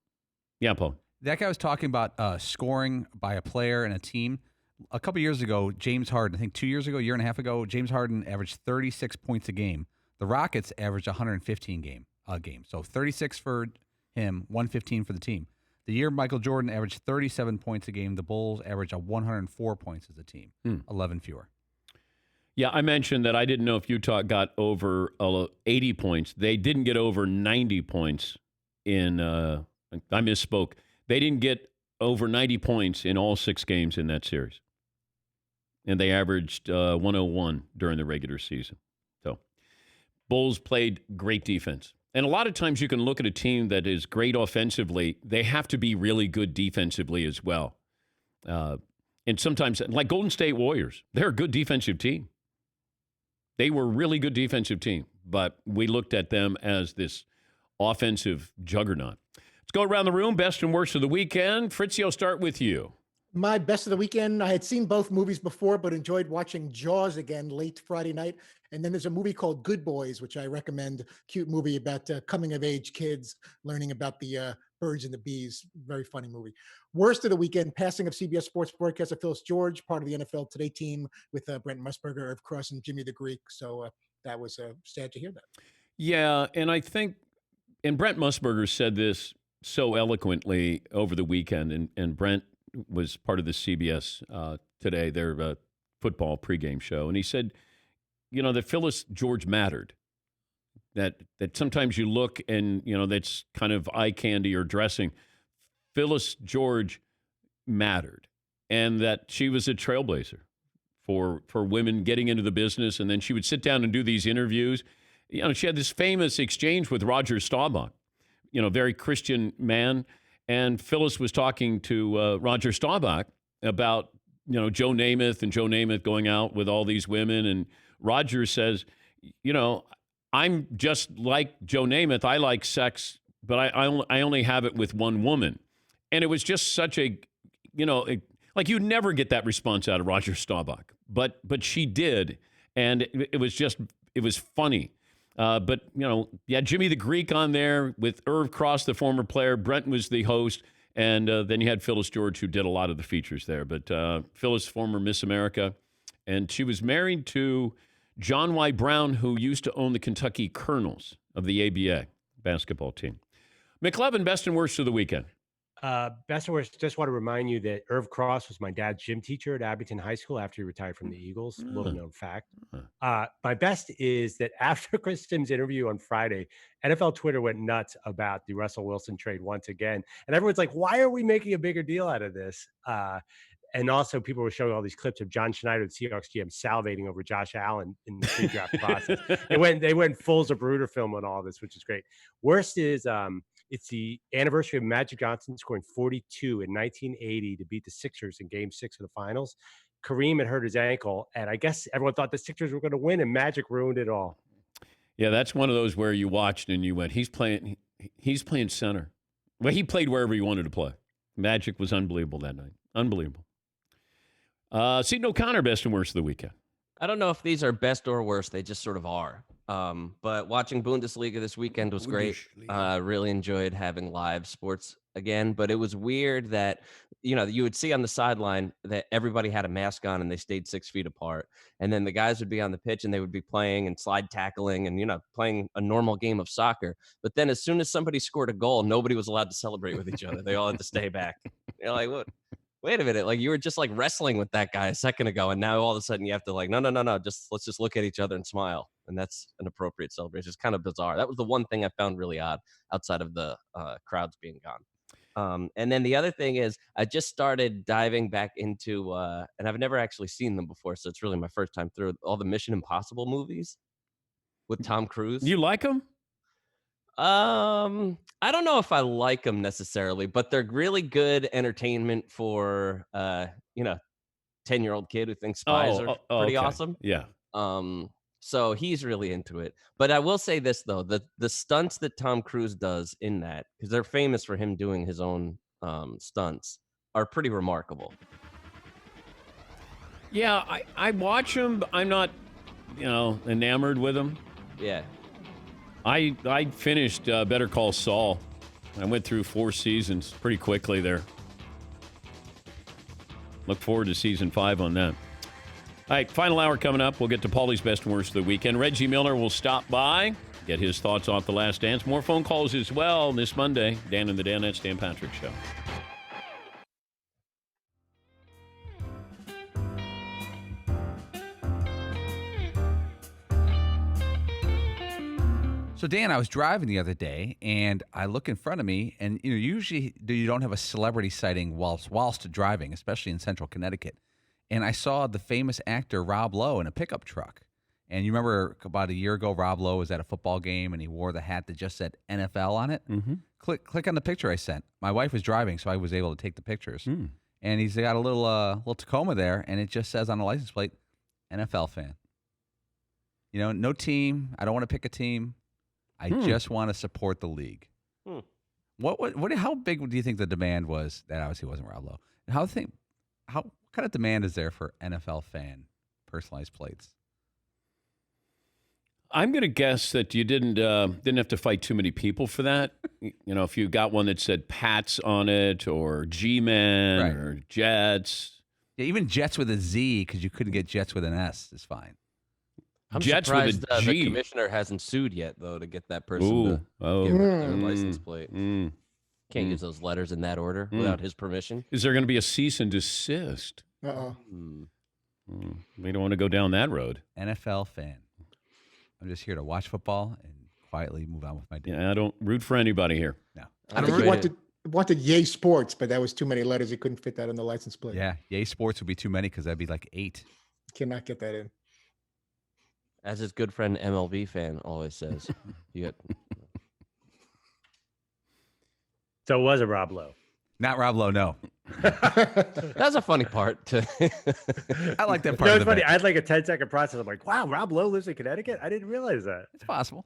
Yeah, Paul. That guy was talking about scoring by a player and a team. A couple years ago, James Harden, I think 2 years ago, year and a half ago, James Harden averaged 36 points a game. The Rockets averaged 115 a game. So 36 for him, 115 for the team. The year Michael Jordan averaged 37 points a game, the Bulls averaged 104 points as a team, 11 fewer. Yeah, I mentioned that I didn't know if Utah got over 80 points. They didn't get over 90 points in I misspoke. They didn't get over 90 points in all 6 games in that series. And they averaged 101 during the regular season. So Bulls played great defense. And a lot of times you can look at a team that is great offensively. They have to be really good defensively as well. And sometimes, like Golden State Warriors, they're a good defensive team. They were a really good defensive team. But we looked at them as this offensive juggernaut. Let's go around the room. Best and worst of the weekend. Fritzy, I'll start with you. My best of the weekend, I had seen both movies before, but enjoyed watching Jaws again late Friday night. And then there's a movie called Good Boys, which I recommend. Cute movie about coming-of-age kids learning about the birds and the bees. Very funny movie. Worst of the weekend, passing of CBS Sports broadcaster Phyllis George, part of the NFL Today team with Brent Musburger, Irv Cross, and Jimmy the Greek. So that was sad to hear that. Yeah, and I think, and Brent Musburger said this so eloquently over the weekend, and Brent was part of the CBS Today, their football pregame show, and he said, you know, that Phyllis George mattered. That sometimes you look and, you know, that's kind of eye candy or dressing. Phyllis George mattered, and that she was a trailblazer for women getting into the business, and then she would sit down and do these interviews. You know, she had this famous exchange with Roger Staubach, you know, very Christian man, and Phyllis was talking to Roger Staubach about, you know, Joe Namath and Joe Namath going out with all these women, and Roger says, you know, I'm just like Joe Namath. I like sex, but I only have it with one woman. And it was just such a, you know, like you'd never get that response out of Roger Staubach. But she did. and it was funny. But, you had Jimmy the Greek on there with Irv Cross, the former player. Brent was the host. And then you had Phyllis George, who did a lot of the features there. But Phyllis, former Miss America. And she was married to John Y. Brown, who used to own the Kentucky Colonels of the ABA basketball team. McLevin, best and worst of the weekend. Best and worst, just want to remind you that Irv Cross was my dad's gym teacher at Abington High School after he retired from the Eagles. Little known fact. My best is that after Chris Sims' interview on Friday, NFL Twitter went nuts about the Russell Wilson trade once again. And everyone's like, why are we making a bigger deal out of this? And also people were showing all these clips of John Schneider, the Seahawks GM, salivating over Josh Allen in the pre-draft process. They went full Zapruder film on all this, which is great. Worst is it's the anniversary of Magic Johnson scoring 42 in 1980 to beat the Sixers in Game 6 of the Finals. Kareem had hurt his ankle, and I guess everyone thought the Sixers were going to win, and Magic ruined it all. Yeah, that's one of those where you watched and you went, he's playing center. Well, he played wherever he wanted to play. Magic was unbelievable that night. Unbelievable. Seton O'Connor, best and worst of the weekend. I don't know if these are best or worst. They just sort of are. But watching Bundesliga this weekend was great. Really enjoyed having live sports again. But it was weird that, you would see on the sideline that everybody had a mask on and they stayed 6 feet apart. And then the guys would be on the pitch and they would be playing and slide tackling and, playing a normal game of soccer. But then as soon as somebody scored a goal, nobody was allowed to celebrate with each other. They all had to stay back. You're like, what? Wait a minute, like you were just like wrestling with that guy a second ago, and now all of a sudden you have to like, no, let's just look at each other and smile, and that's an appropriate celebration. It's kind of bizarre. That was the one thing I found really odd outside of the crowds being gone. And then the other thing is I just started diving back into, and I've never actually seen them before, so it's really my first time through all the Mission Impossible movies with Tom Cruise. You like them? I don't know if I like them necessarily, but they're really good entertainment for 10-year-old kid who thinks spies are pretty awesome. Yeah. So he's really into it. But I will say this though, the stunts that Tom Cruise does in that, because they're famous for him doing his own stunts, are pretty remarkable. Yeah, I watch them, but I'm not, enamored with them. Yeah. I finished Better Call Saul. I went through 4 seasons pretty quickly there. Look forward to season 5 on that. All right, final hour coming up. We'll get to Paulie's best and worst of the weekend. Reggie Miller will stop by, get his thoughts off The Last Dance. More phone calls as well this Monday. Dan and the Danettes, Dan Patrick Show. So, Dan, I was driving the other day, and I look in front of me, and usually you don't have a celebrity sighting whilst driving, especially in central Connecticut. And I saw the famous actor Rob Lowe in a pickup truck. And you remember about a year ago, Rob Lowe was at a football game, and he wore the hat that just said NFL on it. Mm-hmm. Click on the picture I sent. My wife was driving, so I was able to take the pictures. And he's got a little Tacoma there, and it just says on the license plate, NFL fan. No team. I don't want to pick a team. I just want to support the league. How big do you think the demand was? That obviously wasn't Rob Lowe. What kind of demand is there for NFL fan personalized plates? I'm going to guess that you didn't have to fight too many people for that. If you got one that said Pats on it or G-Men or Jets. Yeah, even Jets with a Z, because you couldn't get Jets with an S, is fine. I'm Jets surprised with a G. the commissioner hasn't sued yet, though, to get that person to give their license plate. Can't use those letters in that order without his permission. Is there going to be a cease and desist? We don't want to go down that road. NFL fan. I'm just here to watch football and quietly move on with my day. Yeah, I don't root for anybody here. No. I think he wanted Yay Sports, but that was too many letters. He couldn't fit that on the license plate. Yeah, Yay Sports would be too many because that'd be like 8. Cannot get that in. As his good friend MLB fan always says. So it was a Rob Lowe. Not Rob Lowe, no. That's a funny part. I like that part. It's funny. I had like a 10-second process. I'm like, wow, Rob Lowe lives in Connecticut? I didn't realize that. It's possible.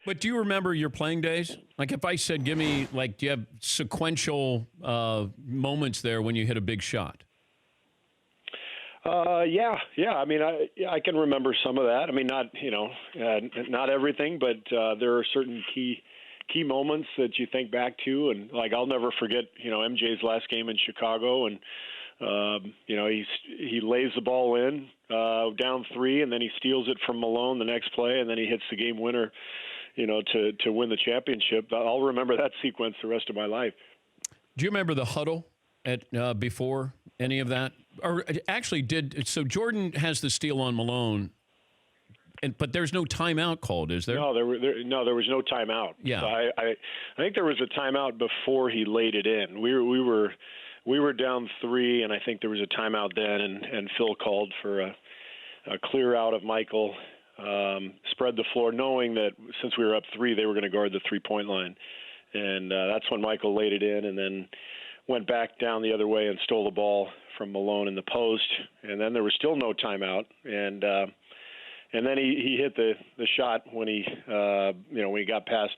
But do you remember your playing days? Like if I said, give me, like, do you have sequential moments there when you hit a big shot? Yeah. I mean, I can remember some of that. I mean, not everything, but there are certain key moments that you think back to, and like I'll never forget, MJ's last game in Chicago, and he lays the ball in down 3, and then he steals it from Malone the next play, and then he hits the game winner, to win the championship. I'll remember that sequence the rest of my life. Do you remember the huddle at before any of that? Or actually so Jordan has the steal on Malone, but there's no timeout called, is there? No, there was no timeout. Yeah. So I think there was a timeout before he laid it in. We were down 3, and I think there was a timeout then, and Phil called for a clear out of Michael, spread the floor, knowing that since we were up 3, they were going to guard the 3-point line, and that's when Michael laid it in, and then went back down the other way and stole the ball from Malone in the post, and then there was still no timeout, and then he hit the shot when he when he got past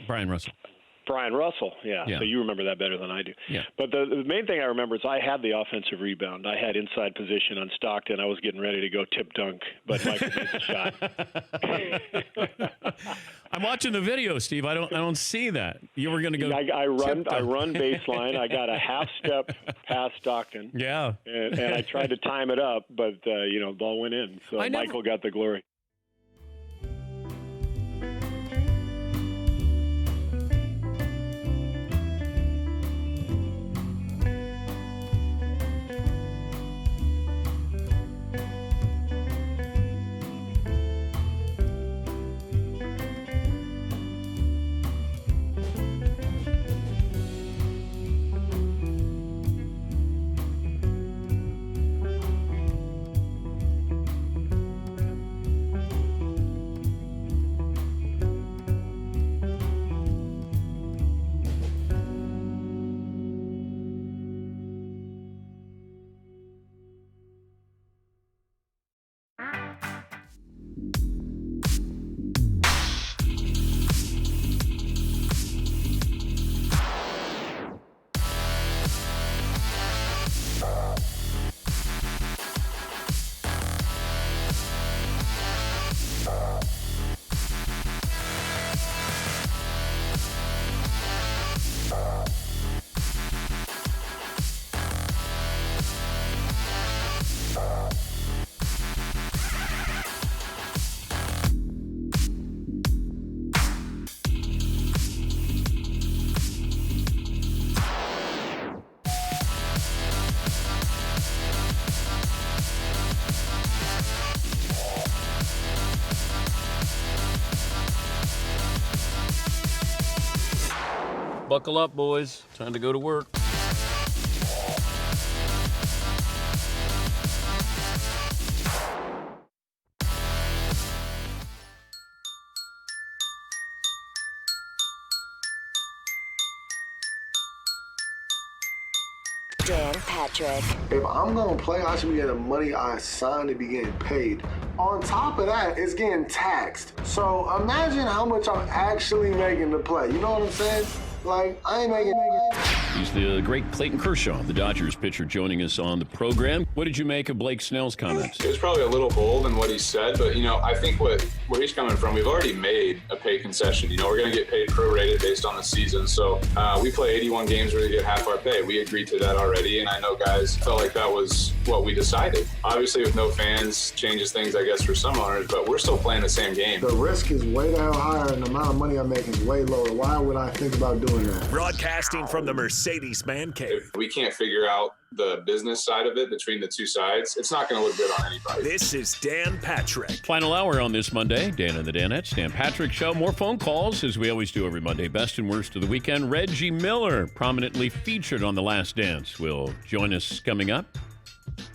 Brian Russell. Brian Russell, yeah. So you remember that better than I do. Yeah. But the main thing I remember is I had the offensive rebound. I had inside position on Stockton. I was getting ready to go tip dunk, but Michael made the shot. I'm watching the video, Steve. I don't see that. You were going to go. I run baseline. I got a half step past Stockton. Yeah. And I tried to time it up, but the ball went in. So Michael got the glory. Buckle up, boys. Time to go to work. Dan Patrick. If I'm going to play, I should be getting the money I signed to be getting paid. On top of that, it's getting taxed. So imagine how much I'm actually making to play. You know what I'm saying? Like, I ain't making. He's the great Clayton Kershaw, the Dodgers pitcher, joining us on the program. What did you make of Blake Snell's comments? It was probably a little bold in what he said, but, I think where he's coming from, we've already made a pay concession. We're going to get paid prorated based on the season. So we play 81 games where we get half our pay. We agreed to that already, and I know guys felt like that was what we decided. Obviously, with no fans, changes things, I guess, for some owners, but we're still playing the same game. The risk is way the hell higher, and the amount of money I'm making is way lower. Why would I think about doing that? Broadcasting from the Mercedes Man Cave. If we can't figure out the business side of it between the two sides, it's not going to look good on anybody. This is Dan Patrick. Final hour on this Monday. Dan and the Danettes, Dan Patrick Show. More phone calls, as we always do every Monday. Best and worst of the weekend. Reggie Miller, prominently featured on The Last Dance, will join us coming up.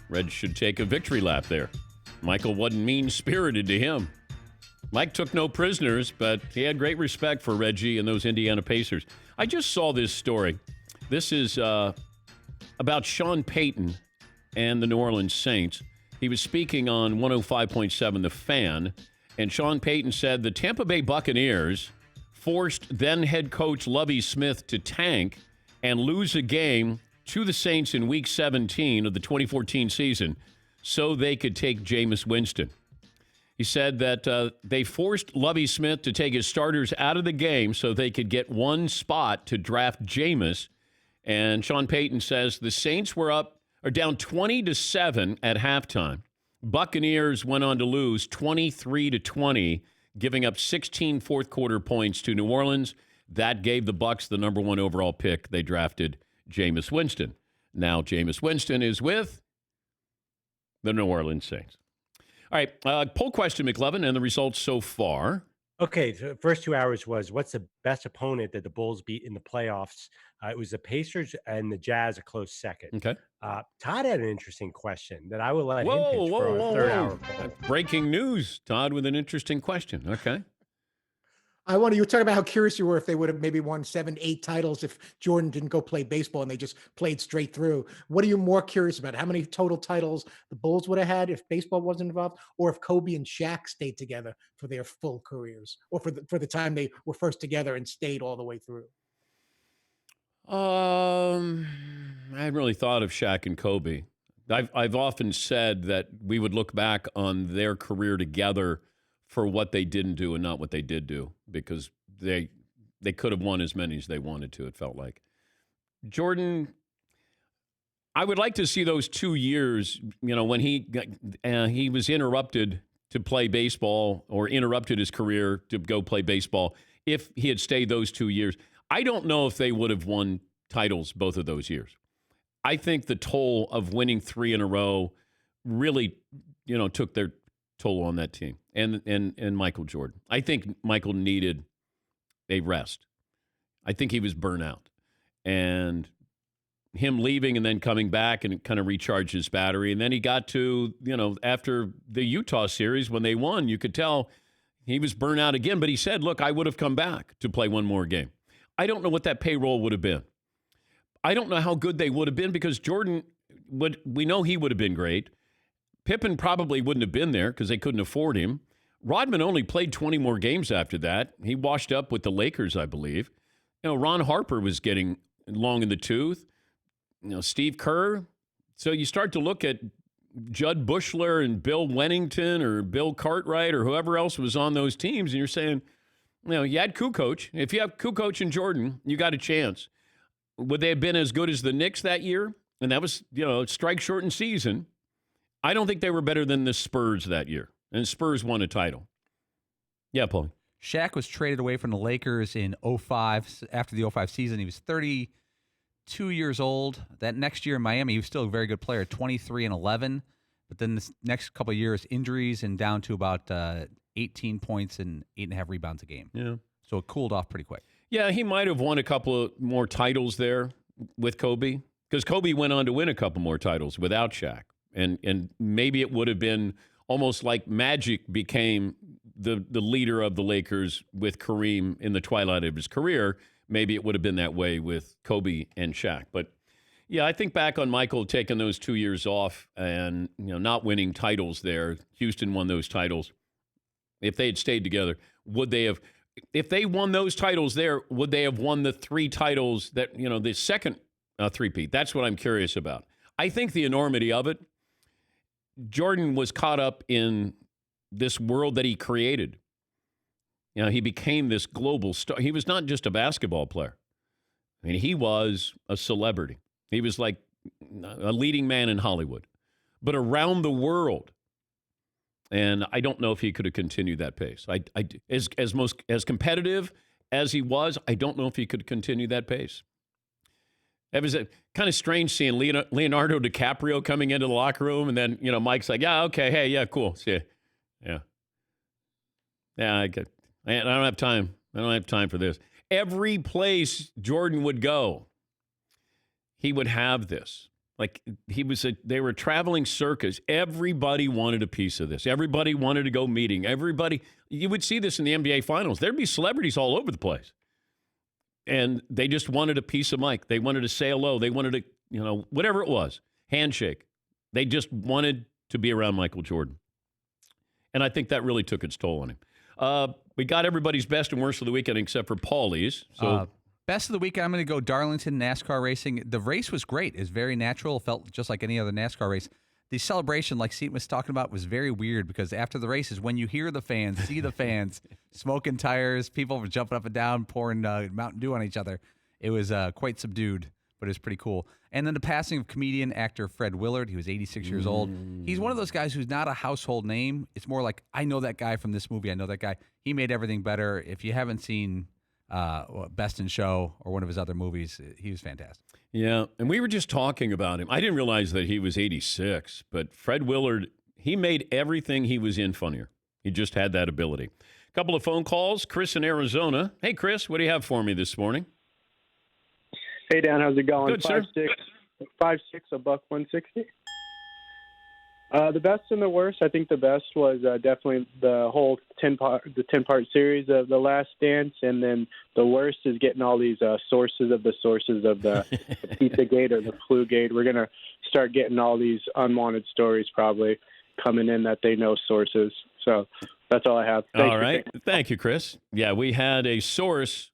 Reg should take a victory lap there. Michael wasn't mean-spirited to him. Mike took no prisoners, but he had great respect for Reggie and those Indiana Pacers. I just saw this story. This is about Sean Payton and the New Orleans Saints. He was speaking on 105.7 The Fan, And Sean Payton said the Tampa Bay Buccaneers forced then head coach Lovie Smith to tank and lose a game to the Saints in Week 17 of the 2014 season so they could take Jameis Winston. He said that they forced Lovie Smith to take his starters out of the game so they could get one spot to draft Jameis. And Sean Payton says the Saints were down 20-7 at halftime. Buccaneers went on to lose 23-20, giving up 16 fourth-quarter points to New Orleans. That gave the Bucs the number 1 overall pick. They drafted Jameis Winston. Now Jameis Winston is with the New Orleans Saints. All right, poll question, McLovin, and the results so far. Okay, the first 2 hours was what's the best opponent that the Bulls beat in the playoffs? It was the Pacers and the Jazz, a close second. Okay. Todd had an interesting question that I will let him pitch for our third hour poll. Breaking news, Todd, with an interesting question. Okay. You were talking about how curious you were if they would have maybe won 7, 8 titles if Jordan didn't go play baseball and they just played straight through. What are you more curious about? How many total titles the Bulls would have had if baseball wasn't involved, or if Kobe and Shaq stayed together for their full careers, or for the time they were first together and stayed all the way through? I hadn't really thought of Shaq and Kobe. I've often said that we would look back on their career together for what they didn't do and not what they did do, because they could have won as many as they wanted to, it felt like. Jordan, I would like to see those 2 years, when he was interrupted to play baseball, or interrupted his career to go play baseball, if he had stayed those 2 years. I don't know if they would have won titles both of those years. I think the toll of winning 3 in a row really, took their toll on that team and Michael Jordan. I think Michael needed a rest. I think he was burnt out. And him leaving and then coming back and kind of recharged his battery. And then he got to, after the Utah series when they won, you could tell he was burnt out again. But he said, look, I would have come back to play one more game. I don't know what that payroll would have been. I don't know how good they would have been, because Jordan, we know he would have been great. Pippen probably wouldn't have been there because they couldn't afford him. Rodman only played 20 more games after that. He washed up with the Lakers, I believe. Ron Harper was getting long in the tooth. Steve Kerr. So you start to look at Judd Bushler and Bill Wennington or Bill Cartwright or whoever else was on those teams, and you're saying, you had Kukoc. If you have Kukoc and Jordan, you got a chance. Would they have been as good as the Knicks that year? And that was, strike shortened season. I don't think they were better than the Spurs that year. And Spurs won a title. Yeah, Paul. Shaq was traded away from the Lakers in 2005. After the 2005 season, he was 32 years old. That next year in Miami, he was still a very good player, 23-11. But then this next couple of years, injuries and down to about 18 points and 8.5 rebounds a game. Yeah. So it cooled off pretty quick. Yeah, he might have won a couple of more titles there with Kobe, because Kobe went on to win a couple more titles without Shaq. And maybe it would have been almost like Magic became the leader of the Lakers with Kareem in the twilight of his career. Maybe it would have been that way with Kobe and Shaq. But, yeah, I think back on Michael taking those 2 years off and not winning titles there. Houston won those titles. If they had stayed together, would they have – if they won those titles there, would they have won the 3 titles that, the second three-peat? That's what I'm curious about. I think the enormity of it, Jordan was caught up in this world that he created. He became this global star. He was not just a basketball player. I mean, he was a celebrity. He was like a leading man in Hollywood, but around the world. And I don't know if he could have continued that pace. As competitive as he was, I don't know if he could continue that pace. It was kind of strange seeing Leonardo DiCaprio coming into the locker room, and then Mike's like, "Yeah, okay, hey, yeah, cool, see ya." Yeah. I don't have time. I don't have time for this. Every place Jordan would go, he would have this. Like they were a traveling circus. Everybody wanted a piece of this. Everybody wanted to go meeting. You would see this in the NBA Finals. There'd be celebrities all over the place. And they just wanted a piece of Mike. They wanted to say hello. They wanted to, whatever it was, handshake. They just wanted to be around Michael Jordan. And I think that really took its toll on him. We got everybody's best and worst of the weekend except for Paulie's. So best of the weekend, I'm going to go Darlington NASCAR racing. The race was great. It was very natural. It felt just like any other NASCAR race. The celebration, like Seton was talking about, was very weird because after the races, when you hear the fans, see the fans, smoking tires, people were jumping up and down, pouring Mountain Dew on each other. It was quite subdued, but it was pretty cool. And then the passing of comedian, actor Fred Willard. He was 86 years old. He's one of those guys who's not a household name. It's more like, I know that guy from this movie. I know that guy. He made everything better. If you haven't seen Best in Show or one of his other movies, he was fantastic. Yeah, and we were just talking about him. I didn't realize that he was 86, but Fred Willard, he made everything he was in funnier. He just had that ability. A couple of phone calls. Chris in Arizona. Hey, Chris, what do you have for me this morning? Hey, Dan, how's it going? Good, sir. 5'6", a buck 160. The best and the worst. I think the best was definitely the whole 10-part series of The Last Dance, and then the worst is getting all these sources of the Pizzagate or the Flugate. We're gonna start getting all these unwanted stories probably coming in that they know sources. So that's all I have. All right, thank you, Chris. Yeah, we had a source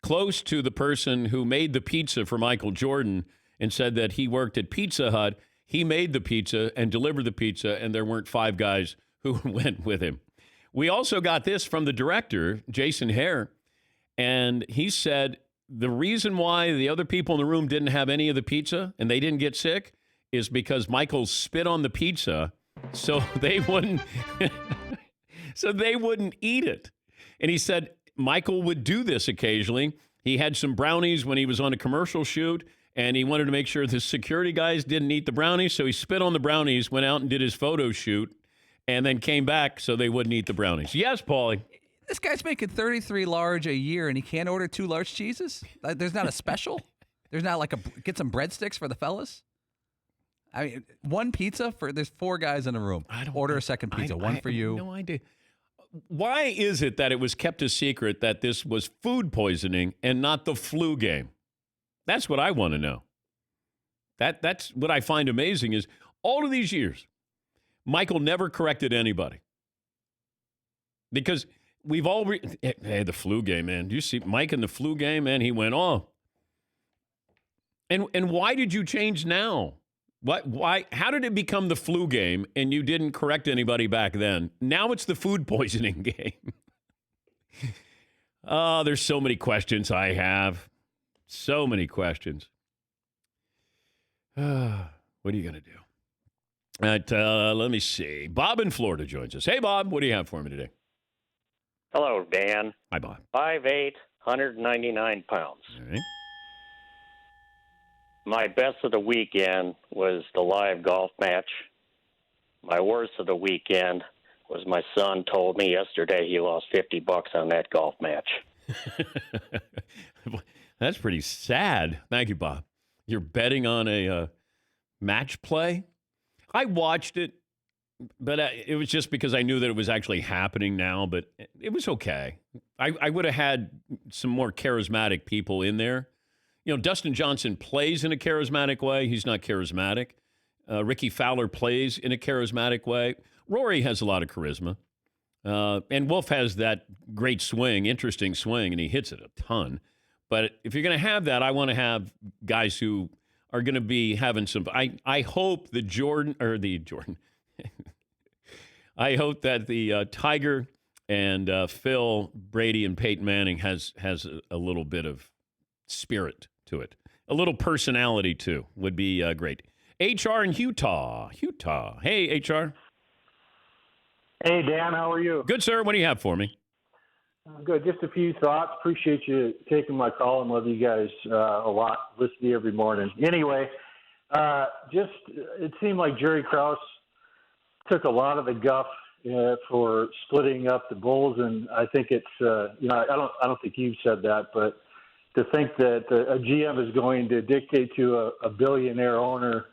close to the person who made the pizza for Michael Jordan and said that he worked at Pizza Hut. He made the pizza and delivered the pizza, and there weren't 5 guys who went with him. We also got this from the director, Jason Hehir, and he said the reason why the other people in the room didn't have any of the pizza and they didn't get sick is because Michael spit on the pizza so they wouldn't eat it. And he said Michael would do this occasionally. He had some brownies when he was on a commercial shoot, and he wanted to make sure the security guys didn't eat the brownies, so he spit on the brownies, went out and did his photo shoot, and then came back so they wouldn't eat the brownies. Yes, Paulie? This guy's making 33 large a year, and he can't order 2 large cheeses? There's not a special? There's not like get some breadsticks for the fellas? I mean, one pizza there's 4 guys in a room. Order a second pizza, one for you. I have no idea. Why is it that it was kept a secret that this was food poisoning and not the flu game? That's what I want to know. That's what I find amazing is all of these years, Michael never corrected anybody. Because we've all, the flu game, man. Do you see Mike in the flu game, man? He went off. And why did you change now? Why? How did it become the flu game and you didn't correct anybody back then? Now it's the food poisoning game. Oh, there's so many questions I have. So many questions. What are you going to do? All right, let me see. Bob in Florida joins us. Hey, Bob, what do you have for me today? Hello, Dan. Hi, Bob. 5'8", 199 pounds. All right. My best of the weekend was the live golf match. My worst of the weekend was my son told me yesterday he lost $50 on that golf match. That's pretty sad. Thank you, Bob. You're betting on a match play? I watched it, but it was just because I knew that it was actually happening now, but it was okay. I would have had some more charismatic people in there. You know, Dustin Johnson plays in a charismatic way. He's not charismatic. Ricky Fowler plays in a charismatic way. Rory has a lot of charisma. And Wolf has that great swing, interesting swing, and he hits it a ton. But if you're going to have that, I want to have guys who are going to be having some. I hope I hope that the Tiger and Phil Brady and Peyton Manning has a little bit of spirit to it, a little personality too. Would be great. HR in Utah. Hey, HR. Hey, Dan. How are you? Good, sir. What do you have for me? Good. Just a few thoughts. Appreciate you taking my call and love you guys a lot. Listen to you every morning. Anyway, it seemed like Jerry Krause took a lot of the guff for splitting up the Bulls, and I think it's I don't think you've said that, but to think that a GM is going to dictate to a billionaire owner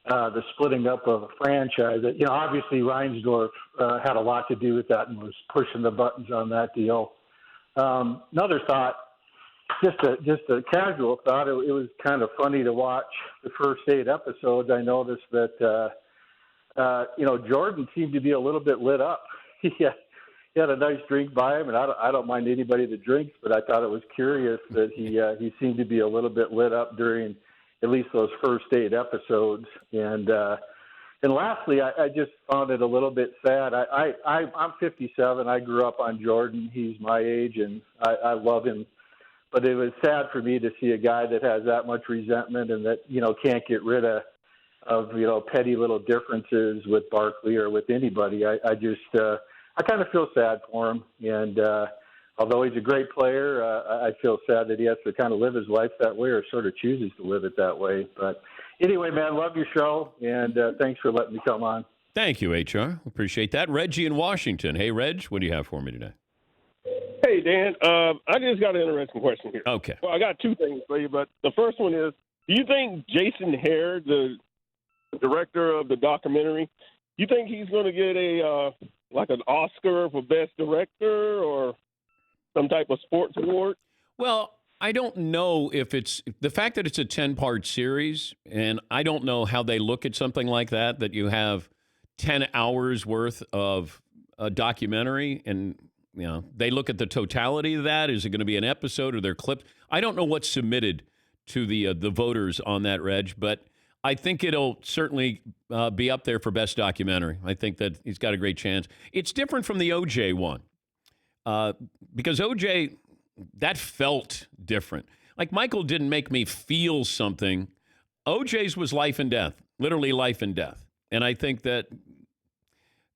the splitting up of a franchise. Obviously Reinsdorf had a lot to do with that and was pushing the buttons on that deal. Another thought, just a casual thought, it was kind of funny to watch the first 8 episodes. I noticed that Jordan seemed to be a little bit lit up. He had a nice drink by him, and I don't mind anybody that drinks, but I thought it was curious that he seemed to be a little bit lit up during at least those first 8 episodes. And lastly, I just found it a little bit sad. I'm 57. I grew up on Jordan. He's my age, and I love him. But it was sad for me to see a guy that has that much resentment and that, can't get rid of petty little differences with Barkley or with anybody. I kind of feel sad for him. And although he's a great player, I feel sad that he has to kind of live his life that way or sort of chooses to live it that way. But anyway, man, love your show, and thanks for letting me come on. Thank you, HR. Appreciate that. Reggie in Washington. Hey, Reg, what do you have for me today? Hey, Dan. I just got an interesting question here. Okay. Well, I got 2 things for you, but the first one is, do you think Jason Hehir, the director of the documentary, you think he's going to get an Oscar for Best Director or some type of sports award? Well, I don't know if it's the fact that it's a 10-part series, and I don't know how they look at something like that you have 10 hours worth of a documentary, and they look at the totality of that. Is it going to be an episode or they're clipped? I don't know what's submitted to the voters on that, Reg, but I think it'll certainly be up there for Best Documentary. I think that he's got a great chance. It's different from the OJ one because OJ, that felt different. Like Michael didn't make me feel something. OJ's was life and death, literally life and death. And I think that,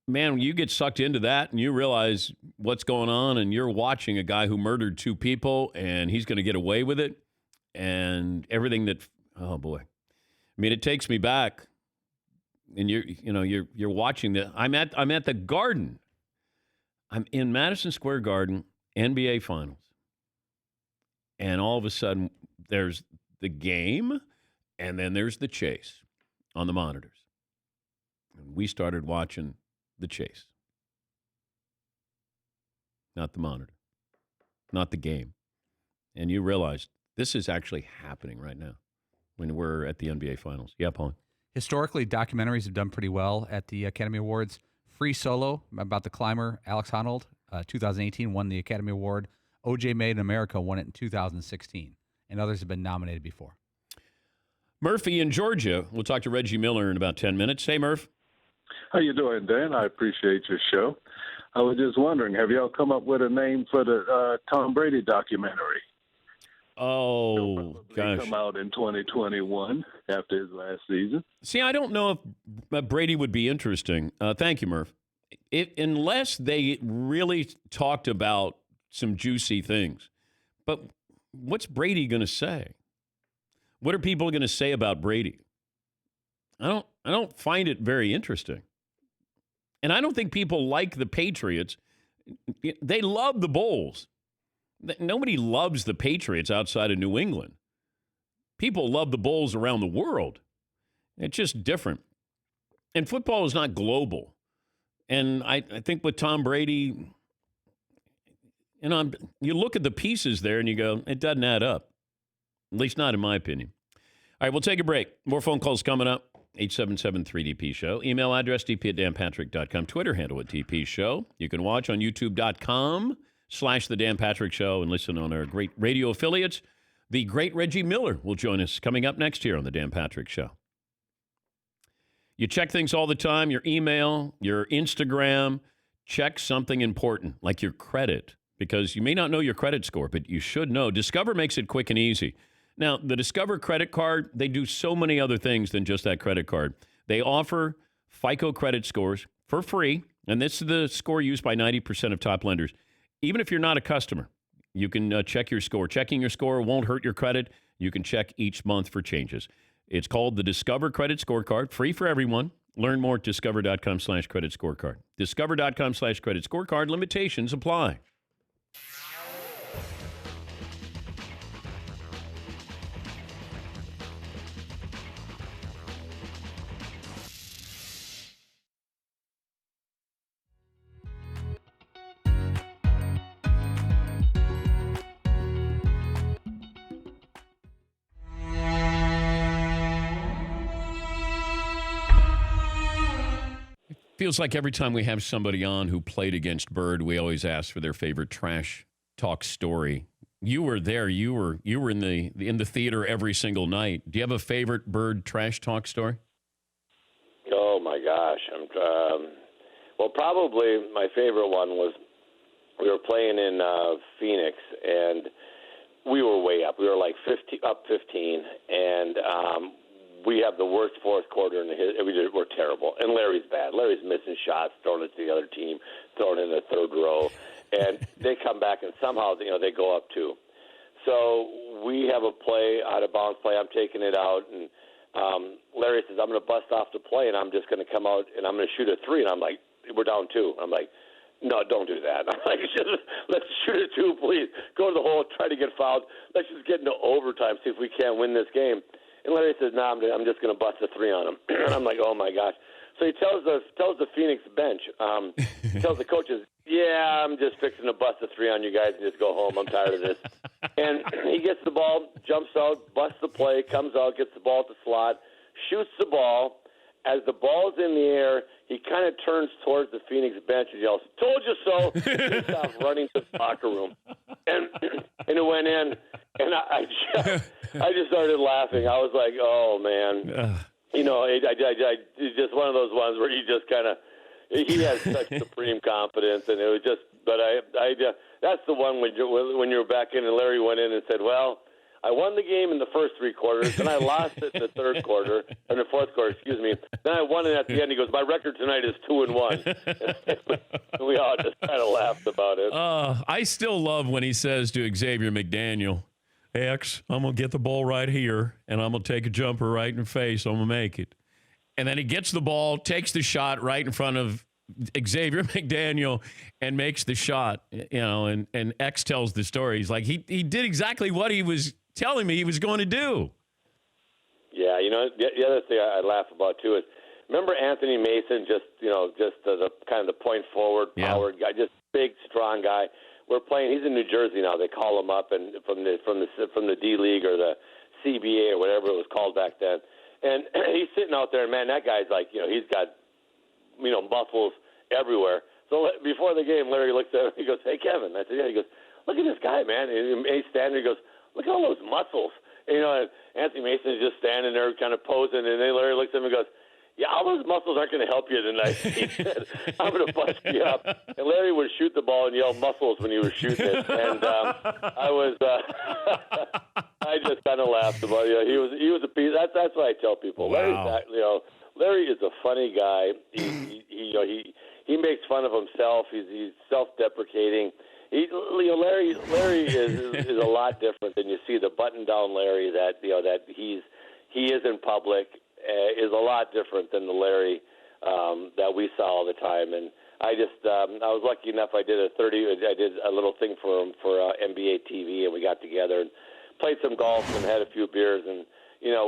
man, when you get sucked into that and you realize what's going on and you're watching a guy who murdered 2 people and he's going to get away with it and everything that, oh boy. I mean, it takes me back, and you're watching the. I'm at the Garden. I'm in Madison Square Garden, NBA Finals, and all of a sudden there's the game, and then there's the chase on the monitors, and we started watching the chase, not the monitor, not the game, and you realize this is actually happening right now. When we're at the NBA Finals. Yeah, Paul. Historically, documentaries have done pretty well at the Academy Awards. Free Solo, about the climber, Alex Honnold, 2018, won the Academy Award. O.J. Made in America won it in 2016. And others have been nominated before. Murphy in Georgia. We'll talk to Reggie Miller in about 10 minutes. Hey, Murph. How you doing, Dan? I appreciate your show. I was just wondering, have y'all come up with a name for the Tom Brady documentary? Oh, gosh. Come out in 2021 after his last season. See, I don't know if Brady would be interesting. Thank you, Murph. Unless they really talked about some juicy things. But what's Brady going to say? What are people going to say about Brady? I don't find it very interesting. And I don't think people like the Patriots. They love the Bulls. Nobody loves the Patriots outside of New England. People love the Bulls around the world. It's just different. And football is not global. And I think with Tom Brady, you look at the pieces there and you go, it doesn't add up. At least not in my opinion. All right, we'll take a break. More phone calls coming up. 877-3DP-SHOW. Email address, dp@danpatrick.com. Twitter handle at DP-SHOW. You can watch on youtube.com/The Dan Patrick Show and listen on our great radio affiliates. The great Reggie Miller will join us coming up next here on The Dan Patrick Show. You check things all the time, your email, your Instagram. Check something important like your credit, because you may not know your credit score, but you should know. Discover makes it quick and easy. Now, the Discover credit card, they do so many other things than just that credit card. They offer FICO credit scores for free, and this is the score used by 90% of top lenders. Even if you're not a customer, you can check your score. Checking your score won't hurt your credit. You can check each month for changes. It's called the Discover Credit Scorecard, free for everyone. Learn more at discover.com/credit scorecard. Discover.com/credit scorecard. Limitations apply. Feels like every time we have somebody on who played against Bird, we always ask for their favorite trash talk story. You were there. You were in the theater every single night. Do you have a favorite Bird trash talk story? Oh my gosh! Well, probably my favorite one was we were playing in Phoenix, and we were way up. We were like 15, and we have the worst fourth quarter in the history. We're terrible, and Larry's bad. Larry's missing shots, throwing it to the other team, throwing it in the third row, and they come back and somehow they go up 2. So we have a play, out of bounds play. I'm taking it out, and Larry says, I'm going to bust off the play, and I'm just going to come out, and I'm going to shoot a 3. And I'm like, we're down 2. I'm like, no, don't do that. I'm like, let's shoot a 2, please. Go to the hole, try to get fouled. Let's just get into overtime, see if we can't win this game. And Larry says, no, I'm just going to bust a 3 on him. And I'm like, oh, my gosh. So he tells the Phoenix bench, tells the coaches, yeah, I'm just fixing to bust a 3 on you guys and just go home. I'm tired of this. And he gets the ball, jumps out, busts the play, comes out, gets the ball at the slot, shoots the ball. As the ball's in the air, he kind of turns towards the Phoenix bench and yells, told you so. He stops running to the locker room. And it went in, and I just started laughing. I was like, oh, man. It's just one of those ones where you just kind of, he has such supreme confidence, and it was just, but that's the one when you were back in and Larry went in and said, well, I won the game in the first 3 quarters, then I lost it in the third quarter, or the fourth quarter, excuse me. Then I won it at the end. He goes, my record tonight is 2-1. We all just kind of laughed about it. I still love when he says to Xavier McDaniel, X, I'm going to get the ball right here, and I'm going to take a jumper right in the face. I'm going to make it. And then he gets the ball, takes the shot right in front of Xavier McDaniel and makes the shot, and X tells the story. He's like, he did exactly what he was telling me he was going to do. Yeah, the other thing I laugh about, too, is remember Anthony Mason, just the kind of the point forward, power guy, just big, strong guy. We're playing. He's in New Jersey now. They call him up and from the D League or the CBA or whatever it was called back then. And he's sitting out there, and man, that guy's like, he's got, muscles everywhere. So before the game, Larry looks at him. He goes, "Hey, Kevin." I said, "Yeah." He goes, "Look at this guy, man." And he's standing. He goes, "Look at all those muscles." And, and Anthony Mason is just standing there, kind of posing. And then Larry looks at him and goes, "Yeah, all those muscles aren't going to help you tonight." He said, "I'm going to bust you up." And Larry would shoot the ball and yell "muscles" when he was shooting it. And I was, I just kind of laughed about it. He was a piece. That's what I tell people. Wow. Larry is a funny guy. He makes fun of himself. He's self-deprecating. Larry is a lot different than you see the button-down Larry that he is in public. Is a lot different than the Larry that we saw all the time. And I was lucky enough. I did a little thing for him for NBA TV, and we got together and played some golf and had a few beers. And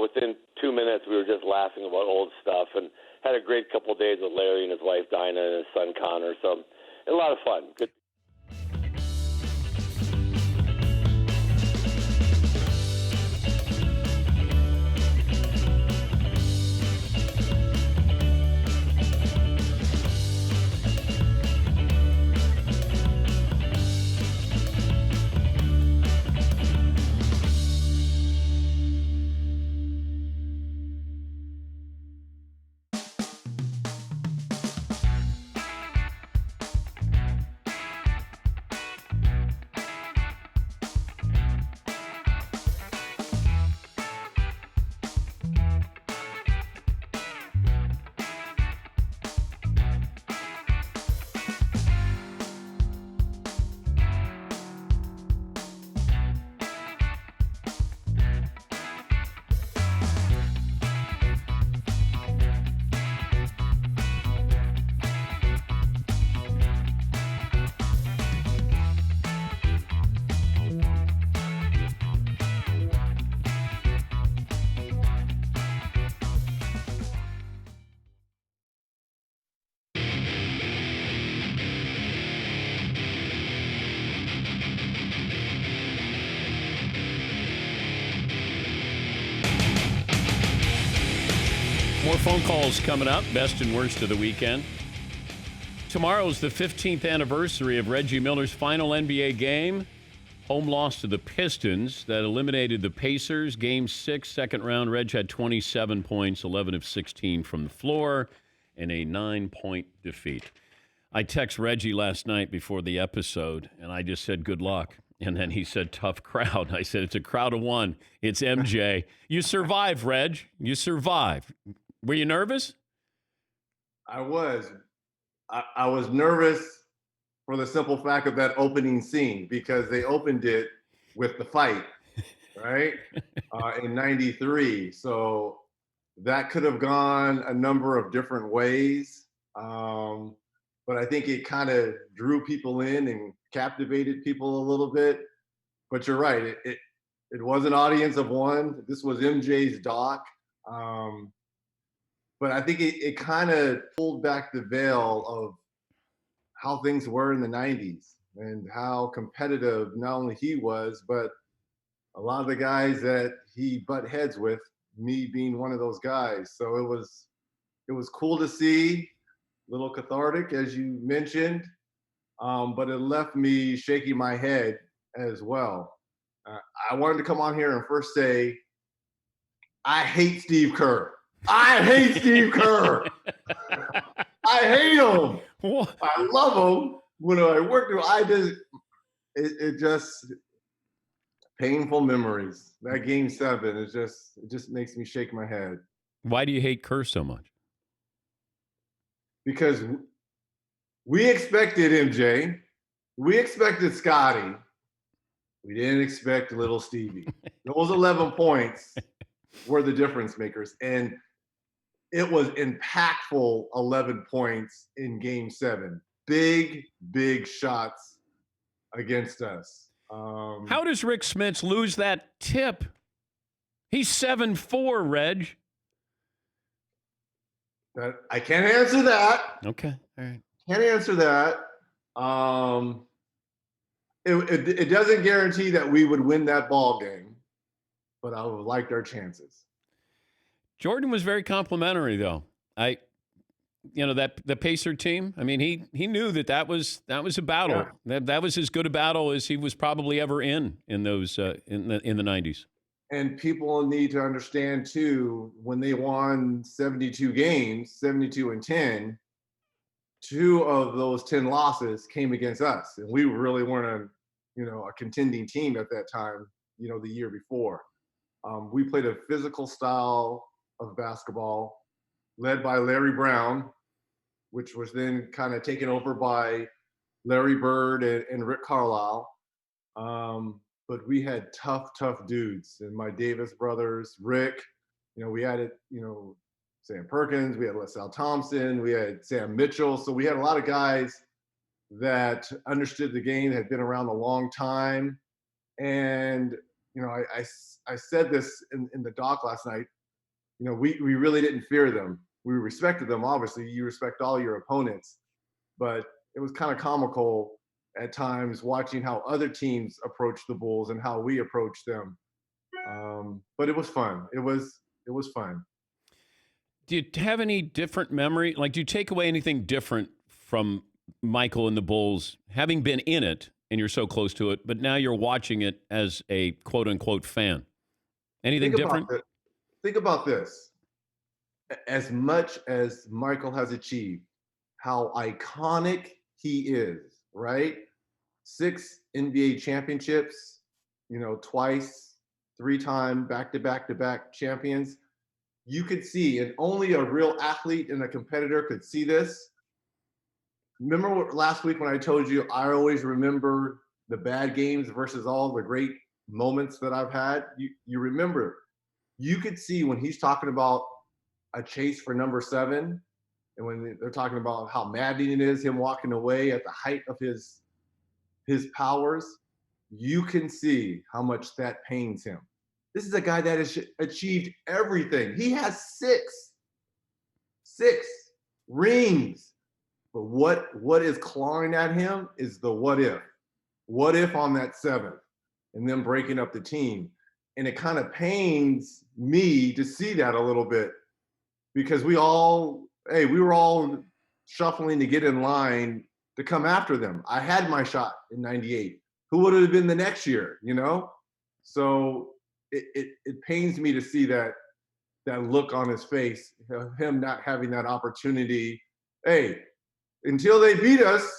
within 2 minutes, we were just laughing about old stuff and had a great couple of days with Larry and his wife Dinah and his son Connor. So a lot of fun. Good. More phone calls coming up. Best and worst of the weekend. Tomorrow's the 15th anniversary of Reggie Miller's final NBA game. Home loss to the Pistons that eliminated the Pacers. Game 6, second round. Reg had 27 points, 11 of 16 from the floor, and a 9-point defeat. I text Reggie last night before the episode, and I just said, good luck. And then he said, tough crowd. I said, it's a crowd of one. It's MJ. You survived, Reg. You survived. Were you nervous? I was. I was nervous for the simple fact of that opening scene because they opened it with the fight, right? In 93. So that could have gone a number of different ways. But I think it kind of drew people in and captivated people a little bit. But you're right. It was an audience of one. This was MJ's doc. But I think it kind of pulled back the veil of how things were in the 90s and how competitive not only he was, but a lot of the guys that he butt heads with, me being one of those guys. So it was cool to see, a little cathartic, as you mentioned, but it left me shaking my head as well. I wanted to come on here and first say, I hate Steve Kerr. I hate Steve Kerr. I hate him. I love him. When I worked with, it just painful memories. That game 7 it just makes me shake my head. Why do you hate Kerr so much? Because we expected MJ, we expected Scotty, we didn't expect little Stevie. Those 11 points were the difference makers, and it was impactful 11 points in game 7. Big shots against us. How does Rick Smits lose that tip? He's 7'4", Reg. I can't answer that. Okay, all right. Can't answer that. It doesn't guarantee that we would win that ball game, but I would like our chances. Jordan was very complimentary, though. The Pacer team. I mean, he knew that was a battle. Yeah. That was as good a battle as he was probably ever in those in the 90s. And people need to understand too, when they won 72 games, 72-10, 2 of those 10 losses came against us, and we really weren't a contending team at that time. The year before, we played a physical style of basketball led by Larry Brown, which was then kind of taken over by Larry Bird and Rick Carlisle. But we had tough dudes. And my Davis brothers, Rick, we had Sam Perkins, we had LaSalle Thompson, we had Sam Mitchell. So we had a lot of guys that understood the game, had been around a long time. And, I said this in the doc last night, we really didn't fear them. We respected them. Obviously, you respect all your opponents, but it was kind of comical at times watching how other teams approach the Bulls and how we approach them. But it was fun. It was fun. Do you have any different memory? Like, do you take away anything different from Michael and the Bulls, having been in it and you're so close to it, but now you're watching it as a quote unquote fan? Anything different? Think about this. As much as Michael has achieved, how iconic he is, right? 6 NBA championships, twice, 3-time back-to-back champions. You could see, and only a real athlete and a competitor could see this. Remember last week when I told you I always remember the bad games versus all the great moments that I've had? You remember. You could see when he's talking about a chase for number 7, and when they're talking about how maddening it is, him walking away at the height of his powers, you can see how much that pains him. This is a guy that has achieved everything. He has 6 rings. But what is clawing at him is the what if. What if on that 7th? And then breaking up the team. And it kind of pains me to see that a little bit, because we were all shuffling to get in line to come after them. I had my shot in 98. Who would it have been the next year, you know? So it pains me to see that look on his face, him not having that opportunity. Hey, until they beat us,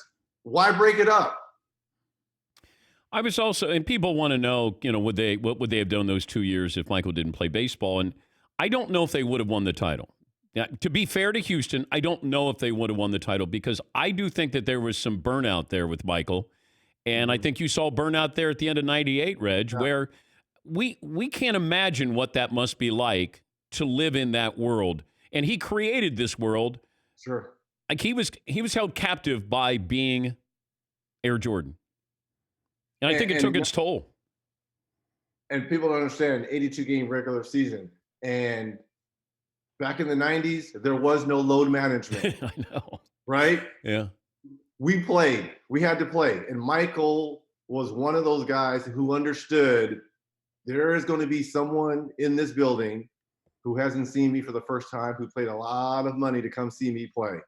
why break it up? I was also, and people want to know, what would they have done those 2 years if Michael didn't play baseball? And I don't know if they would have won the title. Now, to be fair to Houston, I don't know if they would have won the title because I do think that there was some burnout there with Michael. And I think you saw burnout there at the end of 98, Reg, where we can't imagine what that must be like to live in that world. And he created this world. Sure. Like he was held captive by being Air Jordan. And I think it took its toll. And people don't understand 82-game regular season. And back in the 90s, there was no load management. I know. Right? Yeah. We played. We had to play. And Michael was one of those guys who understood there is going to be someone in this building who hasn't seen me for the first time, who paid a lot of money to come see me play.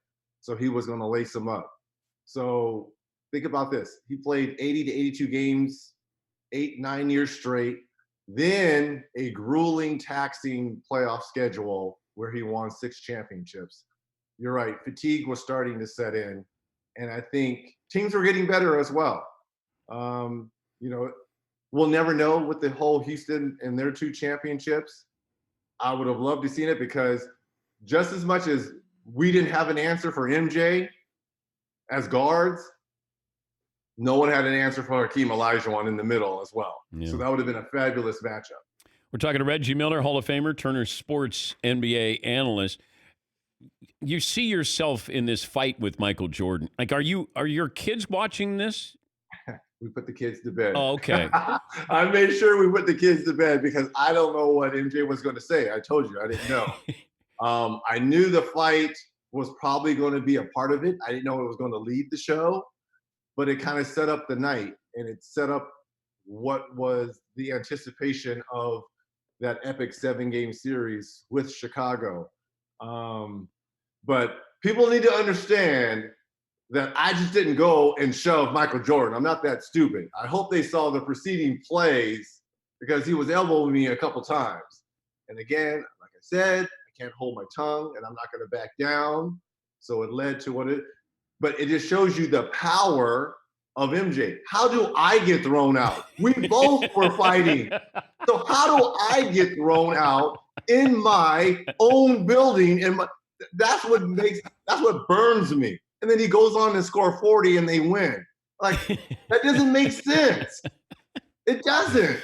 So he was going to lace them up. So think about this. He played 80 to 82 games, 8-9 years straight. Then a grueling, taxing playoff schedule where he won 6 championships. You're right. Fatigue was starting to set in. And I think teams were getting better as well. We'll never know with the whole Houston and their 2 championships. I would have loved to seen it because just as much as we didn't have an answer for MJ as guards, no one had an answer for Hakeem Olajuwon in the middle as well. Yeah. So that would have been a fabulous matchup. We're talking to Reggie Miller, Hall of Famer, Turner Sports NBA analyst. You see yourself in this fight with Michael Jordan. Like, are your kids watching this? We put the kids to bed. Oh, okay. I made sure we put the kids to bed because I don't know what MJ was going to say. I told you, I didn't know. I knew the fight was probably going to be a part of it. I didn't know it was going to lead the show, but it kind of set up the night, and it set up what was the anticipation of that epic 7-game series with Chicago. But people need to understand that I just didn't go and shove Michael Jordan. I'm not that stupid. I hope they saw the preceding plays because he was elbowing me a couple times. And again, like I said, I can't hold my tongue and I'm not going to back down. So it led to but it just shows you the power of MJ. How do I get thrown out? We both were fighting. So how do I get thrown out in my own building? That's what burns me. And then he goes on to score 40 and they win. Like, that doesn't make sense. It doesn't.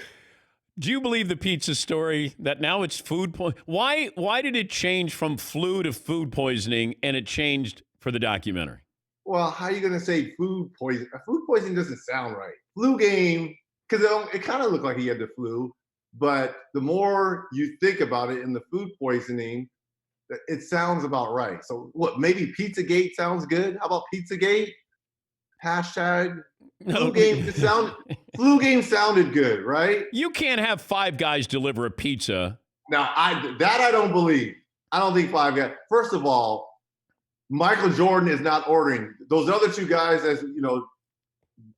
Do you believe the pizza story that now it's food poisoning? Why did it change from flu to food poisoning and it changed for the documentary? Well, how are you going to say food poisoning? Food poisoning doesn't sound right. Flu game, because it kind of looked like he had the flu. But the more you think about it in the food poisoning, it sounds about right. So what, maybe Pizzagate sounds good? How about Pizzagate? Hashtag flu game. Flu game sounded good, right? You can't have 5 guys deliver a pizza. Now, I don't believe. I don't think 5 guys. First of all, Michael Jordan is not ordering. Those other 2 guys, as you know,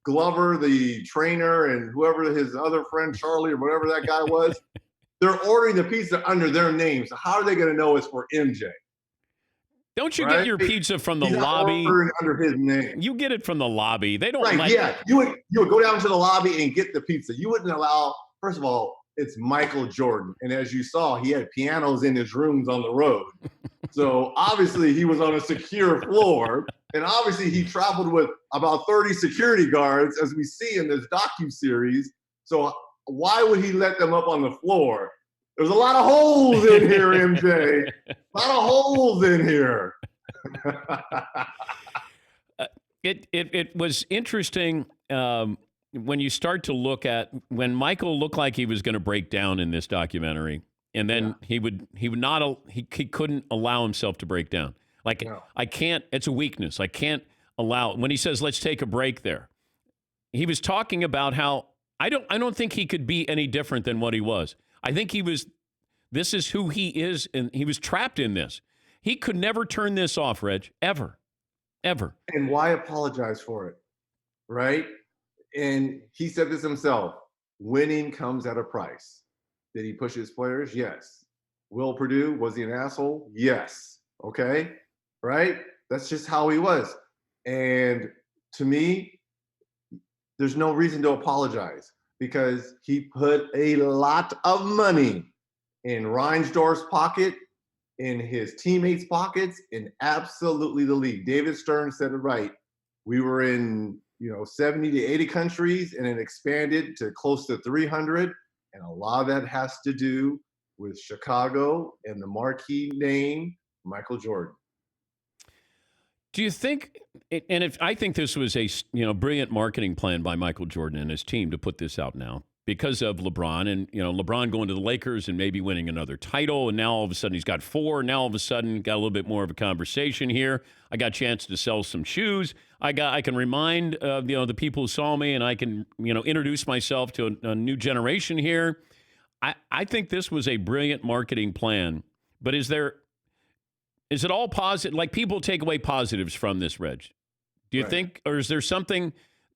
Glover, the trainer, and whoever his other friend, Charlie, or whatever that guy was, they're ordering the pizza under their name. So how are they going to know it's for MJ? Don't you get your pizza from the lobby? Under his name. You get it from the lobby. They don't like yeah. You would go down to the lobby and get the pizza. You wouldn't allow, first of all, it's Michael Jordan. And as you saw, he had pianos in his rooms on the road. So obviously he was on a secure floor. And obviously he traveled with about 30 security guards, as we see in this docuseries. So why would he let them up on the floor? There's a lot of holes in here, MJ. A lot of holes in here. It was interesting when you start to look at when Michael looked like he was going to break down in this documentary, and then he couldn't allow himself to break down. Like, I can't. It's a weakness. I can't allow. When he says, "Let's take a break," there, he was talking about how I don't think he could be any different than what he was. I think this is who he is, and he was trapped in this. He could never turn this off, Reg, ever. ever. And why apologize for it, right? And he said this himself, winning comes at a price. Did he push his players? Yes. Will Purdue, was he an asshole? Yes. Okay, right? That's just how he was. And to me, there's no reason to apologize because he put a lot of money in Reinsdorf's pocket, in his teammates' pockets, in absolutely the league. David Stern said it right. We were in 70 to 80 countries, and it expanded to close to 300. And a lot of that has to do with Chicago and the marquee name, Michael Jordan. Do you think, and if I think this was a brilliant marketing plan by Michael Jordan and his team to put this out now because of LeBron and LeBron going to the Lakers and maybe winning another title, and now all of a sudden he's got 4. Now all of a sudden got a little bit more of a conversation here. I got a chance to sell some shoes. I can remind the people who saw me, and I can introduce myself to a new generation here. I think this was a brilliant marketing plan, but is it all positive? Like, people take away positives from this, Reg. Do you think, or is there something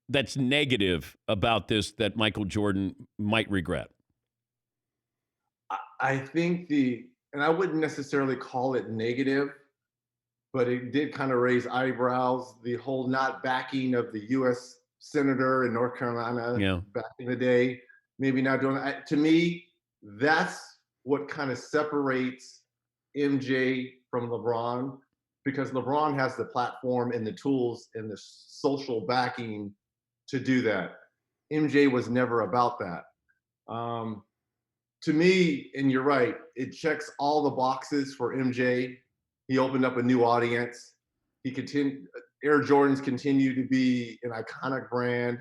that's negative about this that Michael Jordan might regret? I think and I wouldn't necessarily call it negative, but it did kind of raise eyebrows. The whole not backing of the U.S. senator in North Carolina back in the day, maybe not doing that. To me, that's what kind of separates MJ from LeBron, because LeBron has the platform and the tools and the social backing to do that. MJ was never about that. To me, and you're right, it checks all the boxes for MJ. He opened up a new audience. Air Jordans continue to be an iconic brand.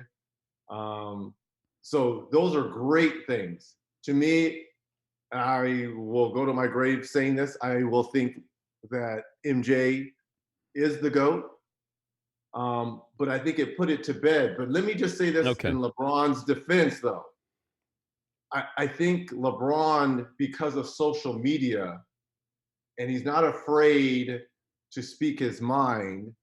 So those are great things. To me, I will go to my grave saying this. I will think that MJ is the GOAT. But I think it put it to bed. But let me just say this in LeBron's defense, though. I think LeBron, because of social media, and he's not afraid to speak his mind,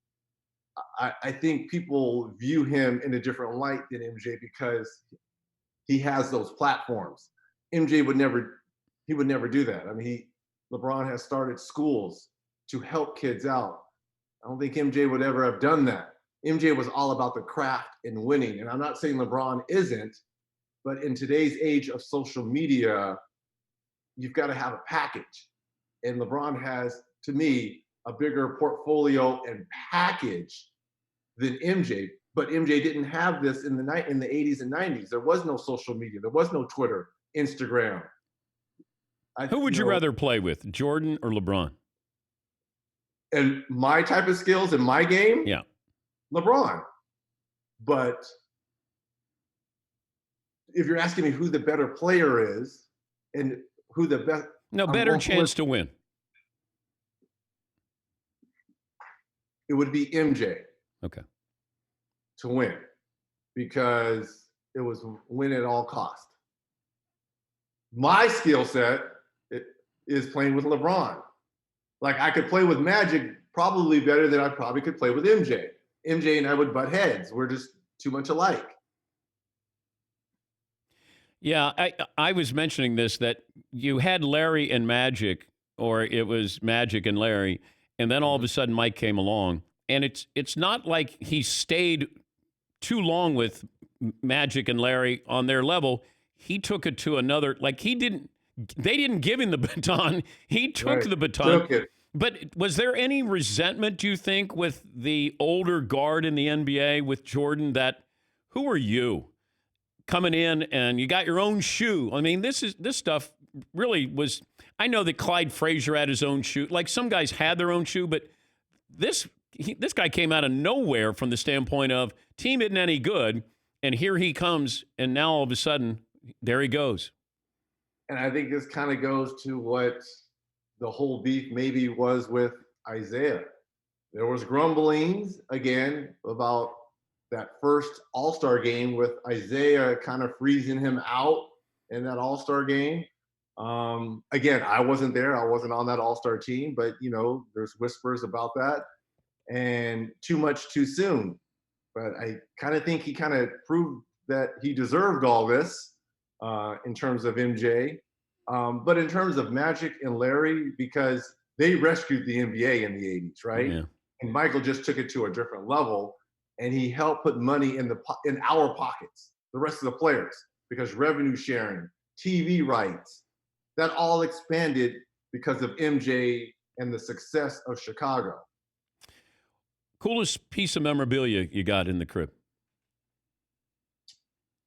I think people view him in a different light than MJ because he has those platforms. MJ would never do that. I mean, LeBron has started schools to help kids out. I don't think MJ would ever have done that. MJ was all about the craft and winning. And I'm not saying LeBron isn't, but in today's age of social media, you've got to have a package. And LeBron has, to me, a bigger portfolio and package than MJ. But MJ didn't have this in the 80s and 90s. There was no social media. There was no Twitter, Instagram. Who would you rather play with, Jordan or LeBron? And my type of skills in my game? Yeah. LeBron. But if you're asking me who the better player is and who the best... No, better chance to win. It would be MJ. Okay. To win. Because it was win at all cost. My skill set is playing with LeBron. Like, I could play with Magic probably better than I probably could play with MJ. MJ and I would butt heads. We're just too much alike. Yeah, I was mentioning this, that you had Larry and Magic, or it was Magic and Larry, and then all of a sudden Mike came along. And it's not like he stayed too long with Magic and Larry on their level. He took it to another, like they didn't give him the baton. He took the baton. Took it. But was there any resentment, do you think, with the older guard in the NBA, with Jordan, that who are you coming in and you got your own shoe? I mean, this stuff really was, I know that Clyde Frazier had his own shoe. Like, some guys had their own shoe, but this guy came out of nowhere from the standpoint of team isn't any good, and here he comes, and now all of a sudden, there he goes. And I think this kind of goes to what the whole beef maybe was with Isaiah. There was grumblings, again, about that first All-Star game with Isaiah kind of freezing him out in that All-Star game. Again, I wasn't there. I wasn't on that All-Star team, but, there's whispers about that. and too much too soon. But I kind of think he kind of proved that he deserved all this in terms of MJ. But in terms of Magic and Larry, because they rescued the NBA in the 80s, right? Yeah. And Michael just took it to a different level, and he helped put money in our pockets, the rest of the players, because revenue sharing, TV rights, that all expanded because of MJ and the success of Chicago. Coolest piece of memorabilia you got in the crib?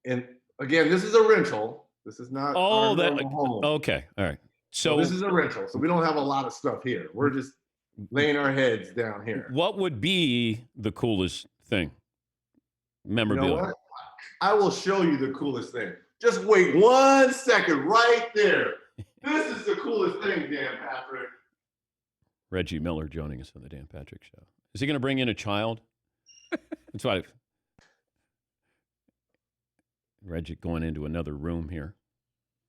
And again, this is a rental. This is not our normal home. Okay, all right. So this is a rental, so we don't have a lot of stuff here. We're just laying our heads down here. What would be the coolest thing? Memorabilia. You know what? I will show you the coolest thing. Just wait 1 second right there. This is the coolest thing, Dan Patrick. Reggie Miller joining us on the Dan Patrick Show. Is he going to bring in a child? That's why Reggie going into another room here.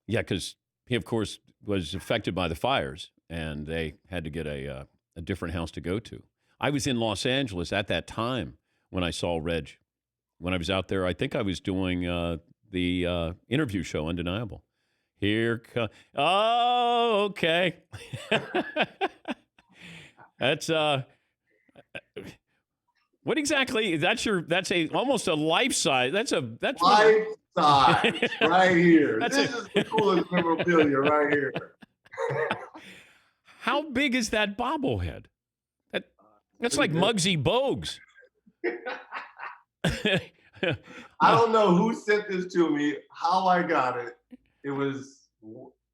Yeah, because he, of course, was affected by the fires, and they had to get a different house to go to. I was in Los Angeles at that time when I saw Reg. When I was out there, I think I was doing the interview show, Undeniable. Oh, okay. That's what exactly? That's almost a life size. That's life size right here. This is the coolest memorabilia right here. How big is that bobblehead? That's like Muggsy Bogues. I don't know who sent this to me, how I got it. It was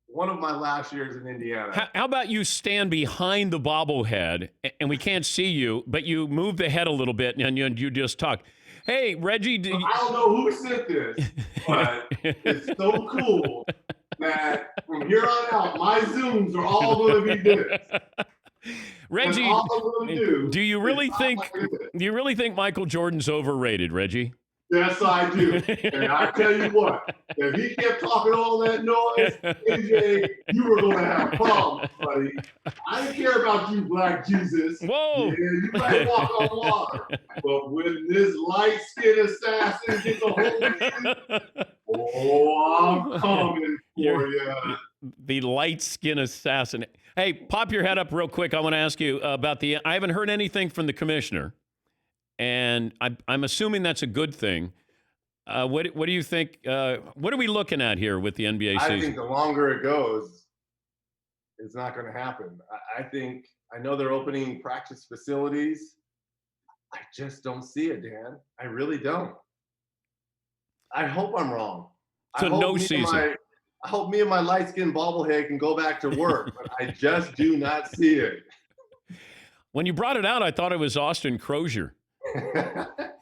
one of my last years in Indiana. How about you stand behind the bobblehead, and we can't see you, but you move the head a little bit, and you just talk. Hey, Reggie. I don't know who sent this, but it's so cool that from here on out, my Zooms are all going to be this. Reggie, do you really think Michael Jordan's overrated, Reggie? Yes, I do. And I tell you what, if he kept talking all that noise, AJ, you were going to have problems, buddy. I didn't care about you, Black Jesus. Whoa. Yeah, you might walk on water. But when this light-skinned assassin gets a hold of you, I'm coming for you. The light-skinned assassin. Hey, pop your head up real quick. I want to ask you about I haven't heard anything from the commissioner. And I'm assuming that's a good thing. What do you think? What are we looking at here with the NBA season? I think the longer it goes, it's not going to happen. I know they're opening practice facilities. I just don't see it, Dan. I really don't. I hope I'm wrong. So no season. I hope me and my light-skinned bobblehead can go back to work, but I just do not see it. When you brought it out, I thought it was Austin Crozier.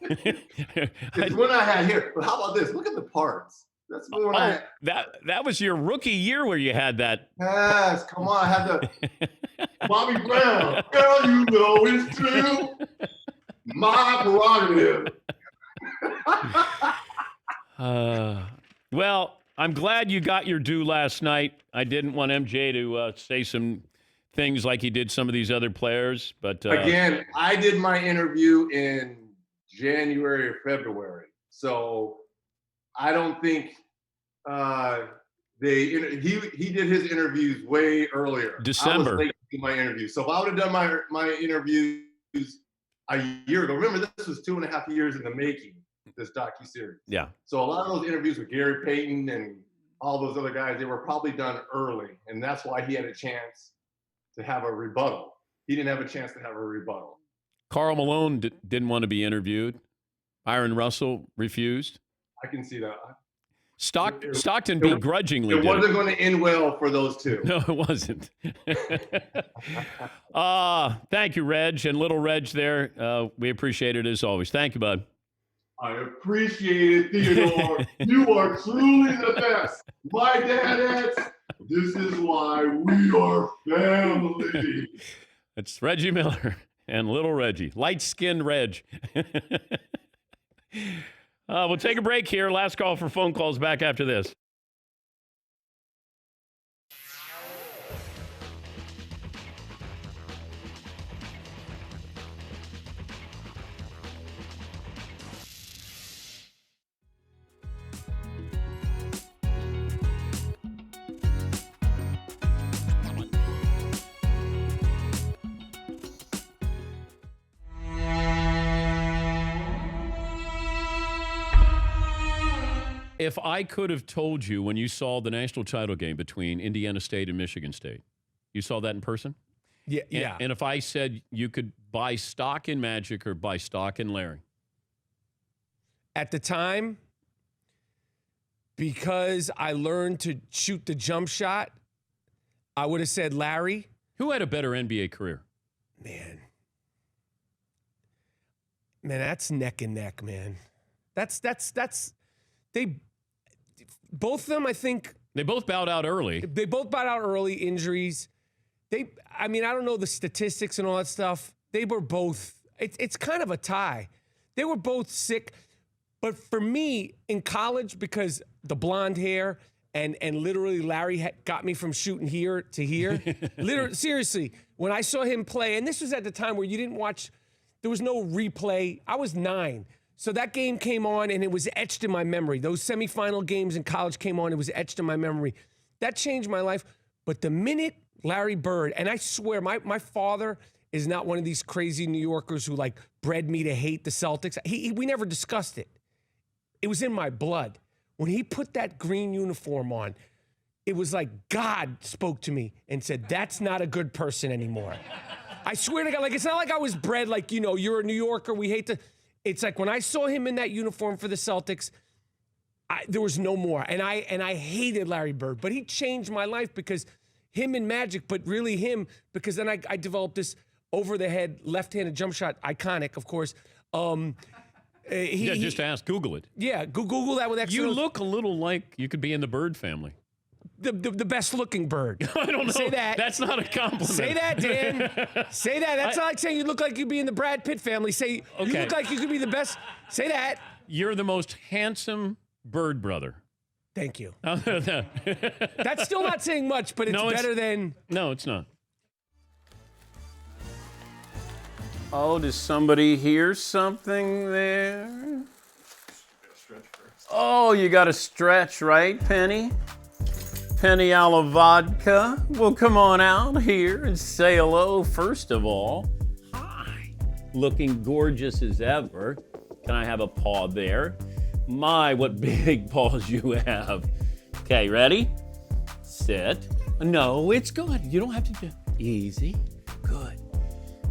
It's when I had here. But how about this? Look at the parts. That's when that was your rookie year where you had that. Yes, come on. I had the Bobby Brown. Girl, you know it's true. My prerogative. Well, I'm glad you got your due last night. I didn't want MJ to say some things like he did some of these other players, but again, I did my interview in January or February, so I don't think he did his interviews way earlier. December. I was late to do my interview, so if I would have done my interviews a year ago, remember this was 2.5 years in the making. This docuseries. Yeah. So a lot of those interviews with Gary Payton and all those other guys, they were probably done early, and that's why he had a chance to have a rebuttal. He didn't have a chance to have a rebuttal. Karl Malone didn't want to be interviewed. Byron Russell refused. I can see that. Stockton begrudgingly did. It wasn't going to end well for those two. No, it wasn't. Thank you, Reg, and little Reg there. We appreciate it as always. Thank you, bud. I appreciate it, Theodore. You are truly the best. My dadettes, this is why we are family. It's Reggie Miller and little Reggie. Light-skinned Reg. We'll take a break here. Last call for phone calls back after this. If I could have told you when you saw the national title game between Indiana State and Michigan State, you saw that in person? Yeah, yeah. And if I said you could buy stock in Magic or buy stock in Larry? At the time, because I learned to shoot the jump shot, I would have said Larry. Who had a better NBA career? Man, that's neck and neck, man. That's they both of them, I think. They both bowed out early. They both bowed out early, injuries. I don't know the statistics and all that stuff. They were both, it's kind of a tie. They were both sick. But for me, in college, because the blonde hair and literally Larry got me from shooting here to here. Literally, seriously, when I saw him play, and this was at the time where you didn't watch, there was no replay. I was 9. So that game came on, and it was etched in my memory. Those semifinal games in college came on, it was etched in my memory. That changed my life. But the minute Larry Bird, and I swear, my father is not one of these crazy New Yorkers who, like, bred me to hate the Celtics. We never discussed it. It was in my blood. When he put that green uniform on, it was like God spoke to me and said, that's not a good person anymore. I swear to God, like, it's not like I was bred like, you're a New Yorker, we hate to... It's like when I saw him in that uniform for the Celtics, there was no more. And I hated Larry Bird, but he changed my life because him and Magic, but really him, because then I developed this over-the-head, left-handed jump shot, iconic, of course. Just ask, Google it. Yeah, Google that with X. You look a little like you could be in the Bird family. The best-looking bird. I don't know. Say that. That's not a compliment. Say that, Dan. Say that. That's not like saying you look like you'd be in the Brad Pitt family. Say, you look like you could be the best. Say that. You're the most handsome bird brother. Thank you. That's still not saying much, but it's better than... No, it's not. Oh, does somebody hear something there? Oh, you got to stretch, right, Penny? Penny a la vodka. Well, come on out here and say hello, first of all. Hi. Looking gorgeous as ever. Can I have a paw there? My, what big paws you have. Okay, ready? Sit. No, it's good. You don't have to do easy. Good.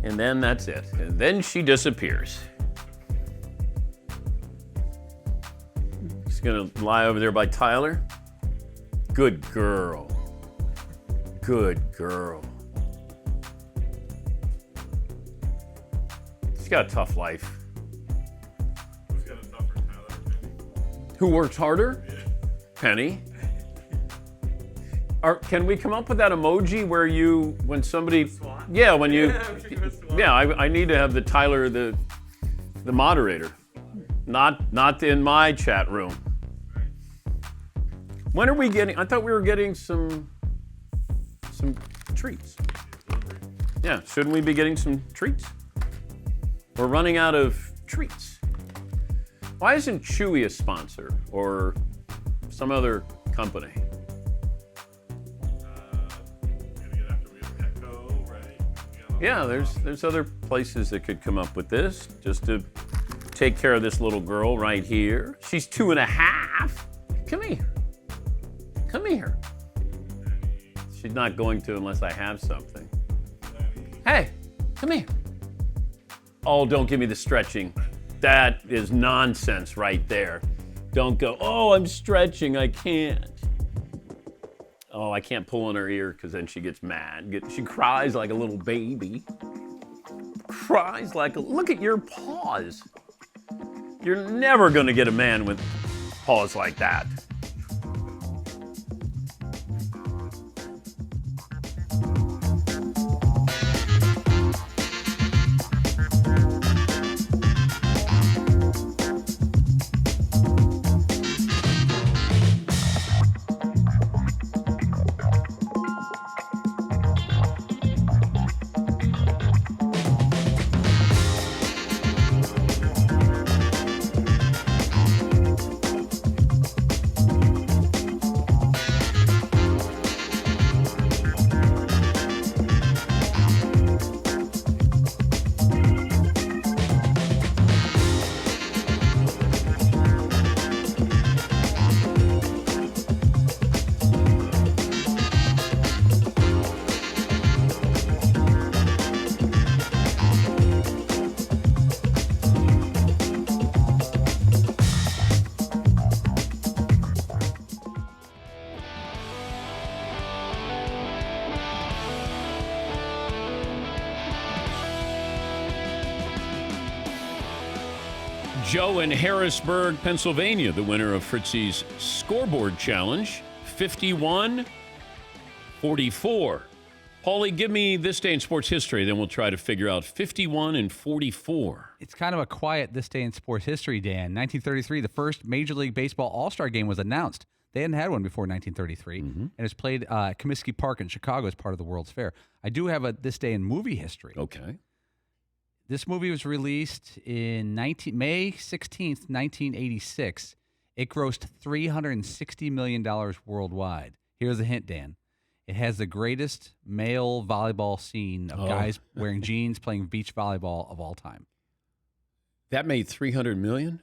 And then that's it. And then she disappears. She's gonna lie over there by Tyler. Good girl. Good girl. She's got a tough life. Who's got a tougher, Tyler? Who works harder? Yeah. Penny. Can we come up with that emoji where when somebody, yeah, when you, yeah, I need to have the Tyler, the moderator, not in my chat room. When are we getting? I thought we were getting some treats. Yeah, shouldn't we be getting some treats? We're running out of treats. Why isn't Chewy a sponsor or some other company? Yeah, there's other places that could come up with this just to take care of this little girl right here. She's 2.5. Come here. Come here. She's not going to unless I have something. Hey, come here. Oh, don't give me the stretching. That is nonsense right there. Don't go, oh, I'm stretching, I can't. Oh, I can't pull in her ear because then she gets mad. She cries like a little baby. Cries like look at your paws. You're never going to get a man with paws like that. Joe in Harrisburg, Pennsylvania, the winner of Fritzy's scoreboard challenge, 51-44. Paulie, give me this day in sports history, then we'll try to figure out 51 and 44. It's kind of a quiet this day in sports history, Dan. 1933, the first Major League Baseball All-Star game was announced. They hadn't had one before 1933, and it's played at Comiskey Park in Chicago as part of the World's Fair. I do have a this day in movie history. Okay. This movie was released in May 16th, 1986. It grossed $360 million worldwide. Here's a hint, Dan. It has the greatest male volleyball scene of guys wearing jeans playing beach volleyball of all time. That made $300 million?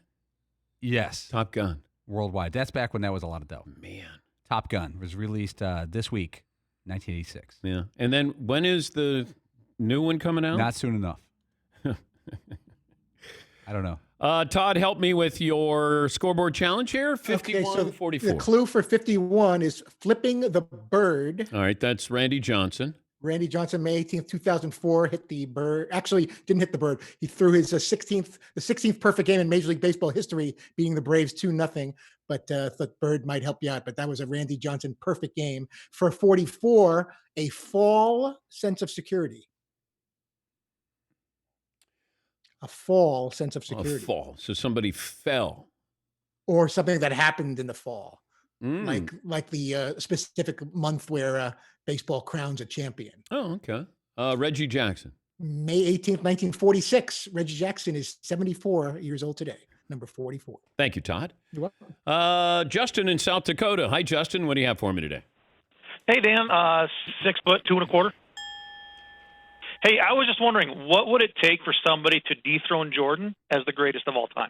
Yes. Top Gun. Worldwide. That's back when that was a lot of dough. Man. Top Gun was released this week, 1986. Yeah. And then when is the new one coming out? Not soon enough. I don't know. Todd, help me with your scoreboard challenge here. 51-44. The clue for 51 is flipping the bird. All right, that's Randy Johnson. Randy Johnson, May 18th, 2004, hit the bird. Actually, didn't hit the bird. He threw his 16th perfect game in Major League Baseball history, beating the Braves 2-0. But thought bird might help you out. But that was a Randy Johnson perfect game. For 44, a fall sense of security. A fall sense of security. A fall. So somebody fell. Or something that happened in the fall. Like the specific month where baseball crowns a champion. Oh, okay. Reggie Jackson. May 18th, 1946. Reggie Jackson is 74 years old today. Number 44. Thank you, Todd. You're welcome. Justin in South Dakota. Hi, Justin. What do you have for me today? Hey, Dan. 6 foot, 2 1/4. Hey, I was just wondering, what would it take for somebody to dethrone Jordan as the greatest of all time?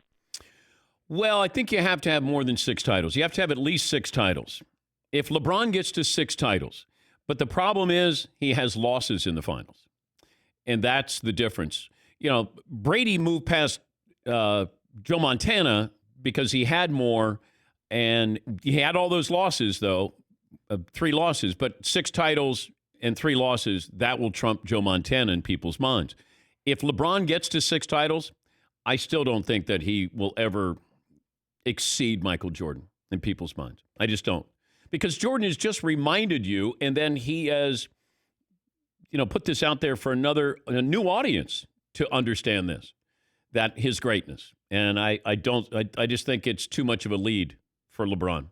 Well, I think you have to have more than 6 titles. You have to have at least 6 titles. If LeBron gets to 6 titles, but the problem is he has losses in the finals. And that's the difference. You know, Brady moved past Joe Montana because he had more, and he had all those losses, though, 3 losses, but 6 titles and 3 losses, that will trump Joe Montana in people's minds. If LeBron gets to 6 titles, I still don't think that he will ever exceed Michael Jordan in people's minds. I just don't. Because Jordan has just reminded you, and then he has, put this out there for a new audience to understand this, that his greatness. And I just think it's too much of a lead for LeBron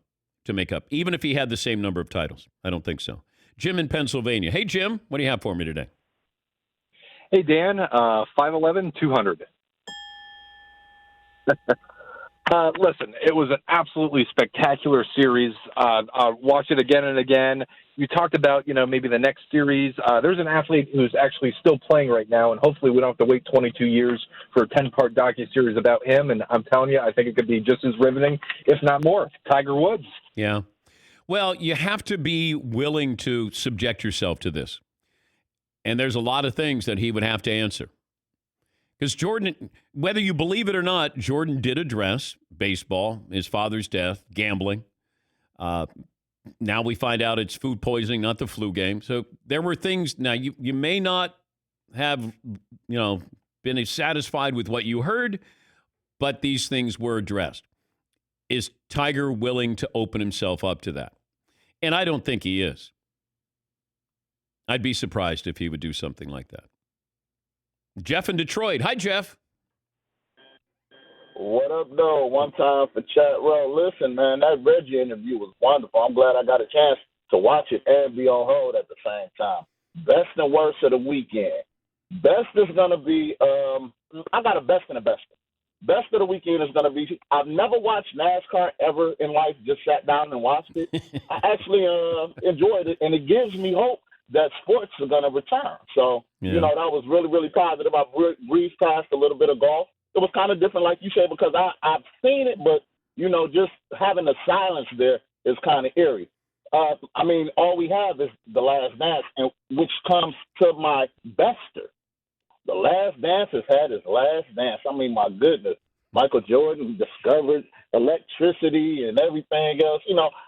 to make up, even if he had the same number of titles. I don't think so. Jim in Pennsylvania. Hey, Jim, what do you have for me today? Hey, Dan, 5'11", 200. Listen, it was an absolutely spectacular series. Watch it again and again. You talked about, maybe the next series. There's an athlete who's actually still playing right now, and hopefully we don't have to wait 22 years for a 10-part docuseries about him. And I'm telling you, I think it could be just as riveting, if not more. Tiger Woods. Yeah. Well, you have to be willing to subject yourself to this. And there's a lot of things that he would have to answer. Because Jordan, whether you believe it or not, Jordan did address baseball, his father's death, gambling. Now we find out it's food poisoning, not the flu game. So there were things. Now, you may not have, been satisfied with what you heard, but these things were addressed. Is Tiger willing to open himself up to that? And I don't think he is. I'd be surprised if he would do something like that. Jeff in Detroit. Hi, Jeff. What up, though? One time for chat. Well, listen, man, that Reggie interview was wonderful. I'm glad I got a chance to watch it and be on hold at the same time. Best and worst of the weekend. Best is going to be, I got a best and a best. Best of the weekend is going to be, I've never watched NASCAR ever in life, just sat down and watched it. I actually enjoyed it, and it gives me hope that sports are going to return. So, yeah. That was really, really positive. I breezed past a little bit of golf. It was kind of different, like you said, because I've seen it, but, just having the silence there is kind of eerie. All we have is The Last Dance, and which comes to my bester. The Last Dance has had his last dance. My goodness. Michael Jordan discovered electricity and everything else.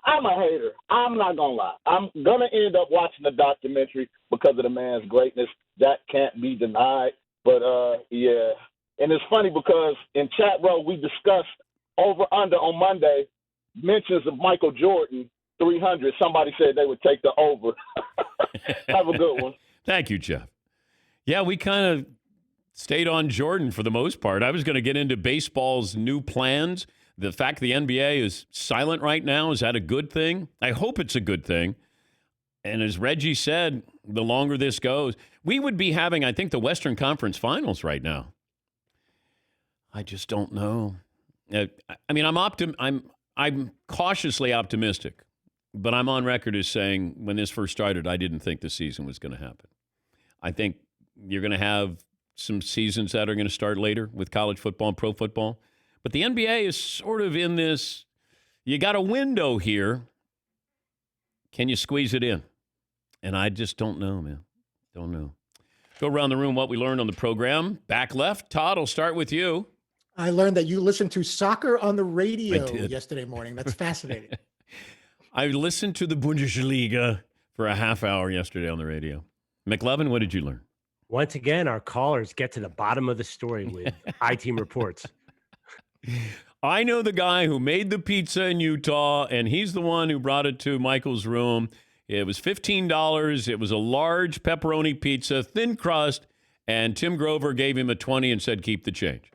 I'm a hater. I'm not going to lie. I'm going to end up watching the documentary because of the man's greatness. That can't be denied. But, yeah, And it's funny because in chat row we discussed over under on Monday mentions of Michael Jordan 300. Somebody said they would take the over. Have a good one. Thank you, Jeff. Yeah, we kind of stayed on Jordan for the most part. I was going to get into baseball's new plans. The fact the NBA is silent right now, is that a good thing? I hope it's a good thing. And as Reggie said, the longer this goes, we would be having, I think, the Western Conference Finals right now. I just don't know. I mean, I'm cautiously optimistic, but I'm on record as saying when this first started, I didn't think the season was going to happen. I think you're going to have some seasons that are going to start later with college football and pro football. But the NBA is sort of in this, you got a window here. Can you squeeze it in? And I just don't know, man. Don't know. Go around the room what we learned on the program. Back left, Todd, I'll start with you. I learned that you listened to soccer on the I radio did. yesterday morning. That's fascinating. I listened to the Bundesliga for a half hour yesterday on the radio. McLovin, what did you learn? Once again, our callers get to the bottom of the story with I-Team reports. I know the guy who made the pizza in Utah, and he's the one who brought it to Michael's room. It was $15. It was a large pepperoni pizza, thin crust, and Tim Grover gave him a 20 and said, keep the change.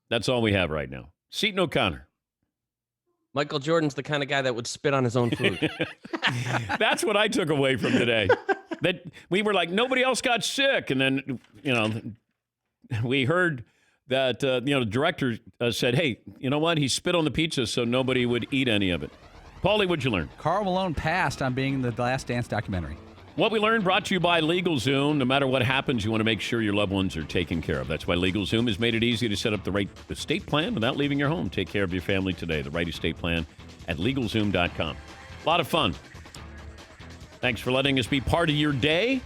That's all we have right now. Seton O'Connor. Michael Jordan's the kind of guy that would spit on his own food. That's what I took away from today. That we were like, nobody else got sick. And then, we heard that, the director said, hey, you know what? He spit on the pizza so nobody would eat any of it. Paulie, what'd you learn? Karl Malone passed on being in the Last Dance documentary. What we learned brought to you by LegalZoom. No matter what happens, you want to make sure your loved ones are taken care of. That's why LegalZoom has made it easy to set up the right estate plan without leaving your home. Take care of your family today. The right estate plan at LegalZoom.com. A lot of fun. Thanks for letting us be part of your day.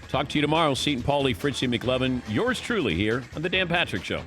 Talk to you tomorrow. Seton, Paulie, Fritzy, McLovin. Yours truly here on The Dan Patrick Show.